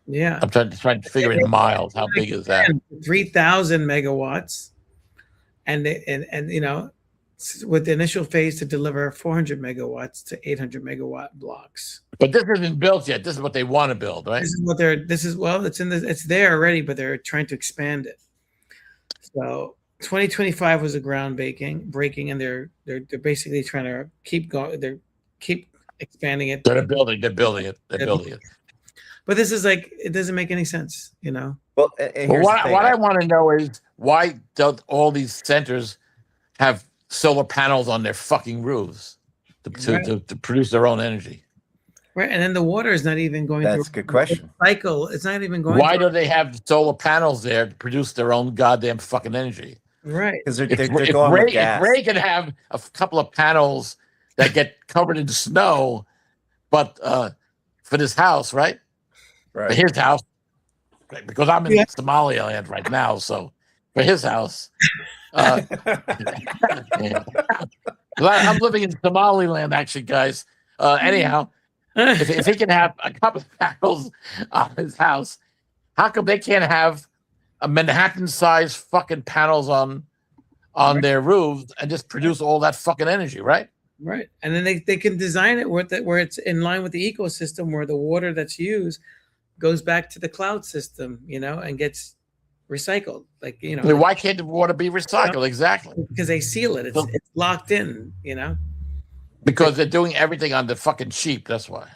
Yeah, I'm trying to figure in miles. How big is that? 3,000 megawatts, and with the initial phase to deliver 400 megawatts to 800 megawatt blocks. But this isn't built yet. This is what they want to build, right? It's there already, but they're trying to expand it. So 2025 was a breaking, and they're basically trying to keep going. They're keep expanding it. They're building it. But this is like, it doesn't make any sense, Well, what I want to know is why don't all these centers have solar panels on their fucking roofs to produce their own energy? Right, and then the water is not even going. That's a good question. Cycle. It's not even going. Why do they have solar panels there to produce their own goddamn fucking energy? Right. Because they're If going with Ray gas. can have a couple of panels that get covered in snow, but for this house, right? Right. For his house, because I'm in Somaliland right now, so for his house, I'm living in Somaliland actually, guys. Anyhow, if he can have a couple of panels on his house, how come they can't have a Manhattan-sized fucking panels on their roofs and just produce all that fucking energy, right? Right, and then they can design it where it's in line with the ecosystem, where the water that's used goes back to the cloud system, and gets recycled. Like, Why can't the water be recycled? Exactly. Because they seal it. It's locked in, Because they're doing everything on the fucking cheap. That's why.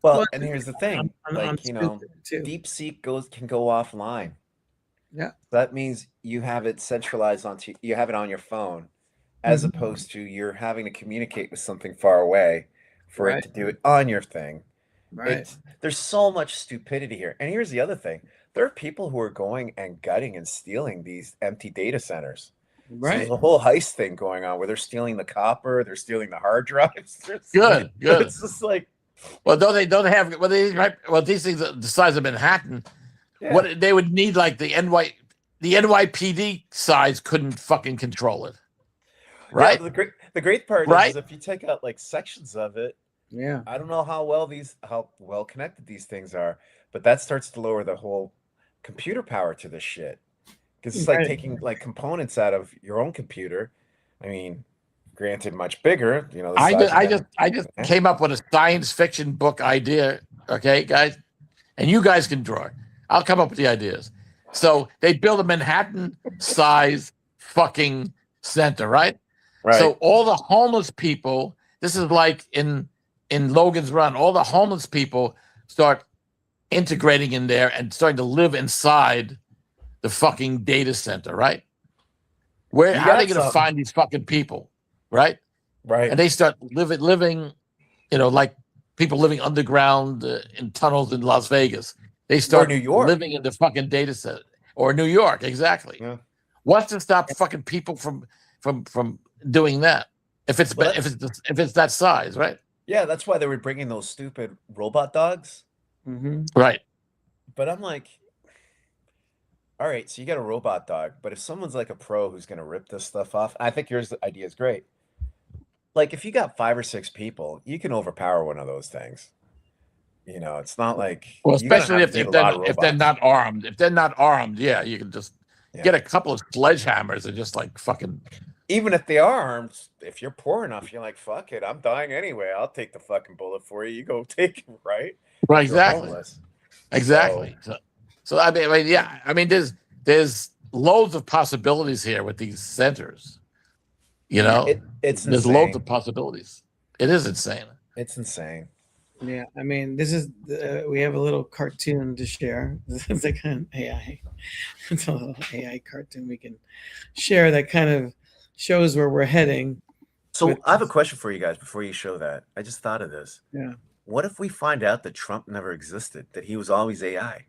Well, and here's the thing, I'm stupid, too. DeepSeek can go offline. Yeah. That means you have it centralized you have it on your phone, as opposed to you're having to communicate with something far away for it to do it on your thing. Right. There's so much stupidity here. And here's the other thing. There are people who are going and gutting and stealing these empty data centers. Right. So there's a whole heist thing going on where they're stealing the copper, they're stealing the hard drives. Good. It's just like, well, these things the size of Manhattan, what they would need, like the NYPD size couldn't fucking control it. Right. Yeah, the great part is if you take out like sections of it, I don't know how well connected these things are, but that starts to lower the whole computer power to this shit. Because it's like taking like components out of your own computer. I mean, granted, much bigger. I just came up with a science fiction book idea. Okay, guys, and you guys can draw it. I'll come up with the ideas. So they build a Manhattan-size fucking center, right? Right. So all the homeless people. This is like in Logan's Run. All the homeless people start integrating in there and starting to live inside the fucking data center, right? How are they going to find these fucking people, right? Right. And they start living, like people living underground in tunnels in Las Vegas. They start New York. living in the fucking data center, or New York, exactly. Yeah. What's to stop fucking people from doing that? If it's that size, right? Yeah, that's why they were bringing those stupid robot dogs. Right. But I'm like, all right, so you got a robot dog, but if someone's like a pro who's going to rip this stuff off, I think your idea is great. Like if you got 5 or 6 people, you can overpower one of those things. It's not like, well, especially if they're not armed. If they're not armed, you can just get a couple of sledgehammers and just like fucking even if they are armed, if you're poor enough, you're like, fuck it, I'm dying anyway. I'll take the fucking bullet for you. You go take it, right? Right, If you're exactly. homeless. Exactly. So I mean, yeah, I mean, there's loads of possibilities here with these centers. You know, It's there's insane. loads of possibilities. It is insane. It's insane. Yeah, I mean, this is we have a little cartoon to share. This is like an AI. It's a little AI cartoon we can share that kind of shows where we're heading. So I have a question for you guys before you show that. I just thought of this. Yeah. What if we find out that Trump never existed, that he was always AI?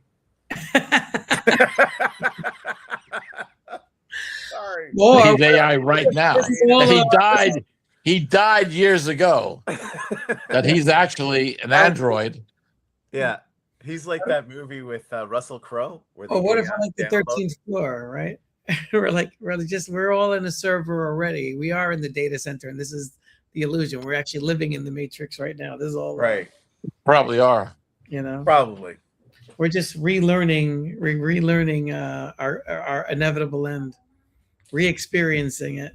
Sorry. Or He's AI right now. Well, He died years ago. That he's actually an android. Yeah. He's like that movie with Russell Crowe. Oh, what if we're like the 13th floor, right? we're all in a server already. We are in the data center, and this is the illusion. We're actually living in the matrix right now. This is all right. Probably are. You know, probably. We're just relearning our inevitable end, re-experiencing it.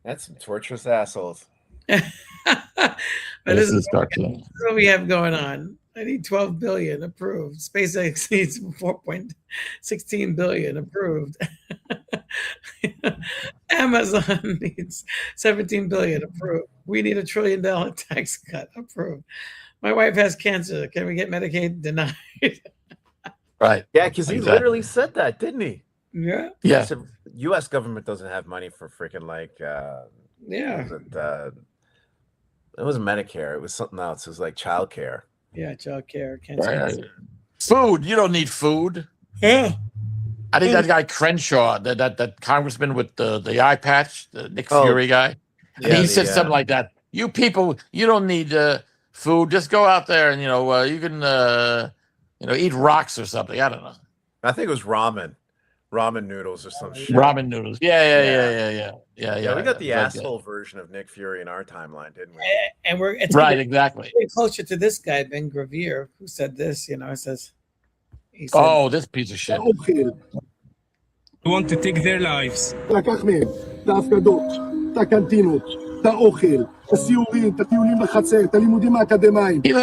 That's some torturous assholes. This is what we have going on. I need 12 billion approved. SpaceX needs 4.16 billion approved. Amazon needs 17 billion approved. We need $1 trillion tax cut approved. My wife has cancer. Can we get Medicaid denied? Right. Yeah, because he literally said that, didn't he? Yeah. Yeah. He said, U.S. government doesn't have money for freaking like it wasn't Medicare. It was something else. It was like childcare. Yeah, childcare, cancer. Right. Food. You don't need food. Yeah. I think that guy Crenshaw, that congressman with the eye patch, the Nick Fury guy, he said something like that. You people, you don't need food. Just go out there and you can eat rocks or something. I don't know. I think it was ramen noodles or some shit. Ramen noodles. Yeah. We got the asshole version of Nick Fury in our timeline, didn't we? And it's right, exactly. Closer to this guy, Ben Gravier, who said this. He said, this piece of shit. We want to take their lives. He looks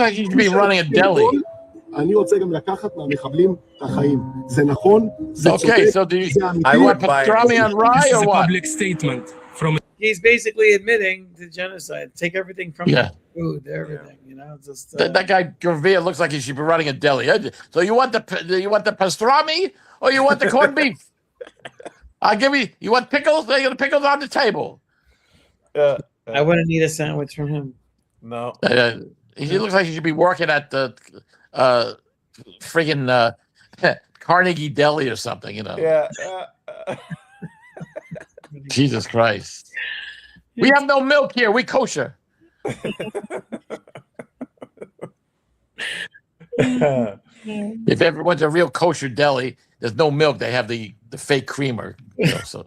like he should be running a deli. Okay, so do you want pastrami on rye or what? Public statement from. He's basically admitting to genocide. Take everything from food, everything. Just that guy Gravier looks like he should be running a deli. So you want the pastrami or you want the corned beef? I'll give you. You want pickles? They got the pickles on the table. I wouldn't need a sandwich from him. No. He looks like he should be working at the friggin' Carnegie Deli or something, Yeah. Jesus Christ. We have no milk here. We kosher. If everyone's a real kosher deli, there's no milk. They have the fake creamer. For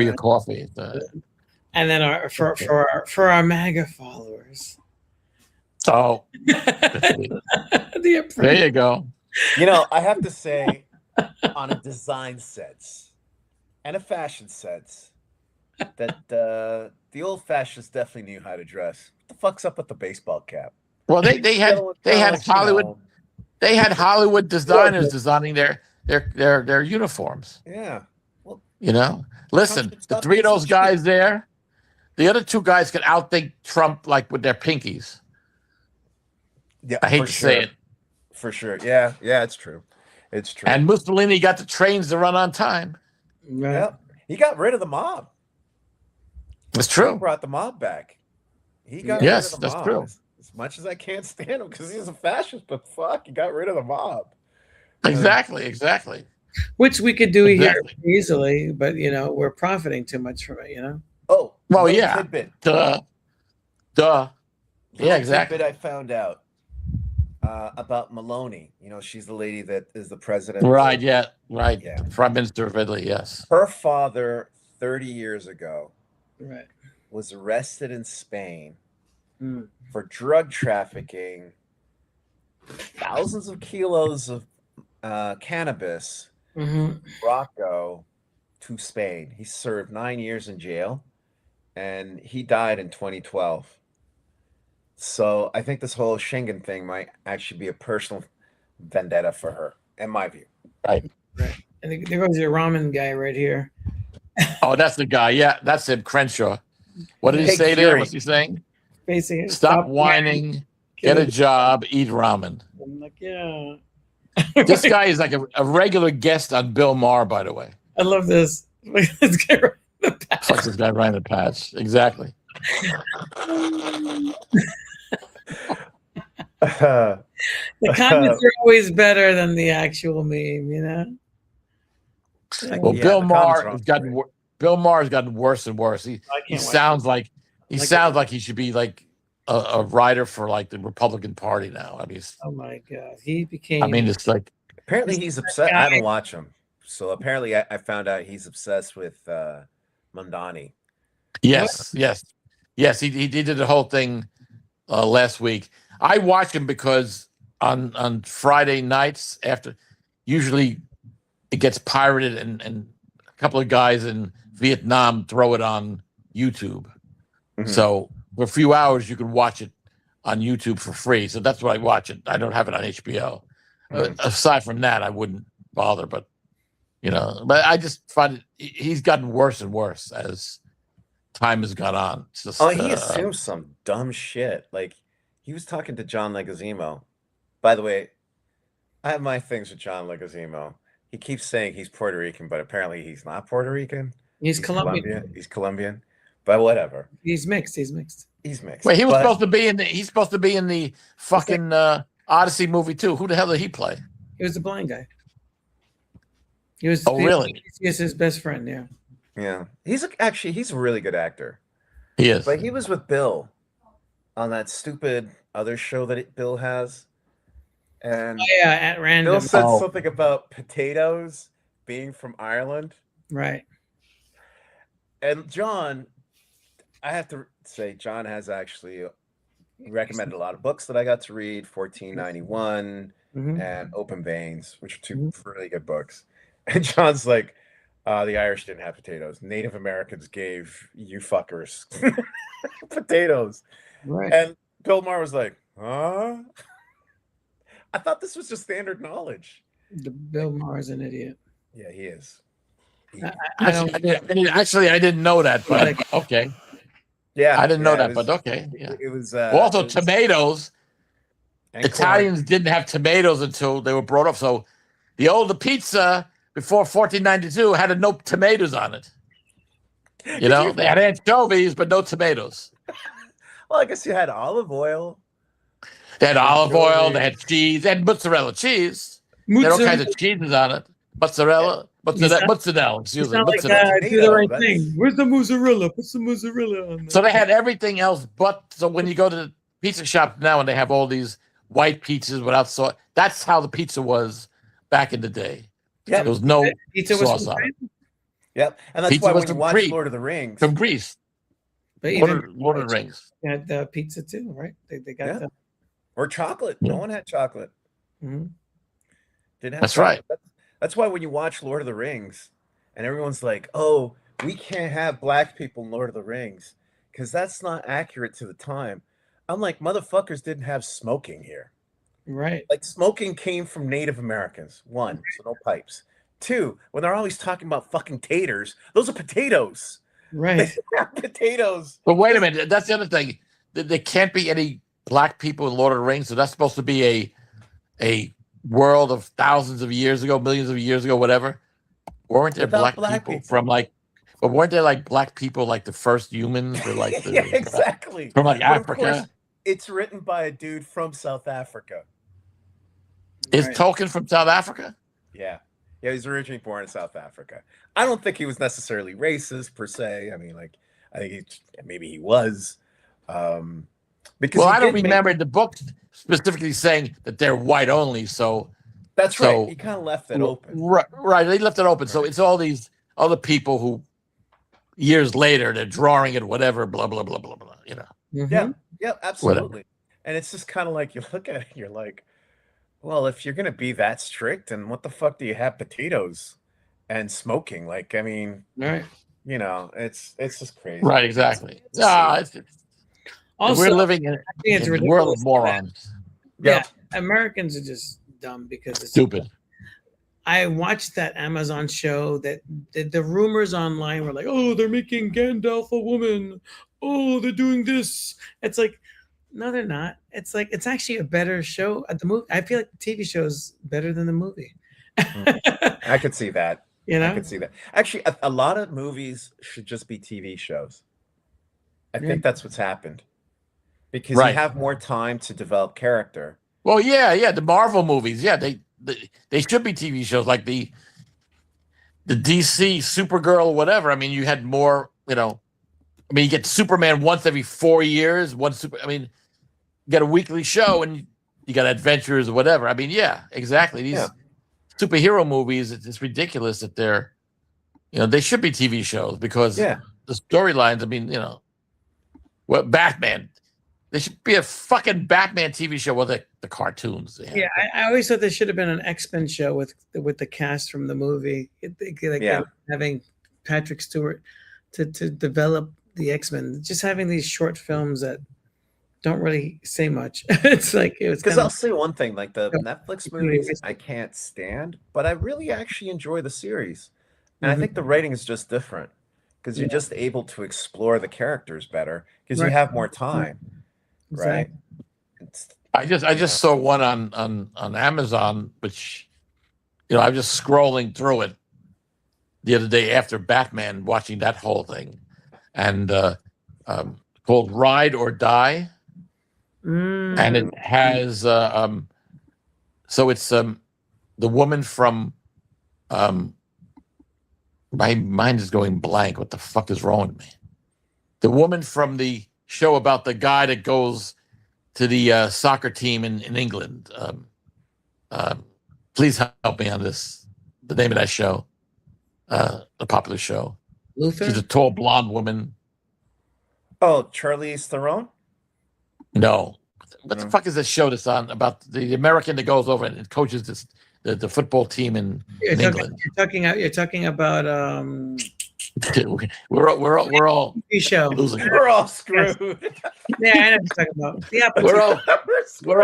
your coffee. And then for our MAGA followers. Oh, there you go. I have to say, on a design sense and a fashion sense, that the old fascists definitely knew how to dress. What the fuck's up with the baseball cap? Well, they had Hollywood. They had Hollywood designers designing their uniforms. Yeah. Well, listen, the three of those guys there, the other two guys can outthink Trump like with their pinkies. Yeah, I hate to say it. For sure. Yeah, it's true. It's true. And Mussolini got the trains to run on time. Right. Yeah. He got rid of the mob. It's true. He brought the mob back. He got rid of the that's mob. true. As much as I can't stand him because he's a fascist, but fuck, he got rid of the mob. Exactly. Which we could do here easily, but we're profiting too much from it. Oh, well, yeah. Tidbit. Duh. Yeah, exactly. Tidbit I found out about Maloney. She's the lady that is the president. Right. Yeah. Prime Minister of Italy. Yes. Her father, 30 years ago, was arrested in Spain for drug trafficking thousands of kilos of cannabis, Morocco, to Spain. He served 9 years in jail, and he died in 2012. So I think this whole Schengen thing might actually be a personal vendetta for her, in my view. Right. And there goes your ramen guy right here. Oh, that's the guy. Yeah, that's him, Crenshaw. What did he Hey, say there? Fury. What's he saying? Basically, Stop whining, get a job, eat ramen. I'm like, yeah. This guy is like a regular guest on Bill Maher, by the way. I love this. Let's get right in the patch. Fuck this guy right in the patch. Exactly. The comments are always better than the actual meme, you know? Well, Yeah, Bill the comments Maher are has gotten Bill Maher has gotten worse and worse. He can't sounds like he should be like a writer for like the Republican Party now. I mean, Oh my God. He became. I mean, it's like Apparently he's obsessed. I don't watch him. So apparently I found out he's obsessed with Mondani. yes. He did the whole thing last week. I watch him because on Friday nights after, usually it gets pirated and a couple of guys in Vietnam throw it on YouTube. Mhm. So for a few hours you can watch it on YouTube for free. So that's why I watch it. I don't have it on HBO. Aside from that, I wouldn't bother. But but I just find he's gotten worse and worse as time has gone on. It's just, He assumes some dumb shit. Like he was talking to John Leguizamo. By the way, I have my things with John Leguizamo. He keeps saying he's Puerto Rican, but apparently he's not Puerto Rican. He's Colombian. He's Colombian. But whatever. He's mixed. He's mixed. He's mixed. Wait, he was But- supposed to be in the. He's supposed to be in the fucking Odyssey movie too. Who the hell did he play? He was the blind guy. He was. Oh, really? He's his best friend. Yeah. Yeah. He's a really good actor. He is. But he was with Bill on that stupid other show that Bill has. And Yeah, at random. Bill said something about potatoes being from Ireland. Right. And John, I have to say, John has actually recommended a lot of books that I got to read, 1491 Mhm. and Open Veins, which are two really good books. And John's like, the Irish didn't have potatoes. Native Americans gave you fuckers potatoes. Right. And Bill Maher was like, huh? I thought this was just standard knowledge. The Bill Maher's an idiot. Yeah, he is. I don't. Actually, I didn't know that, but okay. Yeah, I didn't know yeah, that, it was- but okay. Yeah. It was Also, it was- tomatoes. and Italians didn't have tomatoes until they were brought up. So the older pizza before 1492 had no tomatoes on it. You know, they had anchovies, but no tomatoes. corn. Well, I guess you had olive oil. They had olive oil, they had cheese, they had mozzarella cheese. They had all kinds of cheeses on it. Mozzarella, mozzarella, excuse me, Sound like mozzarella. do the right That's- thing. Where's the mozzarella? Put some mozzarella on there. So they had everything else but, so when you go to the pizza shop now and they have all these white pizzas without sauce, that's how the pizza was back in the day. Yeah. There was no Pizza was sauce from on it. France, Yep. And that's Pizza why was when you from watch Crete. Lord of the Rings, From Greece. but even Lord of the Rings. they had pizza too, right? They got Yeah. the. or chocolate. Yeah. No one had chocolate. Mhm. Didn't have That's chocolate. right. That's why when you watch Lord of the Rings and everyone's like, oh, we can't have black people in Lord of the Rings because that's not accurate to the time. I'm like, motherfuckers didn't have smoking here. Right. Like smoking came from Native Americans. One, so no pipes. Two, when they're always talking about fucking taters, those are potatoes. Right. Potatoes. But wait a minute, that's the other thing. There can't be any black people in Lord of the Rings, so that's supposed to be a world of thousands of years ago, millions of years ago, whatever. Weren't there Without black people from like, but weren't there like black people like the first humans or like the, Yeah, exactly. from like But of course, Africa? it's written by a dude from South Africa. Is Right. Tolkien from South Africa? Yeah. Yeah, he's originally born in South Africa. I don't think he was necessarily racist per se. I mean, like, I think maybe he was. Because Well, he I don't did make- remember the book specifically saying that they're white only. So That's so- right. He kind of left it open. right, they left it open. So it's all these other people who years later they're drawing it, whatever, blah blah blah blah blah. You know. Mhm. Yeah, yeah, absolutely. And it's just kind of like you look at it, you're like, well, if you're gonna be that strict, then what the fuck do you have potatoes and smoking. Like, I mean, Right. you know, it's just crazy. Right, exactly. Also, we're living in I think it's a world of ridiculous. morons. Yeah, Americans are just dumb because it's Stupid. I watched that Amazon show that the rumors online were like, oh, they're making Gandalf a woman. Oh, they're doing this. It's like, no, they're not. It's like it's actually a better show at the movie. I feel like the TV show is better than the movie. I could see that. You know? I could see that. Actually, a lot of movies should just be TV shows. I think that's what's happened because you have more time to develop character. Well, yeah, the Marvel movies, they should be TV shows like the DC Supergirl, whatever. I mean, you had more, you know. I mean, you get Superman once every 4 years. I mean, you got a weekly show and you got adventures or whatever. I mean, yeah, exactly. These superhero movies, it's ridiculous that they're, you know, they should be TV shows because the storylines. I mean, you know, what Batman. There should be a fucking Batman TV show with the cartoons. Yeah, I always thought there should have been an X-Men show with the cast from the movie. Having Patrick Stewart to develop the X-Men. Just having these short films that don't really say much. It's like it was because I'll say one thing, like the Netflix movies, I can't stand, but I really actually enjoy the series, and I think the writing is just different because you're just able to explore the characters better because you have more time. Right. I just saw one on Amazon, which, you know, I was just scrolling through it the other day after Batman, watching that whole thing, and called Ride or Die, and it has so it's the woman from my mind is going blank. What the fuck is wrong with me? The woman from the show about the guy that goes to the soccer team in England. Please help me on this. The name of that show, the popular show. Luther? She's a tall blonde woman. Oh, Charlize Theron? No. What the fuck is this show that's on about the American that goes over and coaches the football team in England? You're talking about we're all show. losing. We're all screwed. Yeah, I know what you're talking about. Yeah, but we're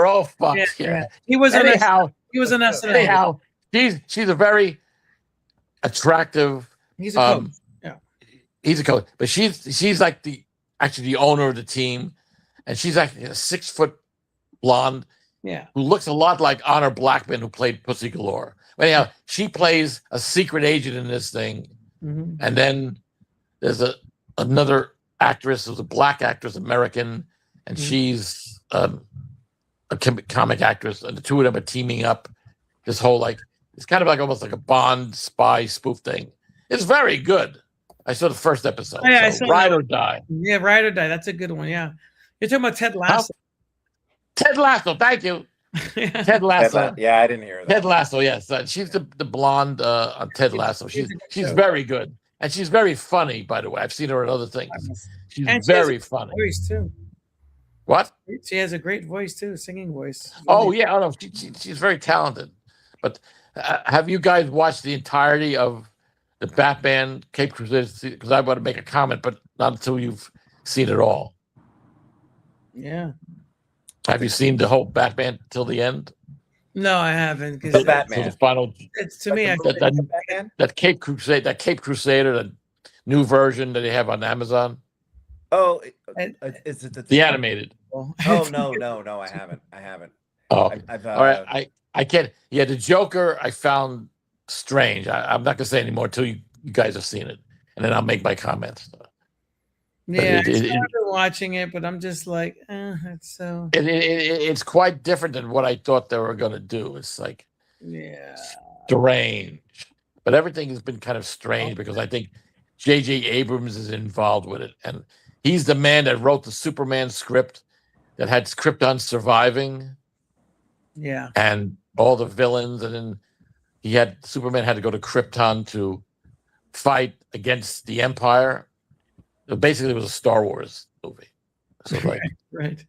all fucked. Yeah. He was anyhow. He was an SNL. Anyhow, she's a very attractive. He's a coach. He's a coach, but she's like the owner of the team, and she's actually a 6 foot blonde. Yeah. Who looks a lot like Honor Blackman, who played Pussy Galore. But anyhow, she plays a secret agent in this thing. And then there's another actress who's a black actress, American, and she's a comic actress, and the two of them are teaming up. This whole it's kind of like almost like a Bond spy spoof thing. It's very good. I saw the first episode. Yeah, so Ride or Die. Yeah, Ride or Die. That's a good one. Yeah, you're talking about Ted Lasso. Ted Lasso. Thank you. Ted Lasso. Yeah, I didn't hear that. Ted Lasso, yes. She's the blonde on Ted Lasso. She's very good. And she's very funny, by the way. I've seen her in other things. She's very funny. Voice too. What? She has a great voice too, singing voice. Oh, yeah. Oh, no, she's very talented. But have you guys watched the entirety of the Batman Cape Crusader? Because I want to make a comment, but not until you've seen it all. Yeah. Have you seen the whole Batman till the end? No, I haven't. The Batman. So the final. It's to me. That Cape Crusader, that new version that they have on Amazon. Oh, is it the animated? Oh no, I haven't. Oh, I've all right. I can't. Yeah, the Joker I found strange. I'm not gonna say anymore until you guys have seen it, and then I'll make my comments. Yeah, I started watching it, but I'm just like, it's so. It's quite different than what I thought they were going to do. It's like, strange, but everything has been kind of strange because I think J.J. Abrams is involved with it, and he's the man that wrote the Superman script that had Krypton surviving. Yeah, and all the villains, and then Superman had to go to Krypton to fight against the Empire. Basically, it was a Star Wars movie. So right.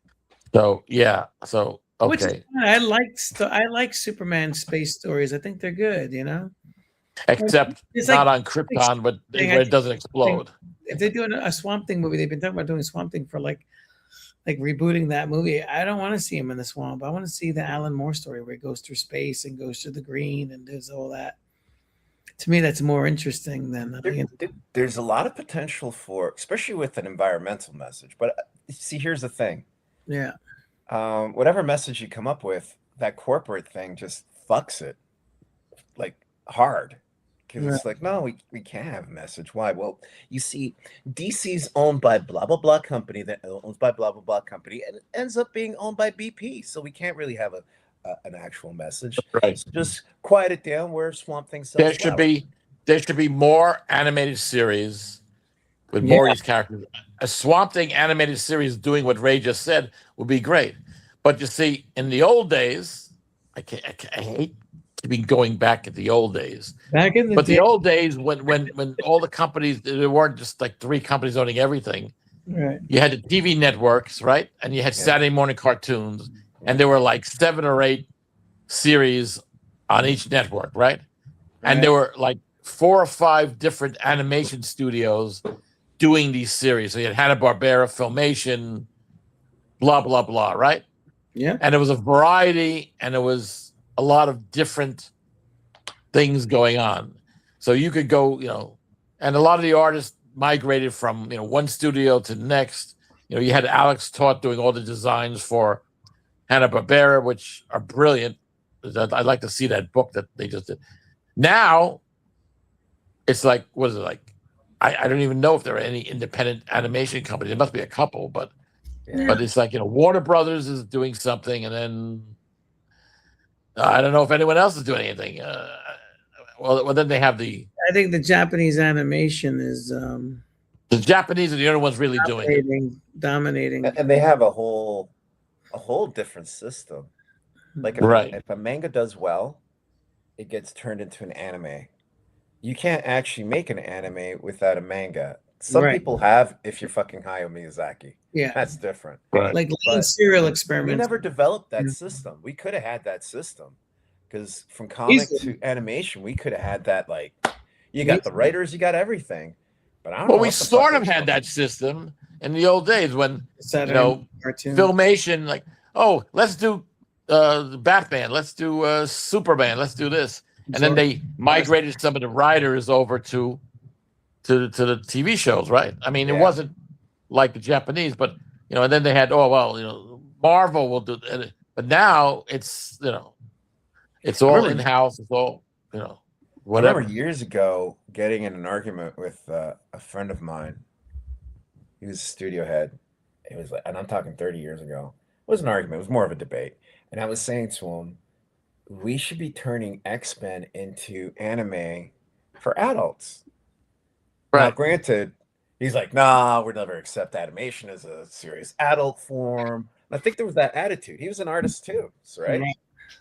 So yeah. So okay. Which I like Superman space stories. I think they're good. You know. except It's not like- on Krypton, but they where had it doesn't explode. if they're doing a Swamp Thing movie, they've been talking about doing Swamp Thing for like rebooting that movie. I don't want to see him in the swamp. I want to see the Alan Moore story where he goes through space and goes through the green and does all that. To me, that's more interesting than There's a lot of potential for, especially with an environmental message. But see, here's the thing. yeah. Whatever message you come up with, that corporate thing just fucks it like hard. Because it's like, no, we can't have a message. Why? Well, you see, DC's owned by blah, blah, blah company that owns by blah, blah, blah company, and it ends up being owned by BP. So we can't really have an actual message. Right. So just quiet it down where Swamp Thing sells There should be more animated series with more of these characters. A Swamp Thing animated series doing what Ray just said would be great. But you see, in the old days, I hate to be going back at the old days. Back in the But day, the old days, when all the companies, there weren't just like 3 companies owning everything. right. You had the TV networks, right? And you had Saturday morning cartoons, and there were like 7 or 8 series on each network, right? And there were like 4 or 5 different animation studios doing these series. So you had Hanna-Barbera, Filmation, blah, blah, blah, right? Yeah. And it was a variety, and there was a lot of different things going on. So you could go, and a lot of the artists migrated from, one studio to the next. You had Alex Toth doing all the designs for Hanna-Barbera, which are brilliant. I'd like to see that book that they just did. Now, it's like, what is it like? I don't even know if there are any independent animation companies. There must be a couple, but it's like, Warner Brothers is doing something, and then I don't know if anyone else is doing anything. Well, then they have I think the Japanese animation is the Japanese are the only ones really doing it. dominating. And they have a whole different system. Like if a manga does well, it gets turned into an anime. You can't actually make an anime without a manga. Some people have, if you're fucking Hayao Miyazaki. Yeah. That's different. Right. Like serial experiments. We never developed that system. We could have had that system. Because from comic to animation, we could have had that, like, you got the writers, you got everything. But I don't know. Well, we sort of had that system in the old days when, Filmation, like, oh, let's do Batman, let's do Superman, let's do this. And then they migrated some of the writers over to the TV shows, right? I mean, it wasn't like the Japanese, but and then they had Marvel will do it. But now it's it's all in house. It's all whatever. I remember years ago getting in an argument with a friend of mine. He was a studio head. It was like, and I'm talking 30 years ago. It was an argument. It was more of a debate. And I was saying to him, we should be turning X-Men into anime for adults. Right. Now, granted, he's like, nah, we'll never accept animation as a serious adult form. And I think there was that attitude. He was an artist too, right?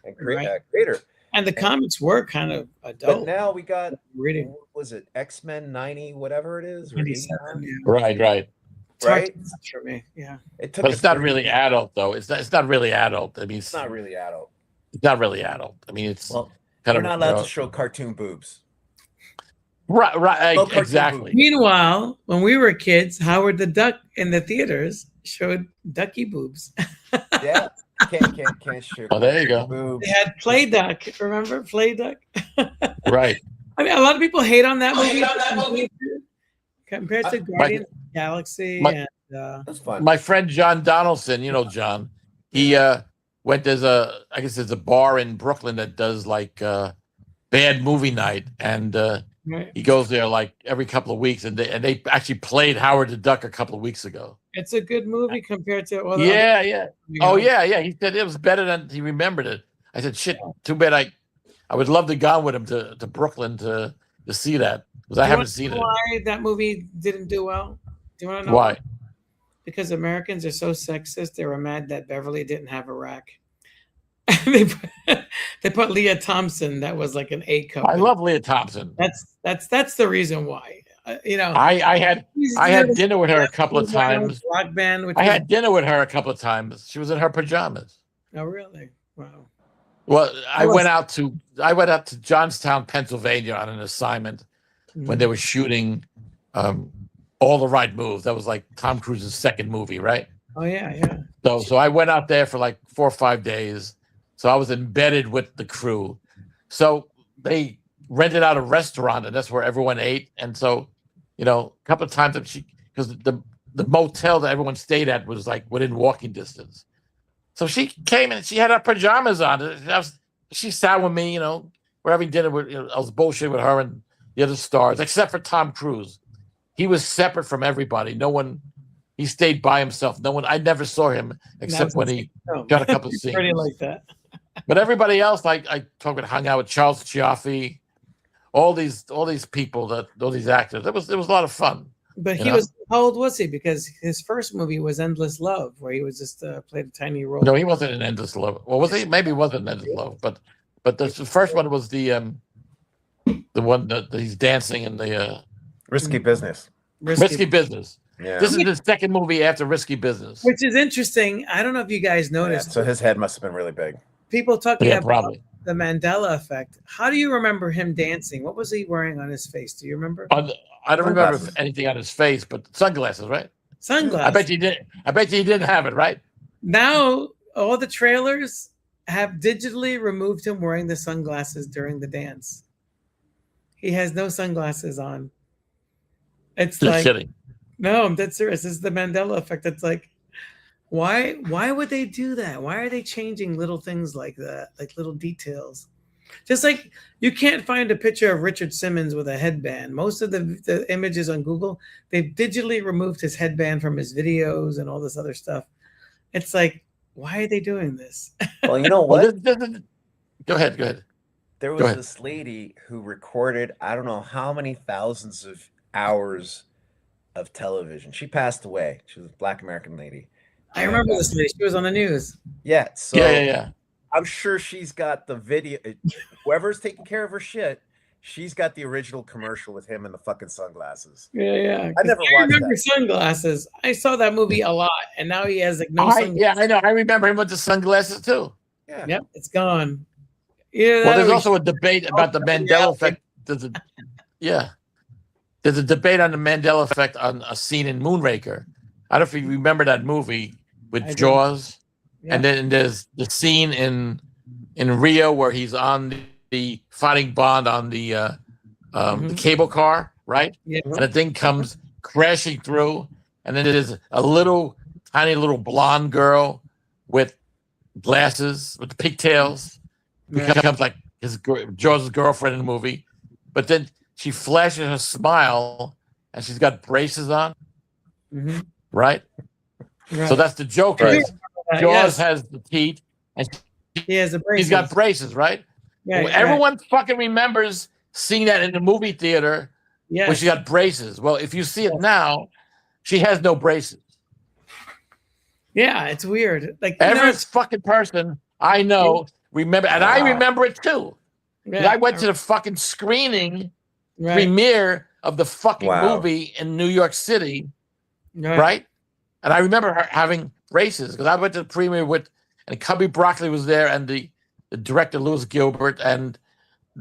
And creator. And the comics were kind of adult. But now we got reading. What was it, X-Men 90, whatever it is? Or 97, yeah. Right. It's hard to watch for me, yeah. But it's not really adult, though. It's not really adult. I mean, it's not really adult. It's not really adult. I mean, it's kind of. We're not allowed to show cartoon boobs. Right, exactly. Meanwhile, when we were kids, Howard the Duck in the theaters showed ducky boobs. Yeah, can't show. Oh, there you go. Boobs. They had Play Duck. Remember Play Duck? Right. I mean, a lot of people hate on that movie compared to Guardians of the Galaxy. That's fun. My friend John Donaldson, John, he went there's a bar in Brooklyn that does like bad movie night, and he goes there like every couple of weeks, and they actually played Howard the Duck a couple of weeks ago. It's a good movie compared to all yeah. Oh yeah. He said it was better than he remembered it. I said, shit, too bad I would love to go with him to Brooklyn to see that, because I haven't seen it. Why that movie didn't do well? Do you want to know why? Because Americans are so sexist. They were mad that Beverly didn't have a rack. they put Leah Thompson. That was like an A cup. I love Leah Thompson. That's the reason why. I had dinner with her a couple of times. Rock band. I had dinner with her a couple of times. She was in her pajamas. Oh really? Wow. Well, I went out to I went up to Johnstown, Pennsylvania on an assignment when they were shooting All the Right Moves. That was like Tom Cruise's second movie, right? Oh yeah, yeah. So I went out there for like 4 or 5 days. So I was embedded with the crew. So they rented out a restaurant, and that's where everyone ate. And so, you know, a couple of times because the motel that everyone stayed at was like within walking distance. So she came and she had her pajamas on. She sat with me, you know, we're having dinner with. I was bullshitting with her and the other stars, except for Tom Cruise. He was separate from everybody. No one. He stayed by himself. No one. I never saw him except when he got a couple of scenes. Pretty like that. But everybody else, I talked about, hung out with Charles Ciaffi, all these people, all these actors. It was a lot of fun. But he was, how old was he? Because his first movie was Endless Love, where he was just played a tiny role. No, he wasn't in Endless Love. Well, was he? Maybe he wasn't in Endless Love, but the first one was the one that he's dancing in the Risky Business. Risky Business. Yeah. This is the second movie after Risky Business, which is interesting. I don't know if you guys noticed. Yeah, so his head must have been really big. People talking about probably the Mandela effect. How do you remember him dancing? What was he wearing on his face? Do you remember? I don't remember anything on his face, but sunglasses, right? Sunglasses. I bet you didn't. I bet you didn't have it, right? Now all the trailers have digitally removed him wearing the sunglasses during the dance. He has no sunglasses on. It's Just like kidding. No, I'm dead serious. This is the Mandela effect. It's like, why would they do that? Why are they changing little things like that, like little details? Just like you can't find a picture of Richard Simmons with a headband. Most of the images on Google, they've digitally removed his headband from his videos and all this other stuff. It's like, why are they doing this? Well, you know what? Go ahead. There was this lady who recorded, I don't know how many thousands of hours of television. She passed away. She was a Black American lady. I remember this lady. She was on the news. Yeah. So yeah. I'm sure she's got the video. Whoever's taking care of her shit, she's got the original commercial with him and the fucking sunglasses. Yeah. I never watched remember that. Sunglasses. I saw that movie a lot, and now he has like no sunglasses. Yeah, I know. I remember him with the sunglasses too. Yeah. Yep, it's gone. Yeah. Well, there's also a debate about the Mandela effect. There's a debate on the Mandela effect on a scene in Moonraker. I don't know if you remember that movie with Jaws. Yeah. And then there's the scene in Rio where he's on the fighting Bond on the cable car, right? Yeah. And the thing comes crashing through, and then there's a tiny little blonde girl with glasses with pigtails. Becomes like Jaws' girlfriend in the movie, but then she flashes her smile, and she's got braces on, right? So that's the joke. Right. Jaws has the teeth, and he has the braces. He's got braces, right? Yeah, everyone fucking remembers seeing that in the movie theater when she got braces. Well, if you see it now, she has no braces. Yeah, it's weird. Like every fucking person I know remember, and I remember it too. Yeah, I went to the fucking screening premiere of the fucking movie in New York City, right? And I remember her having braces because I went to the premiere and Cubby Broccoli was there, and the director Louis Gilbert, and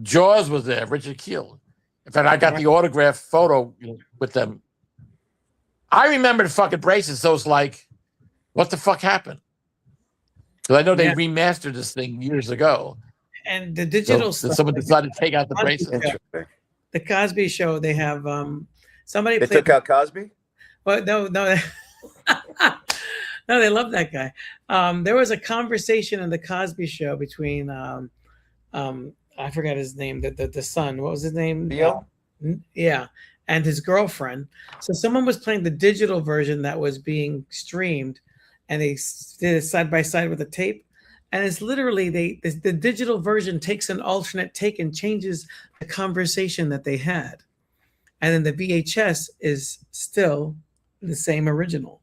Jaws was there, Richard Kiel. In fact, I got the autograph photo with them. I remember the fucking braces, so it's like, what the fuck happened? Because I know they remastered this thing years ago. And the digital stuff. Someone decided to take out the braces. The Cosby Show, they have somebody. They took out Cosby? Well, no. No, they love that guy. There was a conversation in the Cosby Show between I forgot his name, the son. What was his name? Theo? Yeah, and his girlfriend. So someone was playing the digital version that was being streamed, and they did it side by side with a tape. And it's literally the digital version takes an alternate take and changes the conversation that they had, and then the VHS is still the same original.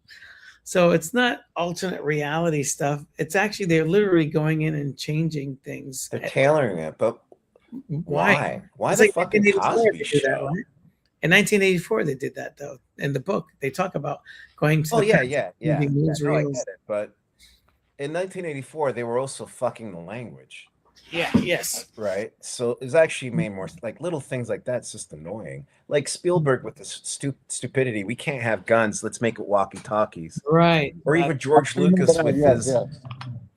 So it's not alternate reality stuff. It's actually they're literally going in and changing things. They're tailoring it, but why? Why it's the like fucking Cosby Show? That, right? In 1984, they did that though. In the book, they talk about going to. Oh yeah. No, I get it. But in 1984, they were also fucking the language. Yeah. Yes. right? So it was actually made more like little things like that's just annoying. Like Spielberg with this stupidity. We can't have guns. Let's make it walkie-talkies. Right. Or even George Lucas with Yes, his. yes.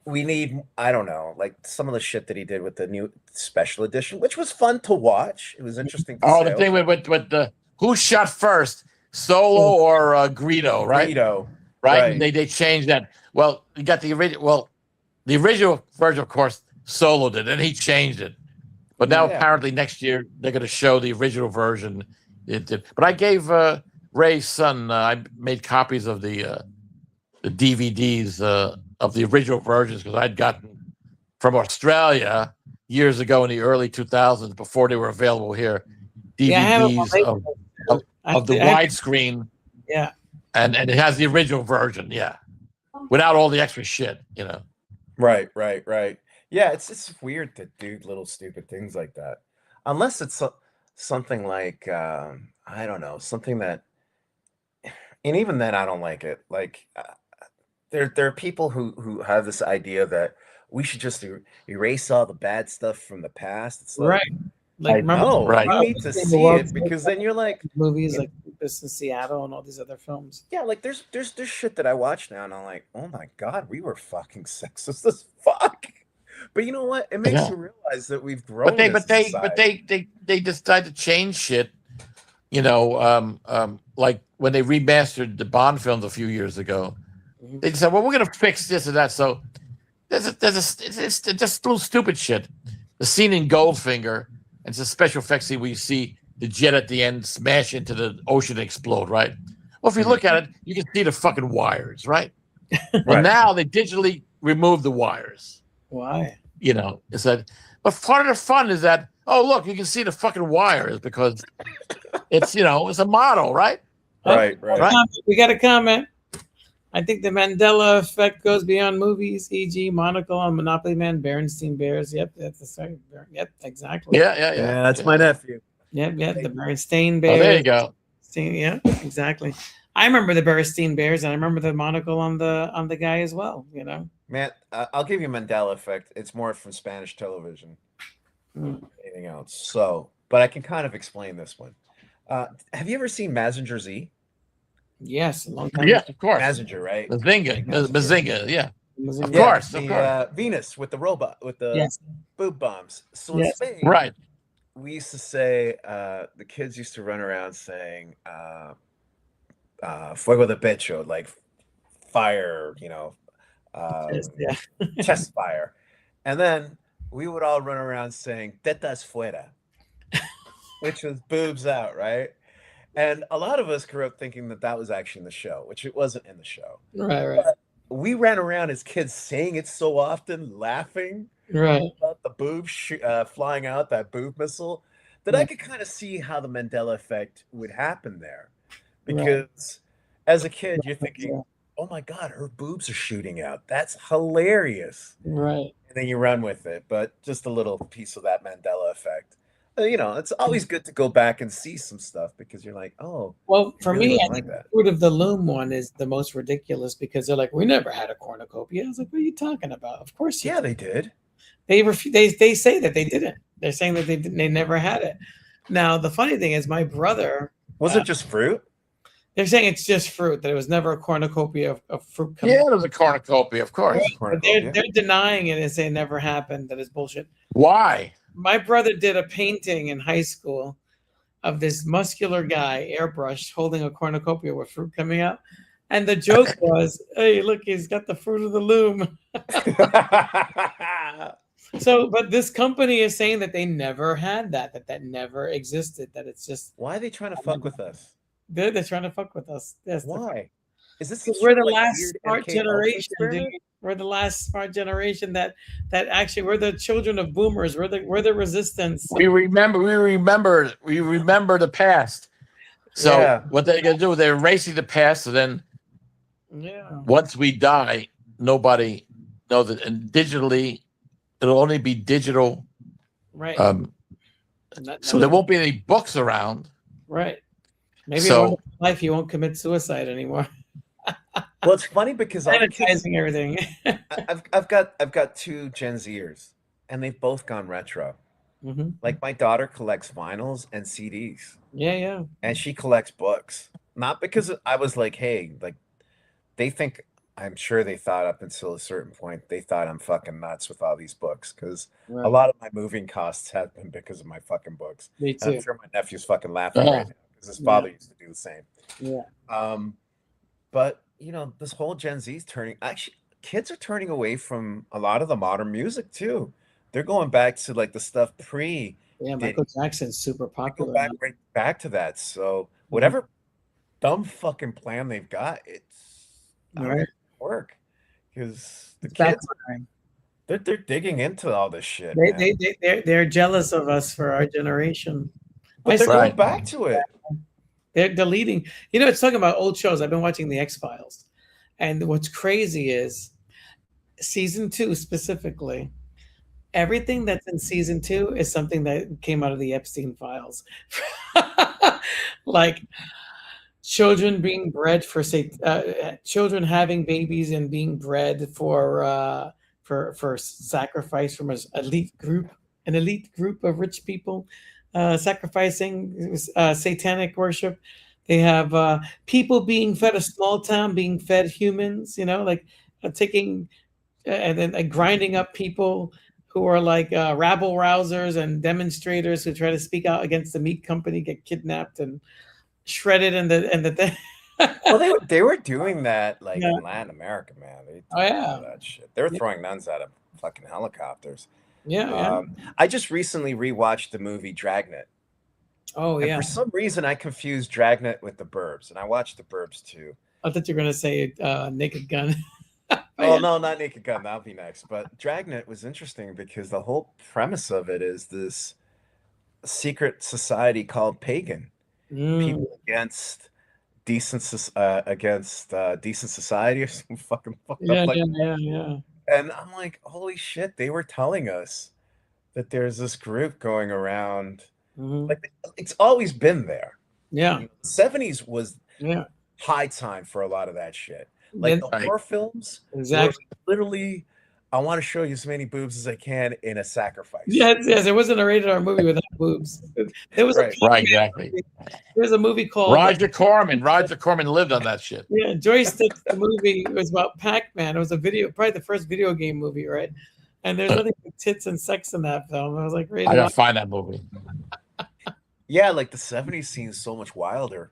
We need, I don't know, like some of the shit that he did with the new special edition, which was fun to watch. It was interesting to Oh, say. the thing with the who shot first, Solo or Greedo, right? Greedo, Right? right. They changed that. Well, you got the original. Well, the original version, of course, Solo did, and he changed it. But now Yeah. apparently next year they're going to show the original version. It did. But I gave Ray's son. I made copies of the DVDs of the original versions because I'd gotten from Australia years ago in the early 2000s before they were available here. Yeah, I have it on DVDs label. of the widescreen. Yeah. And it has the original version, yeah, without all the extra shit, you know. Right. Yeah, it's weird to do little stupid things like that, unless it's something like I don't know, something that, and even then I don't like it. Like there are people who have this idea that we should just erase all the bad stuff from the past. It's like, Right. Like, remember, no, Right. you need to see it because then you're like, movies like This in Seattle and all these other films. yeah, like there's shit that I watch now and I'm like, oh my God, we were fucking sexist as fuck. But you know what? It makes Yeah. you realize that we've grown. But they decided to change shit, you know, like when they remastered the Bond films a few years ago. They said, well, we're gonna fix this and that. So it's just little stupid shit. The scene in Goldfinger, and it's a special effects scene where you see the jet at the end smash into the ocean and explode, right? Well, if you look at it, you can see the fucking wires, right? Well, now they digitally remove the wires. Why? You know, it's that. But part of the fun is that, oh, look, you can see the fucking wires because it's, you know, it's a model, right? Right. We got a comment. I think the Mandela effect goes beyond movies, e.g., Monocle on Monopoly Man, Berenstain Bears. Yep, that's the second. Yep, exactly. Yeah. That's my nephew. Yep, the Berenstain Oh, Bears. there you go. Yeah, exactly. I remember the Berenstain Bears, and I remember the monocle on the guy as well. You know, Man, I'll give you Mandela effect. It's more from Spanish television. Mm. Anything else? So, but I can kind of explain this one. Have you ever seen Mazinger Z? yes, a long time. Yeah, of course. Mazinger, right? Bazinga, yeah. Of Yeah. course. Venus with the robot with the Yes. boob bombs. So Yes. in Spain, Right. we used to say the kids used to run around saying "fuego de pecho," like fire, you know, Yeah. chest fire, and then we would all run around saying "tetas fuera," which was boobs out, right? And a lot of us grew up thinking that was actually in the show, which it wasn't in the show. Right. We ran around as kids saying it so often, laughing Right. about the boob flying out, that boob missile, that I could kind of see how the Mandela effect would happen there. Because as a kid, you're thinking, oh my God, her boobs are shooting out. That's hilarious. Right. And then you run with it. But just a little piece of that Mandela effect. You know, it's always good to go back and see some stuff because you're like, oh. Well, for really me, don't I like think that. the Fruit of the Loom one is the most ridiculous because they're like, we never had a cornucopia. I was like, what are you talking about? Of course you Yeah, did. they did. They say that they didn't. They're saying that they never had it. Now, the funny thing is my brother. Was it just fruit? They're saying it's just fruit, that it was never a cornucopia of fruit coming. Yeah, there's a cornucopia, of course. But they're denying it and saying it never happened. That is bullshit. Why? My brother did a painting in high school of this muscular guy, airbrushed, holding a cornucopia with fruit coming out. And the joke was, hey, look, he's got the fruit of the loom. So, but this company is saying that they never had that never existed, that it's just. Why are they trying to fuck with us? They're trying to fuck with us. Yes, Why? Is this we're the like last weird smart MK Ultra generation, experiment? dude. We're the last smart generation that actually we're the children of boomers. We're the resistance. We remember the past. So Yeah. what they're gonna do, they're erasing the past, so then once we die, nobody knows it. And digitally, it'll only be digital. Right. So there won't be any books around. Right. Maybe So- in life you won't commit suicide anymore. Well, it's funny because all the kids, Sanitizing everything. I've got 2 Gen Zers, and they've both gone retro. Mm-hmm. Like my daughter collects vinyls and CDs, Yeah. and she collects books. Not because I was like, hey, like they think I'm sure they thought up until a certain point they thought I'm fucking nuts with all these books because a Right. lot of my moving costs have been because of my fucking books. Me And I'm too. sure my nephew's fucking laughing right now because his father used to do the same. Yeah. But you know, this whole Gen Z's turning actually kids are turning away from a lot of the modern music too. They're going back to like the stuff pre Yeah. Diddy. Michael Jackson's super They go popular. back now. right back to that. So whatever dumb fucking plan they've got, it's not Right. gonna work because the It's kids backfiring. they're digging into all this shit, man. They're jealous of us for our generation. But they're Right. going back to it. They're deleting. You know, it's talking about old shows. I've been watching the X-Files, and what's crazy is season 2 specifically. Everything that's in season 2 is something that came out of the Epstein files, like children being bred for children having babies and being bred for sacrifice from an elite group of rich people, sacrificing satanic worship. They have people being fed a small town, being fed humans. You know, like taking and then grinding up people who are like rabble rousers and demonstrators who try to speak out against the meat company, get kidnapped and shredded, and the Well, they were doing that like Yeah. in Latin America, man. They Oh, yeah. did that shit. They were throwing nuns out of fucking helicopters. yeah. I just recently rewatched the movie Dragnet. Oh And yeah. for some reason, I confused Dragnet with The Burbs, and I watched The Burbs too. I thought you were gonna say Naked Gun. Oh no, not Naked Gun. That'll be next. But Dragnet was interesting because the whole premise of it is this secret society called Pagan, people against decent society or some fucking fucked Yeah, up like. yeah. And I'm like, holy shit! They were telling us that there's this group going around. Like it's always been there. Yeah. 70s was Yeah. high time for a lot of that shit. Like the horror films, Exactly. were literally, I want to show you as many boobs as I can in a sacrifice. Yes. It wasn't a rated R movie without boobs. There was Right. Right, exactly. There's a movie called Roger Corman. Roger Corman lived on that shit. Yeah, Joysticks. The movie was about Pac-Man. It was probably the first video game movie, right? And there's nothing but tits and sex in that film. I was like, I gotta find that movie. Yeah, like the 70s seems so much wilder.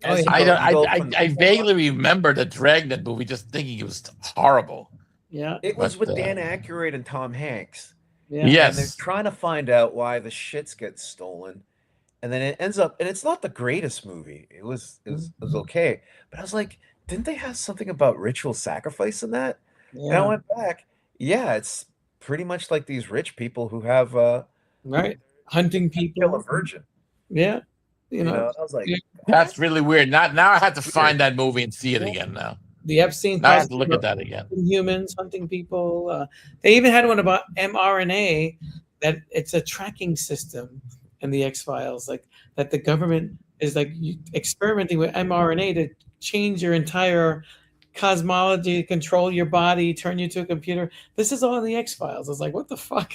Oh, As yeah. you go from- I vaguely remember the Dragnet movie, just thinking it was horrible. Yeah. It was But, with Dan Aykroyd and Tom Hanks. Yeah. And they're Yes. trying to find out why the shits get stolen. And then it ends up, and it's not the greatest movie. It was okay. But I was like, didn't they have something about ritual sacrifice in that? And I Yeah. went back. Yeah, it's pretty much like these rich people who have Right. Hunting kill a people. virgin. Yeah. You know, I was like, Yeah. That's really weird. Now I have to find that movie and see it again now. The Epstein Now I have files to look at that again. humans hunting people. They even had one about mRNA, that it's a tracking system in the X-Files, like that the government is like experimenting with mRNA to change your entire cosmology, control your body, turn you to a computer. This is all in the X-Files. I was like, what the fuck?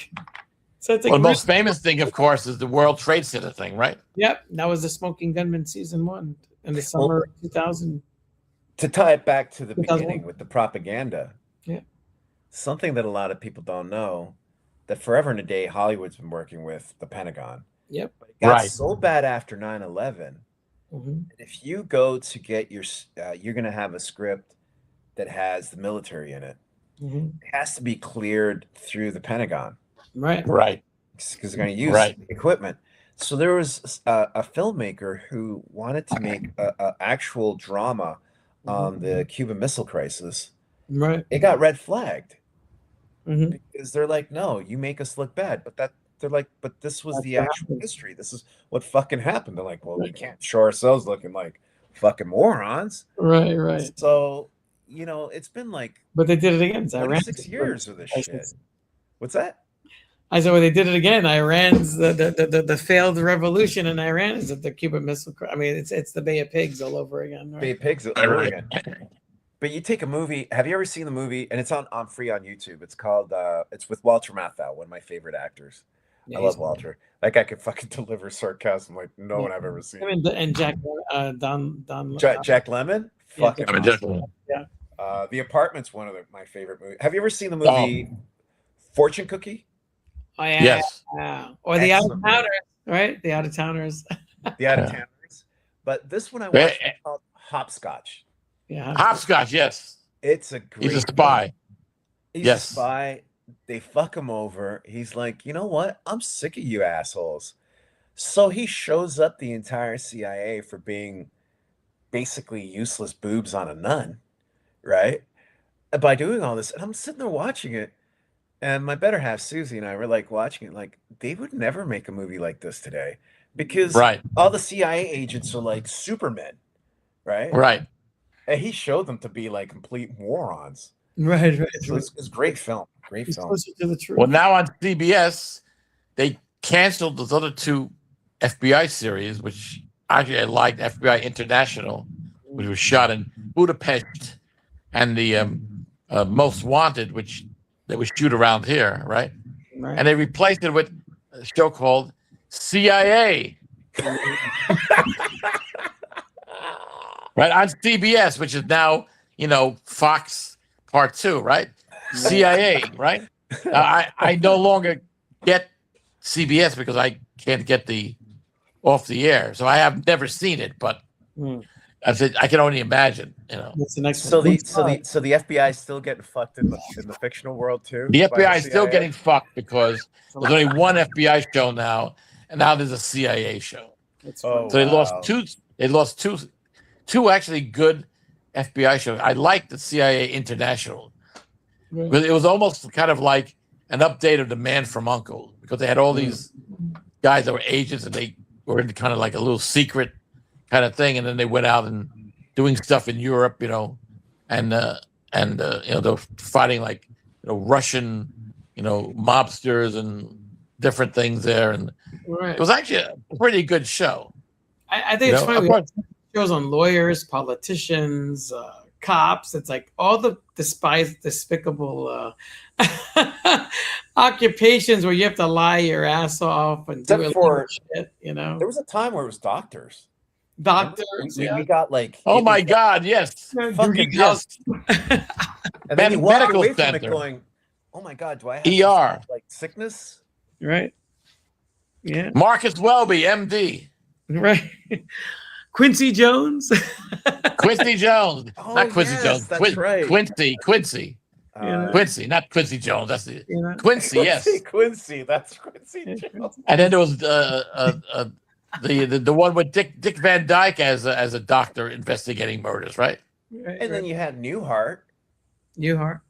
So it's like, Well, the most famous thing, of course, is the World Trade Center thing, right? yep, that was the Smoking Gunman season 1 in the summer of 2000. to tie it back to the 2001. beginning with the propaganda. Yeah. Something that a lot of people don't know, that forever and a day Hollywood's been working with the Pentagon. Yep. But it got Right. so bad after 9/11. Mhm. If you go to get your, you're going to have a script that has the military in it. Mhm. It has to be cleared through the Pentagon Right. Right. because they're going to use Right. the equipment. So there was a filmmaker who wanted to make a actual drama on the Cuban Missile Crisis. Right. It got red flagged Mhm. because they're like, no, you make us look bad. But they're like, but this was That's the what actual happened. history. This is what fucking happened. They're like, well, we can't show ourselves looking like fucking morons. Right. So, you know, it's been like But they did it again. It's Iran. 26 years of this shit. What's that? I said, well, they did it again. Iran's the failed revolution in Iran is that the Cuban Missile. I mean, it's the Bay of Pigs all over again. Right? Bay of Pigs over again. But you take a movie. Have you ever seen the movie? And it's on free on YouTube. It's called. It's with Walter Matthau, one of my favorite actors. Yeah, I he's love Walter. That guy could fucking deliver sarcasm like no one I've ever seen. him and Jack Don Jack Lemmon, Yeah, fucking I mean, awesome. definitely. yeah. The Apartment's one of my favorite movies. Have you ever seen the movie Fortune Cookie? Oh yeah. Yes. Yeah. Or the out of Excellent towners, right? The out of towners. The Out of Towners. But this one I watched is called Hopscotch. Yeah. Hopscotch, yes. It's a great. He's a spy. He's Yes. a spy. They fuck him over. He's like, you know what? I'm sick of you assholes. So he shows up the entire CIA for being basically useless boobs on a nun, right? And by doing all this, and I'm sitting there watching it, and my better half, Susie, and I were like watching it, like they would never make a movie like this today because Right. all the CIA agents are like supermen, right? Right. And he showed them to be like complete morons. Right. So it's a great film. Great It's film. closer to the truth. Well, now on CBS, they canceled those other two FBI series, which actually I liked, FBI International, which was shot in Budapest, and the Most Wanted, which they would shoot around here, right? Right. And they replaced it with a show called CIA. Right, on CBS, which is now, Fox Part 2, right? CIA, right? I no longer get CBS because I can't get the off the air. So I have never seen it, but I said I can only imagine, What's the next So one? the FBI is still getting fucked in the fictional world too. The by FBI is still CIA? getting fucked because there's only one FBI show now, and now there's a CIA show. It's Oh, So they lost wow. two. They lost two actually good FBI shows. I liked the CIA International. But it was almost kind of like an update of The Man from U.N.C.L.E. because they had all these guys that were agents and they were in kind of like a little secret kind of thing, and then they went out and doing stuff in Europe, and they're fighting like Russian, mobsters and different things there, and Right. it was actually a pretty good show. I think it's You know, funny. We apart- have shows on lawyers, politicians, cops. It's like all the despicable occupations where you have to lie your ass off and Except do a for- lot of shit. There was a time where it was doctors. Doctors. We got like Oh my God! Yes, fucking yes. and then you walk Medical away from it center. going, oh my God, do I have ER. this, like sickness? Right. Yeah. Marcus Welby, MD. Right. Quincy Jones. Quincy Jones, Oh, not Quincy yes, Jones. that's right. Quincy, Quincy, not Quincy Jones. That's the Quincy. Yes, Quincy, that's Quincy Jones. and then there was the one with Dick Van Dyke as a doctor investigating murders, right? And then you had Newhart Newhart.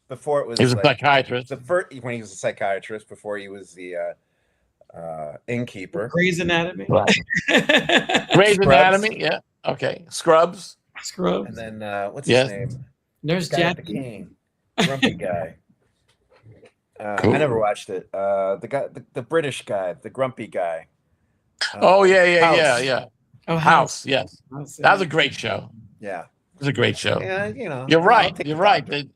before it was. He was a like, psychiatrist. the first when he was a psychiatrist before he was the innkeeper. Grey's Anatomy. Grey's Anatomy, yeah. Okay. Scrubs. Scrubs. And then what's Yes. his name? Nurse Guy with the Jackie. cane, grumpy guy. Cool. I never watched it. The guy, the British guy, the grumpy guy. Oh yeah. House. Oh, House, yes. House, That was a great show. Yeah, It was a great show. yeah, You're I'll right. take You're the right. doctor.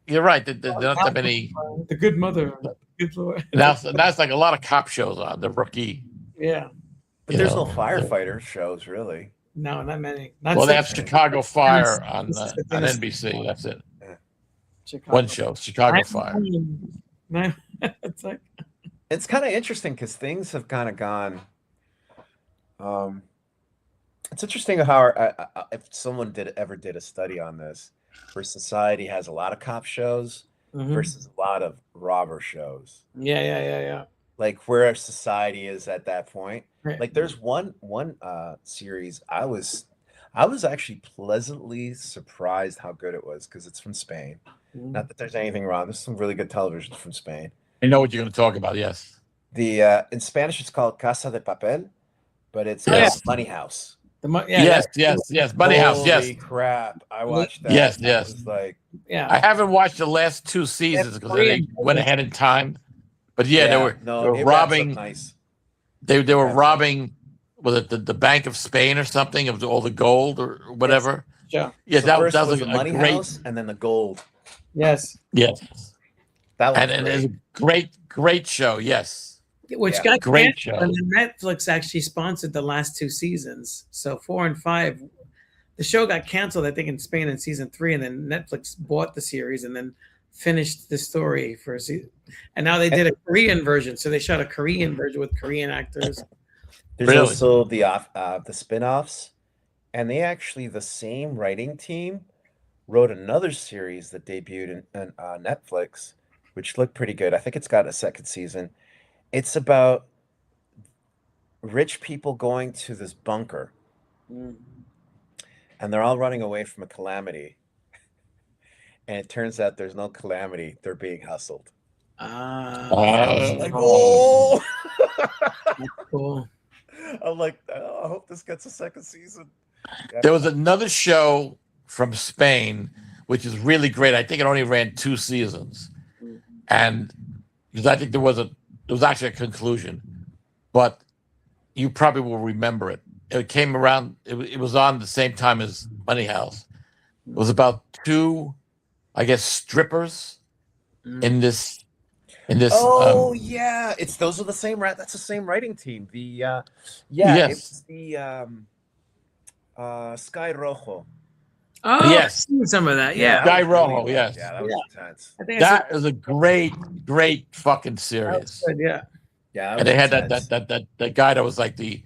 You're right. They don't have any. The Good Mother. Good Lord. That's like a lot of cop shows on The Rookie. Yeah. But you there's know, no firefighter shows really. No, not many. Not Well, they such- have Chicago Fire on This is NBC. That's it. Chicago. One show, Chicago Fire. No, it's like It's kind of interesting because things have kind of gone. It's interesting how if someone ever did a study on this, where society has a lot of cop shows versus a lot of robber shows, yeah. like where society is at that point. Right. Like there's one series I was actually pleasantly surprised how good it was because it's from Spain. Not that there's anything wrong. There's some really good television from Spain. I know what you're going to talk about. Yes. The in Spanish it's called Casa de Papel, but it's Yes. Money House. Yes. Money House. Yes. Holy crap! I watched that. Yes, and yes. I was like, Yeah. I haven't watched the last two seasons because they went ahead in time. But yeah, they were no, they it were wraps up robbing. nice. They were Yes. robbing. Was it the Bank of Spain or something of all the gold or whatever? show. The that first was was the a Money great. House, and then the Gold. Yes. Yes, That was and great. it's a great show. Yes, Which Yeah. got Great canceled, show. and then Netflix actually sponsored the last 2 seasons. So 4 and 5, the show got canceled, I think, in Spain in season 3, and then Netflix bought the series and then finished the story for a season. And now they did a Korean version, so they shot a Korean version with Korean actors. There's Really? also the spin-offs, and they actually, the same writing team wrote another series that debuted in Netflix, which looked pretty good. I think it's got a second season. It's about rich people going to this bunker, and they're all running away from a calamity. And it turns out there's no calamity; they're being hustled. I was like, Oh. "Whoa!" That's cool. I'm like, "Oh, I hope this gets a second season." Yeah. There was another show from Spain, which is really great. I think it only ran 2 seasons, and because I think there was actually a conclusion, but you probably will remember it. It came around. It was on the same time as Money House. It was about 2, I guess, strippers in this. Oh yeah, those are the same that's the same writing team. The Yes. it's the Sky Rojo. Oh, Yes. I've seen some of that. Yeah, Yeah. that Guy was really Rojo, good. yes. Yeah, that was intense. I think That is a great fucking that's series. good. Yeah. Yeah, And they had that guy that was like the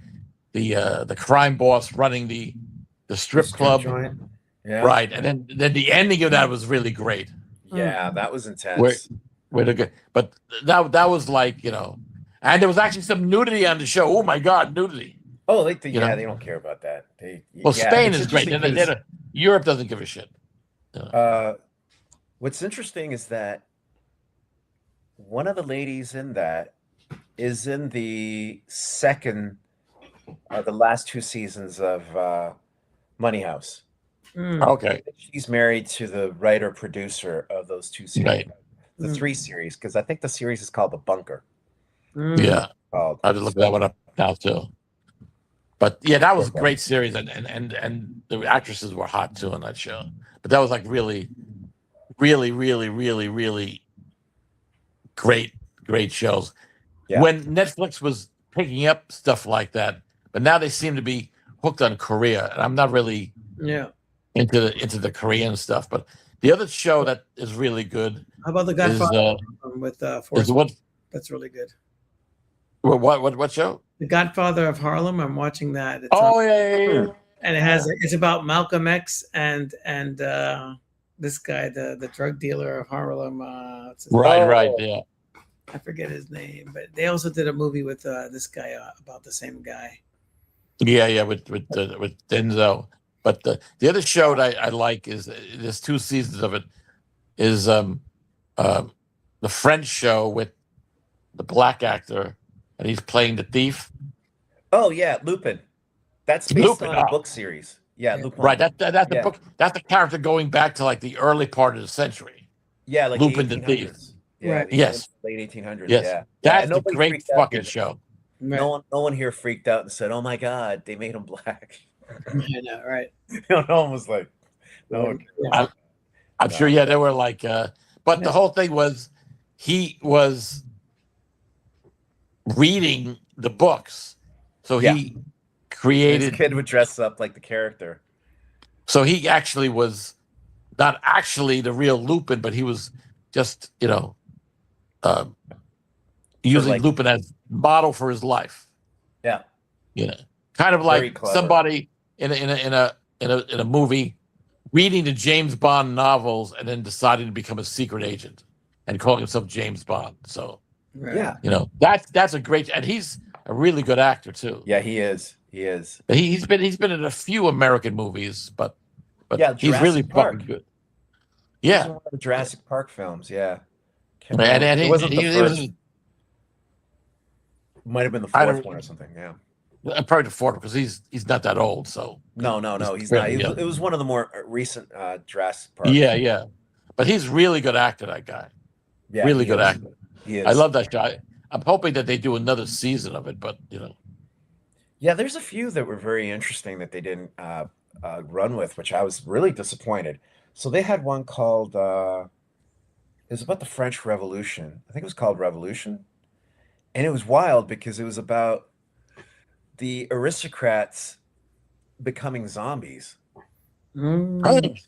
crime boss running the strip club, Yeah, right? And then the ending of that was really great. yeah, that was intense. Where the but that was like, and there was actually some nudity on the show. Oh my God, nudity! Oh, know? they don't care about that. Spain it's is great. interesting Europe doesn't give a shit. what's interesting is that one of the ladies in that is in the last 2 seasons of Money House. Okay, She's married to the writer producer of those 2 series, right? the 3 series, because I think the series is called The Bunker. Yeah, Called. I have to look that one up now too. But yeah, that was a great series, and the actresses were hot too on that show. But that was like really, really, really, really, really great shows. Yeah. When Netflix was picking up stuff like that, but now they seem to be hooked on Korea, and I'm not really into the Korean stuff. But the other show that is really good How about the is Godfather with Forrest? what That's really good. what show? The Godfather of Harlem. I'm watching that. It's Oh on- yeah. and it's about Malcolm X and this guy, the drug dealer of Harlem. What's his name? Right, yeah. I forget his name, but they also did a movie with this guy about the same guy. Yeah, with Denzel. But the other show that I like is there's 2 seasons of it is the French show with the black actor, and he's playing the thief. Oh yeah, Lupin. That's based Lupin, on a book series. Yeah, Lupin. Right, that's the Yeah. book. That's the character going back to like the early part of the century. Yeah, like Lupin the the Thief. 1800s. Yeah, Right. Yes. late 1800s. Yes, Yeah, that's a nobody great freaked out fucking here. show. No one here freaked out and said, "Oh my God, they made him black." I know, right? No one was like, "No." Yeah. I'm sure. Yeah, they were like, but the whole thing was he was reading the books, so he created. His kid would dress up like the character. So he actually was not actually the real Lupin, but he was just using like- Lupin as model for his life. Yeah, Kind of Very like clever. somebody in a movie reading the James Bond novels and then deciding to become a secret agent and calling himself James Bond. So Right. yeah, that's a great, and he's a really good actor too. yeah. He is. He is. He's been in a few American movies, but Yeah, he's really Jurassic Park. fucking good. He was Yeah, in one of the Jurassic Park films. Yeah, and it wasn't the first. was Might have been the I 4th don't- one or something. Yeah. probably the 4th because he's not that old. So No, he's really not. young. It was one of the more recent Jurassic Park. yeah, but he's really good actor. That guy, Yeah, really he good is. actor. He is. I love that guy. I'm hoping that they do another season of it, but Yeah, there's a few that were very interesting that they didn't run with, which I was really disappointed. So they had one called it was about the French Revolution. I think it was called Revolution, and it was wild because it was about the aristocrats becoming zombies. Mm.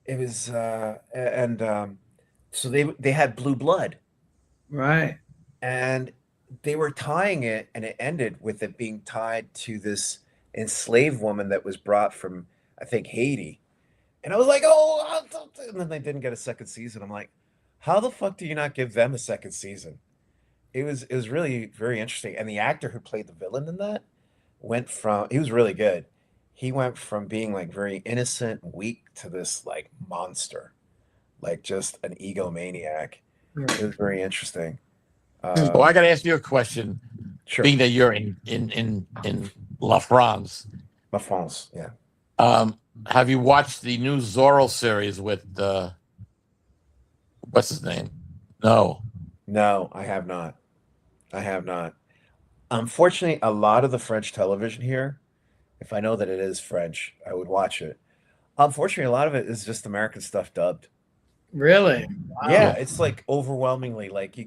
It was so they had blue blood, Right. and they were tying it, and it ended with it being tied to this enslaved woman that was brought from, I think, Haiti. And I was like, oh, and then they didn't get a second season. I'm like, how the fuck do you not give them a second season? It was really very interesting. And the actor who played the villain in that he was really good. He went from being like very innocent, weak to this like monster, like just an egomaniac. It was very interesting. Oh, I got to ask you a question. Sure. Being that you're in La France, La France, yeah. have you watched the new Zorro series with what's his name? No, I have not. Unfortunately, a lot of the French television here, if I know that it is French, I would watch it. Unfortunately, a lot of it is just American stuff dubbed. Really? Yeah, it's like overwhelmingly like you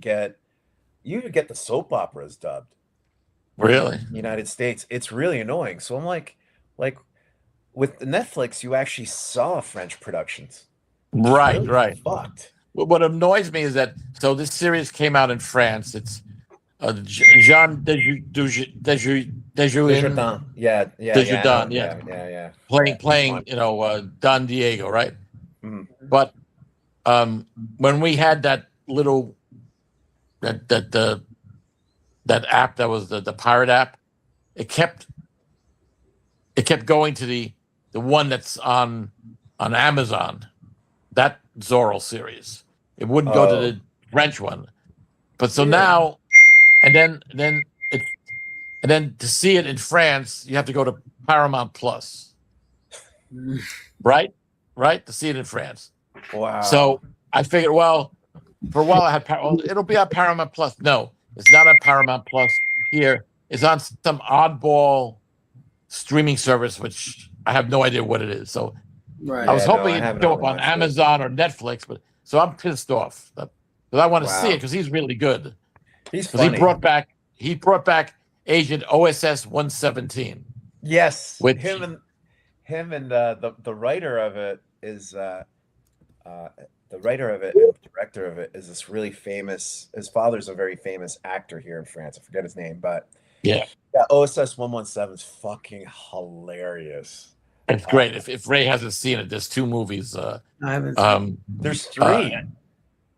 even get the soap operas dubbed. really? United States. It's really annoying. So I'm like with Netflix, you actually saw French productions. Right, Really right. fucked. What annoys me is that this series came out in France. It's Jean Desjardins, Desjardins. Yeah. yeah. playing Don Diego, right? Mhm. But when we had that little that app that was the pirate app, it kept going to the one that's on Amazon, that Zorro series. It wouldn't go to the French one. But so now, and then to see it in France, you have to go to Paramount Plus, right? To see it in France. Wow. So I figured, well, for a while I had it'll be on Paramount Plus. No, it's not on Paramount Plus here. It's on some oddball streaming service, which I have no idea what it is. So Right. I was hoping I it'd haven't show up ever on watched it. Amazon or Netflix, but so I'm pissed off because I want to see Wow. it because he's really good. He's Because funny. he brought back Agent OSS 117. Yes, Which- him and the writer of it is the writer of it and the director of it is this really famous. His father's a very famous actor here in France. I forget his name, but Yeah, OSS 117 is fucking hilarious. it's great. If Ray hasn't seen it, there's two movies. I haven't seen There's three.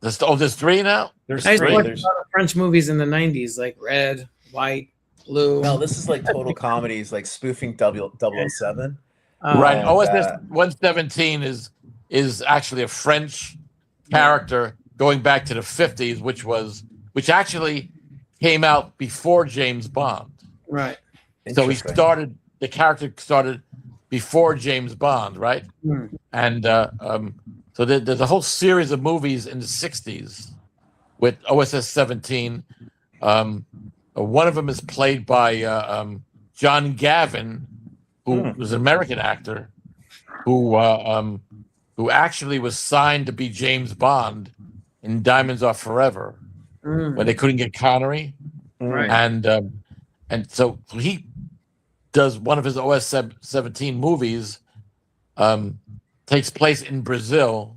There's three now. There's I used to three. watch There's a lot of French movies in the 90s, like Red, White, Blue. no. This is like total comedies, like spoofing 007. Right. And, OSS 117 is actually a French character going back to the 50s, which actually came out before James Bond. Right. So Interesting. the character started before James Bond, right? Hmm. And so there's a whole series of movies in the 60s with OSS 17. One of them is played by John Gavin, who was an American actor, who actually was signed to be James Bond in Diamonds Are Forever when they couldn't get Connery, Right. and so he does one of his OS 17 movies. Takes place in Brazil.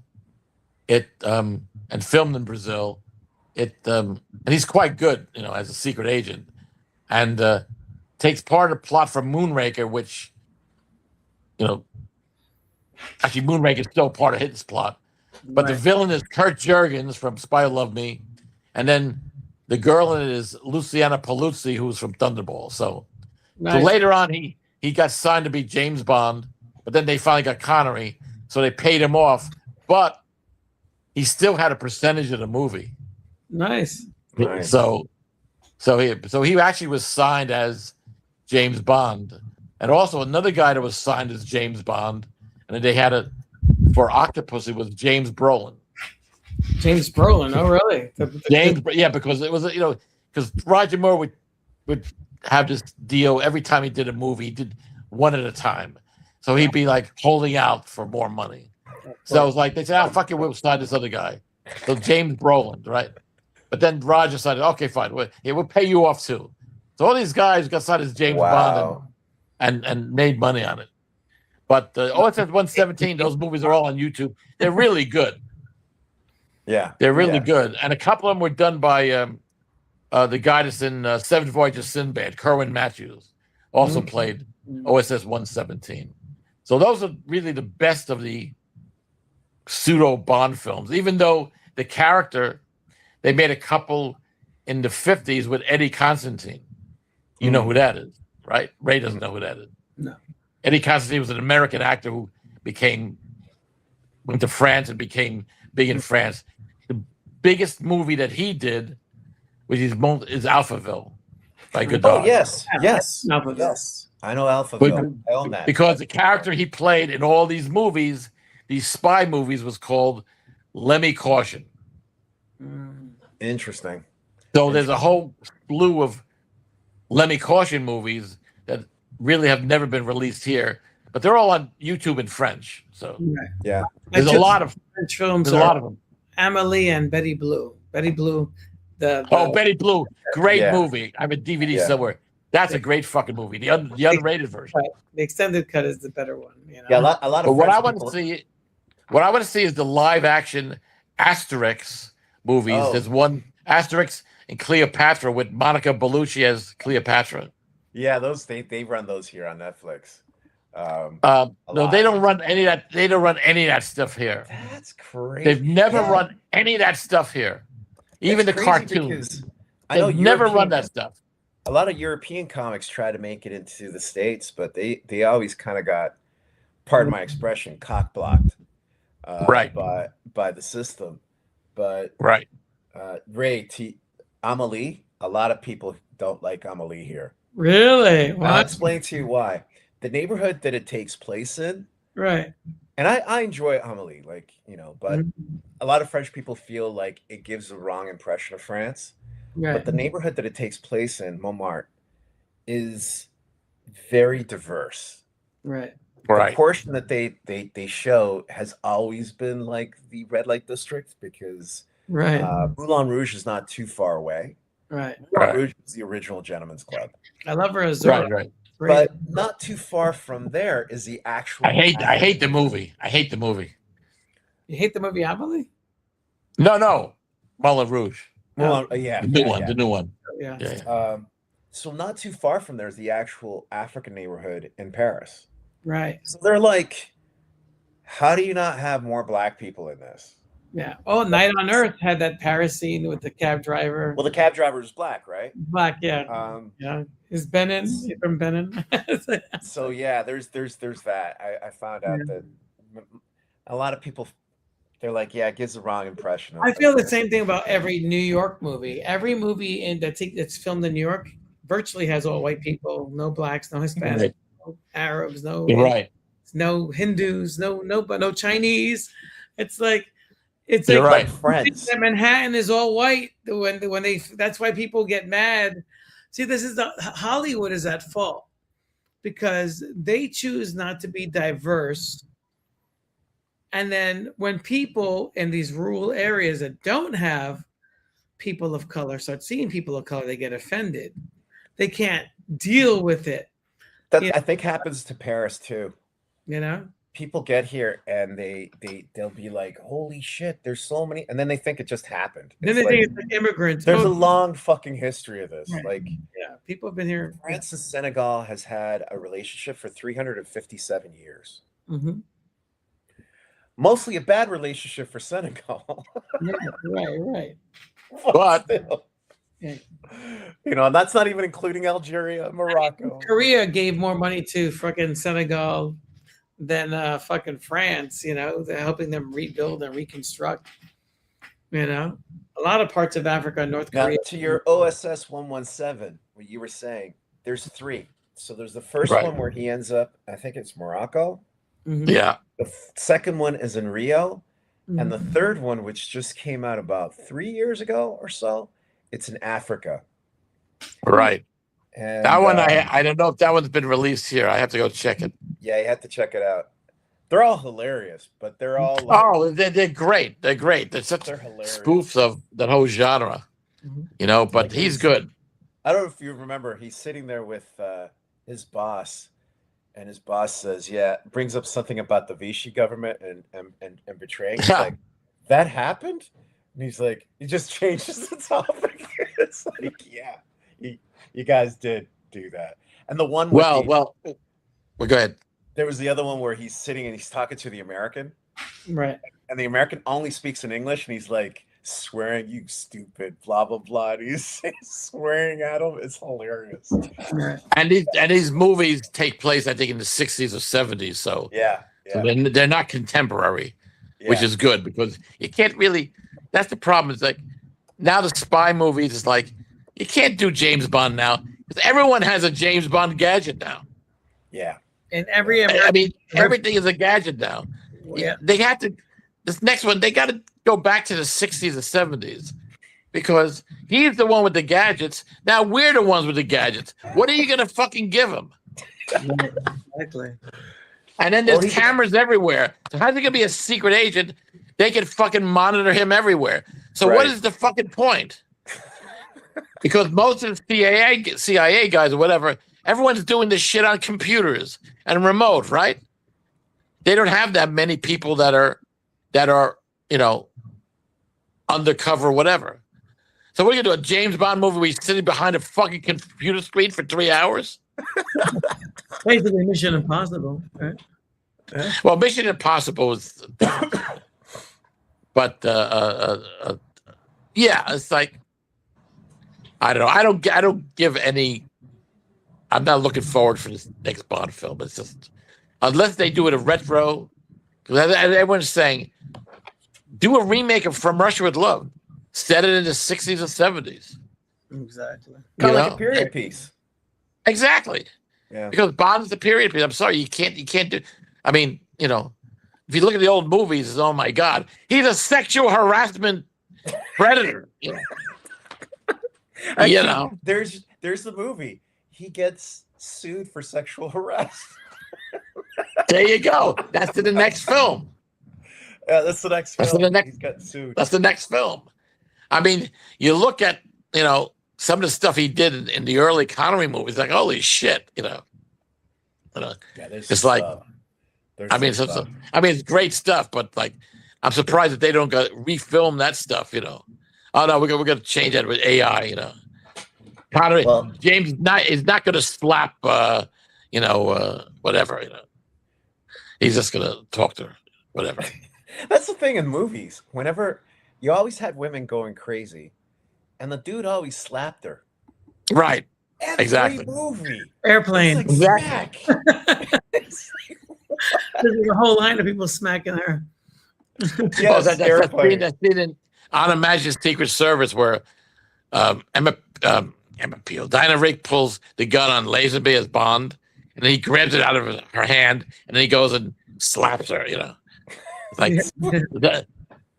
And filmed in Brazil. And he's quite good, as a secret agent, and takes part of the plot from Moonraker, which, actually Moonraker is still part of his plot, but the villain is Kurt Jurgens from Spy Who Loved Me, and then the girl in it is Luciana Paluzzi, who's from Thunderball. So later on, he got signed to be James Bond, but then they finally got Connery, so they paid him off, but he still had a percentage of the movie. Nice. Nice. So he actually was signed as James Bond, and also another guy that was signed as James Bond, and then they had it for Octopus. It was James Brolin. James Brolin. Oh, really? James, yeah, because it was because Roger Moore would have this deal every time he did a movie. He did one at a time. So he'd be like holding out for more money. So it's like they said, "Oh, fuck it, we'll sign this other guy." So James Brolin, right? But then Roger decided, "Okay, fine, we'll pay you off too." So all these guys got signed as James Bond and made money on it. But OSS 117, those movies are all on YouTube. They're really good. Yeah, they're really good, and a couple of them were done by the guy that's in Seven Voyages Sinbad, Kerwin Matthews, also played OSS 117. So those are really the best of the pseudo Bond films. Even though the character, they made a couple in the 50s with Eddie Constantine. You know who that is, right? Ray doesn't know who that is. No. Eddie Constantine was an American actor who went to France and became big in France. The biggest movie that he did is Alphaville by Godard. Oh, yes. Alphaville. Yes. I know Alphaville. I own that. Because the character he played in all these movies, these spy movies, was called Lemmy Caution. Interesting. So there's a whole slew of Lemmy Caution movies that really have never been released here, but they're all on YouTube in French. So yeah, there's a lot of French films. There's a lot of them. Amelie and Betty Blue. Betty Blue. Betty Blue, great movie. I have a DVD somewhere. That's a great fucking movie. The unrated version. Right. The extended cut is the better one. You know? Yeah, a lot of. But what I want to see is the live action Asterix movies. There's one Asterix and Cleopatra with Monica Bellucci as Cleopatra. Yeah, those they run those here on Netflix. No, they don't run any of that. They don't run any of that stuff here. That's crazy. They've never run any of that stuff here. Even the cartoons. I know They've never run that stuff. A lot of European comics try to make it into the States, but they always kind of got, pardon my expression, cock blocked, by the system. But Ray, Amelie, a lot of people don't like Amelie here. Really? I'll explain to you why. The neighborhood that it takes place in, right? And I enjoy Amelie, like, but a lot of French people feel like it gives the wrong impression of France. Right. But the neighborhood that it takes place in, Montmartre, is very diverse. Right. The portion that they show has always been like the red light district because Moulin Rouge is not too far away. Right. Moulin Rouge is the original gentleman's club. I love her as well. Right. But not too far from there is the actual. I hate the movie. I hate the movie. You hate the movie Amelie? No. Moulin Rouge. The new one. Yeah. So not too far from there is the actual African neighborhood in Paris. Right. So they're like, how do you not have more black people in this? Yeah. Oh, Night on Earth had that Paris scene with the cab driver. Well, the cab driver is black, right? Black, yeah. Yeah. Is Benin from Benin? So yeah, there's that. I found out that a lot of people, they're like, yeah, it gives the wrong impression. I feel the same thing about every New York movie. Every movie that's filmed in New York virtually has all white people, no blacks, no Hispanics, no Arabs, no Hindus, no Chinese. It's like Friends. Manhattan is all white when they. That's why people get mad. See, Hollywood is at fault because they choose not to be diverse. And then when people in these rural areas that don't have people of color start seeing people of color, they get offended. They can't deal with it. That I think happens to Paris too. People get here and they'll be like, holy shit, there's so many, and then they think it just happened. Then they think it's like immigrants. There's a long fucking history of this. Right. Like, people have been here. France and Senegal has had a relationship for 357 years. Mm-hmm. Mostly a bad relationship for Senegal. Right. But that's not even including Algeria, Morocco. Korea gave more money to fucking Senegal than fucking France. They're helping them rebuild and reconstruct. A lot of parts of Africa, North Korea. Now, to your OSS 117, what you were saying, there's 3. So there's the first one where he ends up, I think it's Morocco. Mm-hmm. Yeah. The second one is in Rio. Mm-hmm. And the third one, which just came out about 3 years ago or so, it's in Africa. Right. And That one, I don't know if that one's been released here. I have to go check it. yeah, you have to check it out. They're all hilarious, but they're all like, Oh, they're great. They're great. They're such they're hilarious. spoofs of that whole genre, you know. But Like he's good. I don't know if you remember, he's sitting there with his boss, and his boss says, "Yeah," brings up something about the Vichy government and betraying. He's like, "That happened," and he's like, he just changes the topic. It's like, yeah, you guys did do that. And the one, with Well, go ahead. there was the other one where he's sitting and he's talking to the American, Right. and the American only speaks in English, and he's like swearing, "You stupid," blah blah blah. And he's swearing at him. It's hilarious. Right. And these movies take place, I think, in the 60s or 70s. So Yeah, so yeah, they're not contemporary, which yeah. is good because you can't really. That's the problem. It's like now the spy movies is like you can't do James Bond now because everyone has a James Bond gadget now. Yeah. And every I mean, everything is a gadget now. Yeah. They have to. This next one, they got to go back to the 60s or 70s because he's the one with the gadgets. Now we're the ones with the gadgets. What are you gonna fucking give him? Exactly. And then there's cameras everywhere. So how's he gonna be a secret agent? They can fucking monitor him everywhere. So what Right. is the fucking point? Because most of the CIA guys or whatever, everyone's doing this shit on computers and remote, right? They don't have that many people that are, you know, undercover, whatever. So what are you gonna do? A James Bond movie where he's sitting behind a fucking computer screen for 3 hours? Basically, Mission Impossible. Right? Well, Mission Impossible is, but yeah, it's like I don't know. I don't give any. I'm not looking forward for this next Bond film. It's just unless they do it a retro. Because everyone's saying, do a remake of From Russia with Love, set it in the 60s or 70s. Exactly. Kind of like know? a period piece. Exactly. Yeah. Because Bond's the period piece. I'm sorry, you can't do. I mean, you know, if you look at the old movies, it's, oh my God, he's a sexual harassment predator. You know, Actually, you know. There's the movie. He gets sued for sexual harassment. There you go. That's in the next film. Yeah, that's the next That's film. the next. He's got sued. That's the next film. I mean, you look at, you know, some of the stuff he did in the early Connery movies, like holy shit, you know. Yeah, there's It's some like, stuff. There's I mean, some so, stuff. I mean, it's great stuff, but like, I'm surprised that they don't go refilm that stuff. You know, oh no, we're gonna change that with AI. You know, Connery, Well- James is not gonna slap, you know, whatever. You know, he's just gonna talk to her, whatever. That's the thing in movies. Whenever you always had women going crazy, and the dude always slapped her. Right. Every Exactly. movie. Airplane. It's like smack. It's like, There's a whole line of people smacking her. yes, That airplane. scene in On Her Majesty's Secret Service where Emma Peel, Dinah Rigg pulls the gun on Lazenby as Bond, and then he grabs it out of her hand, and then he goes and slaps her. You know, it's like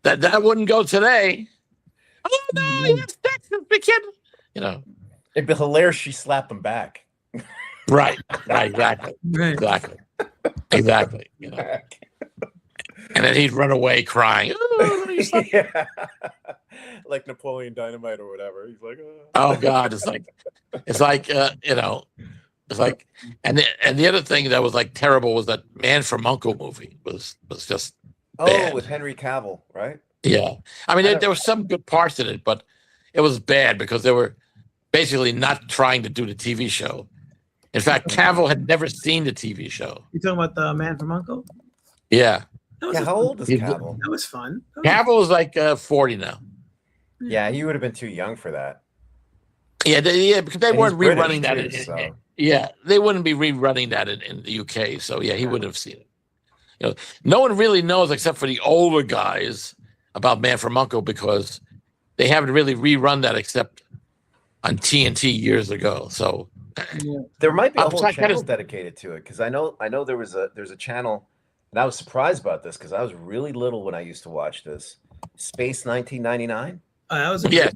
that wouldn't go today. Oh no, yes, that's the kid. You know, It'd be hilarious. She slapped him back. right? Exactly. Right. Exactly. You know, and then he'd run away crying. Oh, you slapped me." Yeah. Like Napoleon Dynamite or whatever. He's like, Oh God, it's like you know, it's like, and the other thing that was like terrible was that Man from Uncle movie was just bad. with Henry Cavill, right? Yeah, I mean there were some good parts in it, but it was bad because they were basically not trying to do the TV show. In fact, Cavill had never seen the TV show. You talking about the Man from Uncle? Yeah, That was Yeah, how old is He- Cavill? That was fun. Cavill is like 40 now. Yeah, he would have been too young for that. Yeah, because they And weren't he's British, rerunning that. too, so. Yeah, they wouldn't be rerunning that in the UK. So yeah, he wouldn't have seen it. You know, no one really knows except for the older guys about Man from Uncle because they haven't really rerun that except on TNT years ago. So There might be a I'm whole sorry, channel that is- dedicated to it because I know there's a channel, and I was surprised about this because I was really little when I used to watch this. Space 1999. That was a yeah,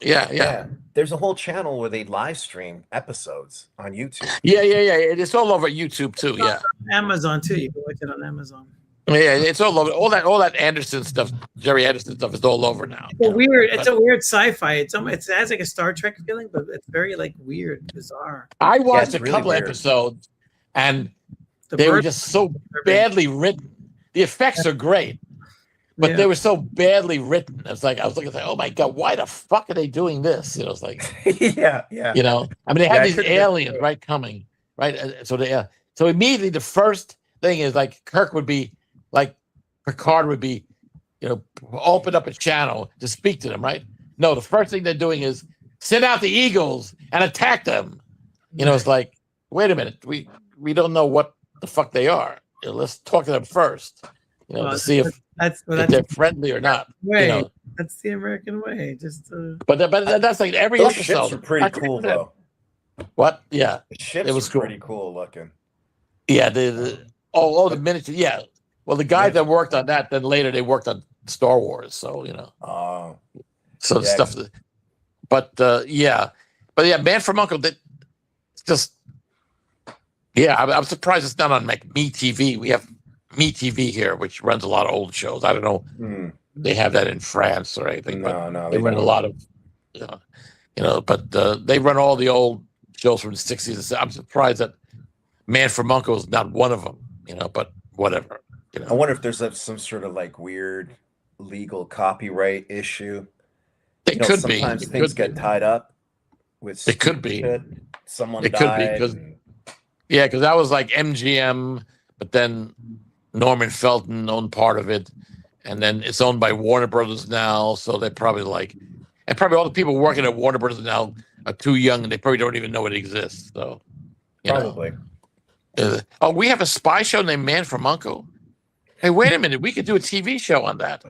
Yeah. There's a whole channel where they live stream episodes on YouTube. Yeah. It's all over YouTube too. Yeah. Amazon too. You can watch it on Amazon. Yeah, it's all over. All that Anderson stuff, Jerry Anderson stuff, is all over now. It's a weird sci-fi. It has like a Star Trek feeling, but it's very like weird, bizarre. I watched a really couple weird. episodes, and they were just so badly written. The effects are great, but they were so badly written. It's like I was looking like, oh my god, why the fuck are they doing this? You know, it's like, yeah. you know, I mean, they had these aliens coming, right? So immediately the first thing is like Kirk would be like Picard would be, you know, open up a channel to speak to them, right? No, the first thing they're doing is send out the Eagles and attack them. You know, it's like, wait a minute, we don't know what the fuck they are. You know, let's talk to them first, you know, to see if they're friendly or not. Way. You know? That's the American way. Just but that's like every Those episode. ships are pretty cool though. What? Yeah, the ships it was cool. Pretty cool looking. Yeah, the miniature. Yeah, well, the guys that worked on that, then later they worked on Star Wars. So you know, so stuff. But Man from U.N.C.L.E. That just. Yeah, I'm surprised it's not on like MeTV. We have MeTV here, which runs a lot of old shows. I don't know. They have that in France or anything. No, they run a lot of, you know. But they run all the old shows from the '60s. I'm surprised that Man from U.N.C.L.E. is not one of them. You know, but whatever. You know. I wonder if there's some sort of like weird legal copyright issue. It could be. Sometimes things get tied up with. It could be. Someone it died. Could be because that was like MGM, but then Norman Felton owned part of it, and then it's owned by Warner Brothers now. So they're probably like, and probably all the people working at Warner Brothers now are too young, and they probably don't even know it exists. So, probably. We have a spy show named Man from U.N.C.L.E. Hey, wait a minute, we could do a TV show on that.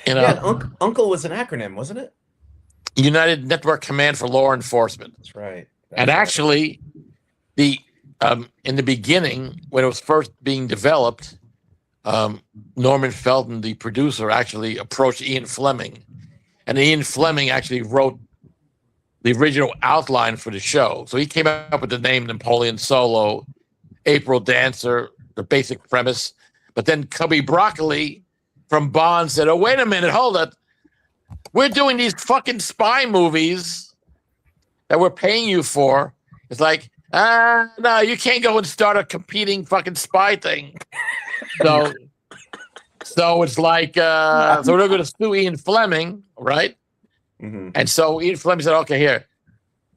You know, UNCLE was an acronym, wasn't it? United Network Command for Law Enforcement. That's right. And actually, in the beginning, when it was first being developed, Norman Felton, the producer, actually approached Ian Fleming, and Ian Fleming actually wrote the original outline for the show. So he came up with the name Napoleon Solo, April Dancer, the basic premise. But then Cubby Broccoli from Bond said, "Oh, wait a minute, hold it. We're doing these fucking spy movies that we're paying you for." It's like, no, you can't go and start a competing fucking spy thing. So it's like, so we're going to sue Ian Fleming, right? Mm-hmm. And so Ian Fleming said, okay, here,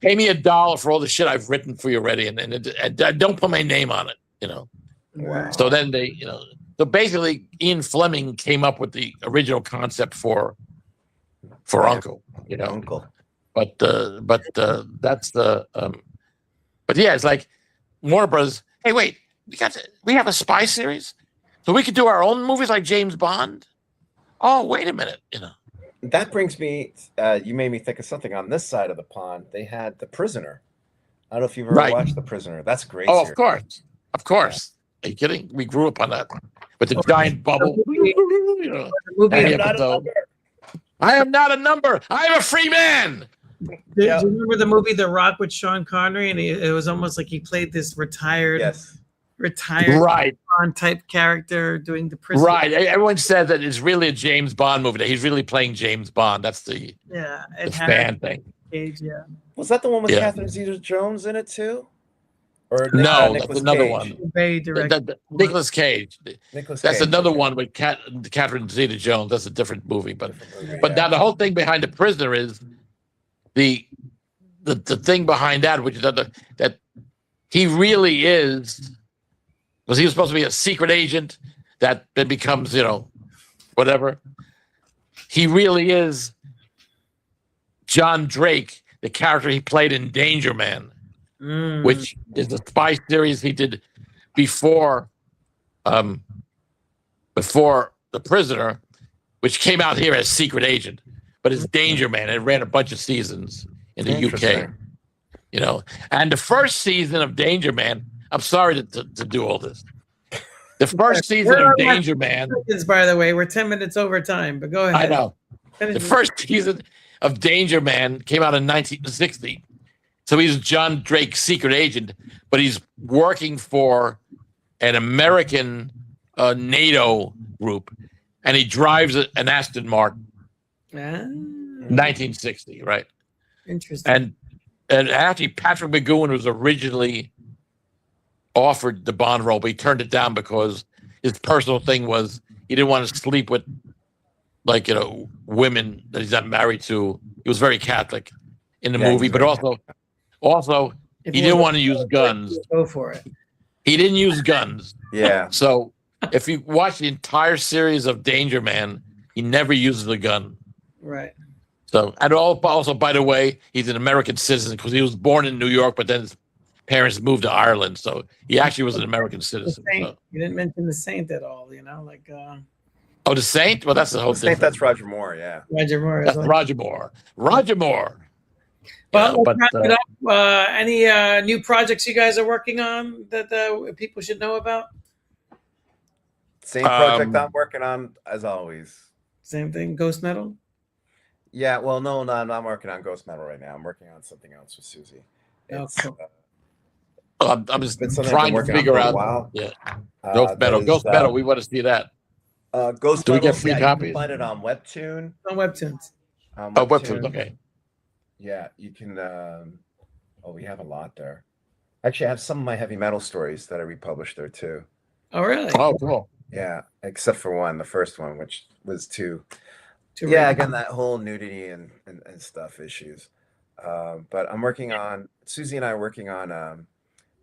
pay me $1 for all the shit I've written for you already, and don't put my name on it, you know. Wow. So then they, you know, so basically Ian Fleming came up with the original concept for U.N.C.L.E., you know. UNCLE. But that's the but yeah, it's like Warner Brothers. Hey, wait, we have a spy series, so we could do our own movies like James Bond. Oh, wait a minute, you know. That brings me. You made me think of something on this side of the pond. They had The Prisoner. I don't know if you've ever watched The Prisoner. That's a great. Oh, series. of course. Are you kidding? We grew up on that with the giant bubble. You know, I am not a number. I am a free man. Do you remember the movie The Rock with Sean Connery? And it was almost like he played this retired right Bond type character doing the prison. Right. Everyone said that it's really a James Bond movie. That he's really playing James Bond. That's the fan thing. Cage, Was that the one with Catherine Zeta-Jones in it too? Or no, Nicolas that's another Cage? one. Nicolas Cage. That's another one with Catherine Zeta-Jones. That's a different movie. But now the whole thing behind The Prisoner is the thing behind that, which is that he really is, because he was supposed to be a secret agent that then becomes, you know, whatever. He really is John Drake, the character he played in Danger Man, which is the spy series he did before The Prisoner, which came out here as Secret Agent, but it's Danger Man. It ran a bunch of seasons in the UK, you know. And the first season of Danger Man, I'm sorry to do all this. The first season of Danger Man. By the way, we're 10 minutes over time, but go ahead. I know. Finish The it. first season of Danger Man came out in 1960. So he's John Drake's secret agent, but he's working for an American NATO group, and he drives an Aston Martin, Ah, 1960, right? interesting. And actually, Patrick McGowan was originally offered the Bond role, but he turned it down because his personal thing was he didn't want to sleep with, like, women that he's not married to. He was very Catholic in the Yeah, movie, he's but very also he didn't want to use guns. Go for it. He didn't use guns. Yeah. So if you watch the entire series of Danger Man, he never uses a gun. Right. So, and also, by the way, he's an American citizen because he was born in New York, but then his parents moved to Ireland. So he actually was an American The citizen. Saint. So. You didn't mention the Saint at all. Like Oh, the Saint? Well, that's the whole I think thing. that's Roger Moore. Yeah. Roger Moore. That's Roger Moore. Roger Moore. Well, Yeah, let's wrap it up. Any new projects you guys are working on that people should know about? Same project I'm working on as always. Same thing. Ghost Metal. Yeah. Well, no, I'm not working on Ghost Metal right now. I'm working on something else with Susie. Oh, It's, cool. I'm just been something I've trying been to working on figure for a out. while. Yeah. Ghost Metal. that is, Ghost Metal. We want to see that. Ghost Do we Metal, get free yeah, you copies? can find it on Webtoon. On Webtoons. On Oh, Webtoons. Okay. Yeah, you can. We have a lot there. Actually, I have some of my heavy metal stories that I republished there too. Oh, really? Oh, cool. Yeah, except for one, the first one, which was too. Too Yeah, rated. again, that whole nudity and stuff issues. But I'm working on, Susie and I are working on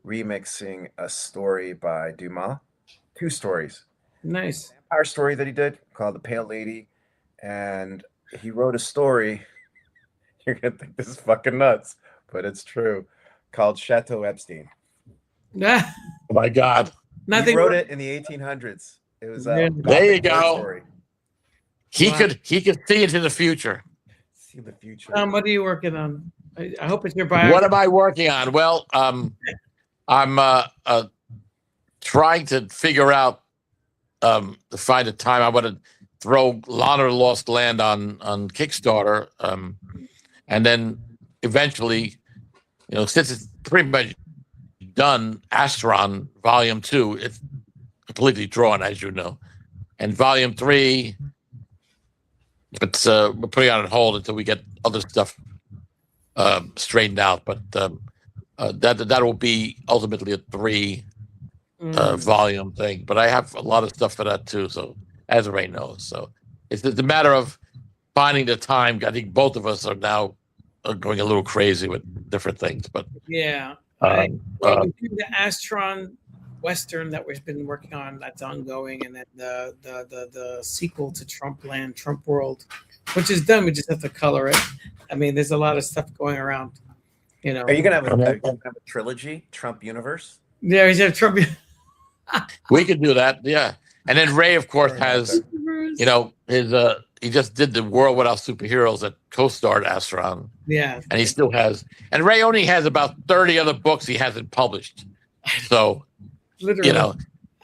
remixing a story by Dumas, 2 stories. Nice. Our story that he did called The Pale Lady, and he wrote a story. You're gonna think this is fucking nuts, but it's true. Called Chateau Epstein. Nah, Oh my God. nothing. He wrote it in the 1800s. It was Really? There you Gothic war go. story. He Wow. could see into the future. See the future. What are you working on? I hope it's your biography. What am I working on? Well, I'm trying to figure out to find a time. I want to throw Lana Lost Land on Kickstarter, and then eventually, since it's pretty much done, Astron Volume 2, it's completely drawn, as you know, and Volume 3, it's we're putting it on hold until we get other stuff straightened out. But that will be ultimately a 3 volume thing. But I have a lot of stuff for that too. So as Ray knows, so it's a matter of finding the time. I think both of us are now going a little crazy with different things. But Yeah. uh, The Astron Western that we've been working on, that's ongoing, and then the sequel to Trump Land, Trump World, which is done. We just have to color it. I mean, there's a lot of stuff going around. Are you gonna have a trilogy, Trump Universe? Yeah, he's have Trump. we could do that, yeah. And then Ray, of course, has his he just did the World Without Superheroes that co-starred Astron. Yeah, and he still has. And Ray only has about 30 other books he hasn't published. So, literally,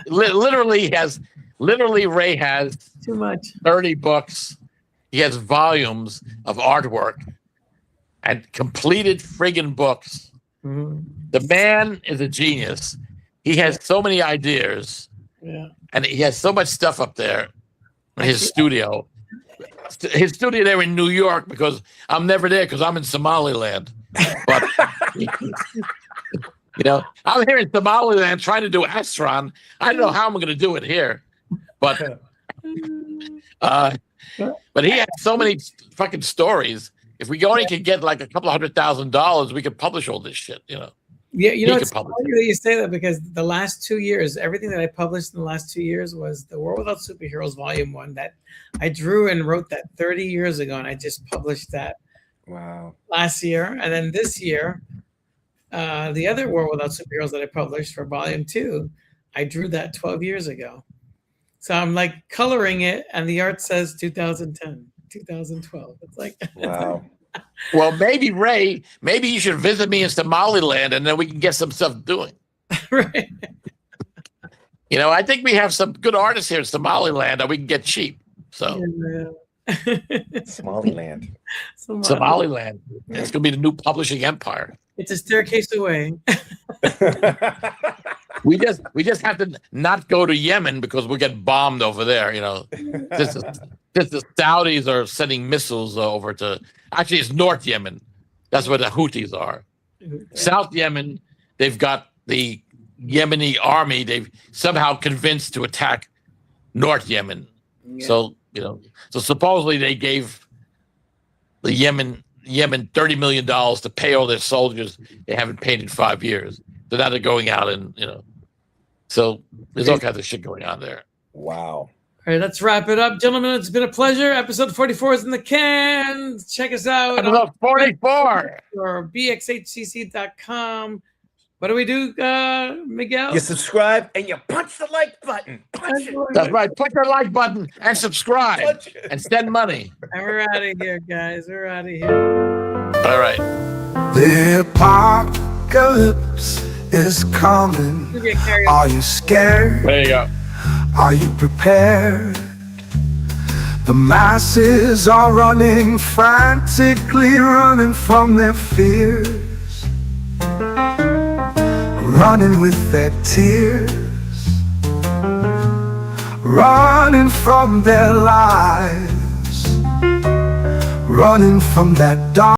literally Ray has too much. 30 books. He has volumes of artwork and completed friggin' books. Mm-hmm. The man is a genius. He has so many ideas, Yeah. and he has so much stuff up there in his studio. His studio there in New York, because I'm never there because I'm in Somaliland. But I'm here in Somaliland trying to do Astron. I don't know how I'm going to do it here, but he has so many fucking stories. If we only could get like a couple of $100,000, we could publish all this shit. Yeah, He it's could publish funny that you say that, because the last 2 years, everything that I published in the last 2 years was The World Without Superheroes Volume 1 that I drew and wrote that 30 years ago, and I just published that last year. And then this year, the other World Without Superheroes that I published for Volume 2, I drew that 12 years ago. So I'm like coloring it, and the art says 2010, 2012. It's like, wow. Well, maybe Ray, maybe you should visit me in Somaliland, and then we can get some stuff doing. Right. I think we have some good artists here in Somaliland that we can get cheap. So Somaliland. Somaliland. It's going to be the new publishing empire. It's a staircase away. We just have to not go to Yemen because we'll get bombed over there. You know, the Saudis are sending missiles over to. Actually, it's North Yemen. That's where the Houthis are. South Yemen, they've got the Yemeni army. They've somehow convinced to attack North Yemen. Yeah. So so supposedly they gave the Yemen $30 million to pay all their soldiers they haven't paid in 5 years. So now they're going out and so there's all kinds of shit going on there. Wow. All right, let's wrap it up, gentlemen. It's been a pleasure. Episode 44 is in the can. Check us out. Episode 44. Or bxhcc.com. What do we do, Miguel? You subscribe and you punch the like button. Punch it. That's right. Push the like button and subscribe and send money. And we're out of here, guys. We're out of here. All right. The apocalypse is coming. We'll get carried. Are you scared? There you go. Are you prepared? The masses are running, frantically running from their fears, running with their tears, running from their lives, running from that dark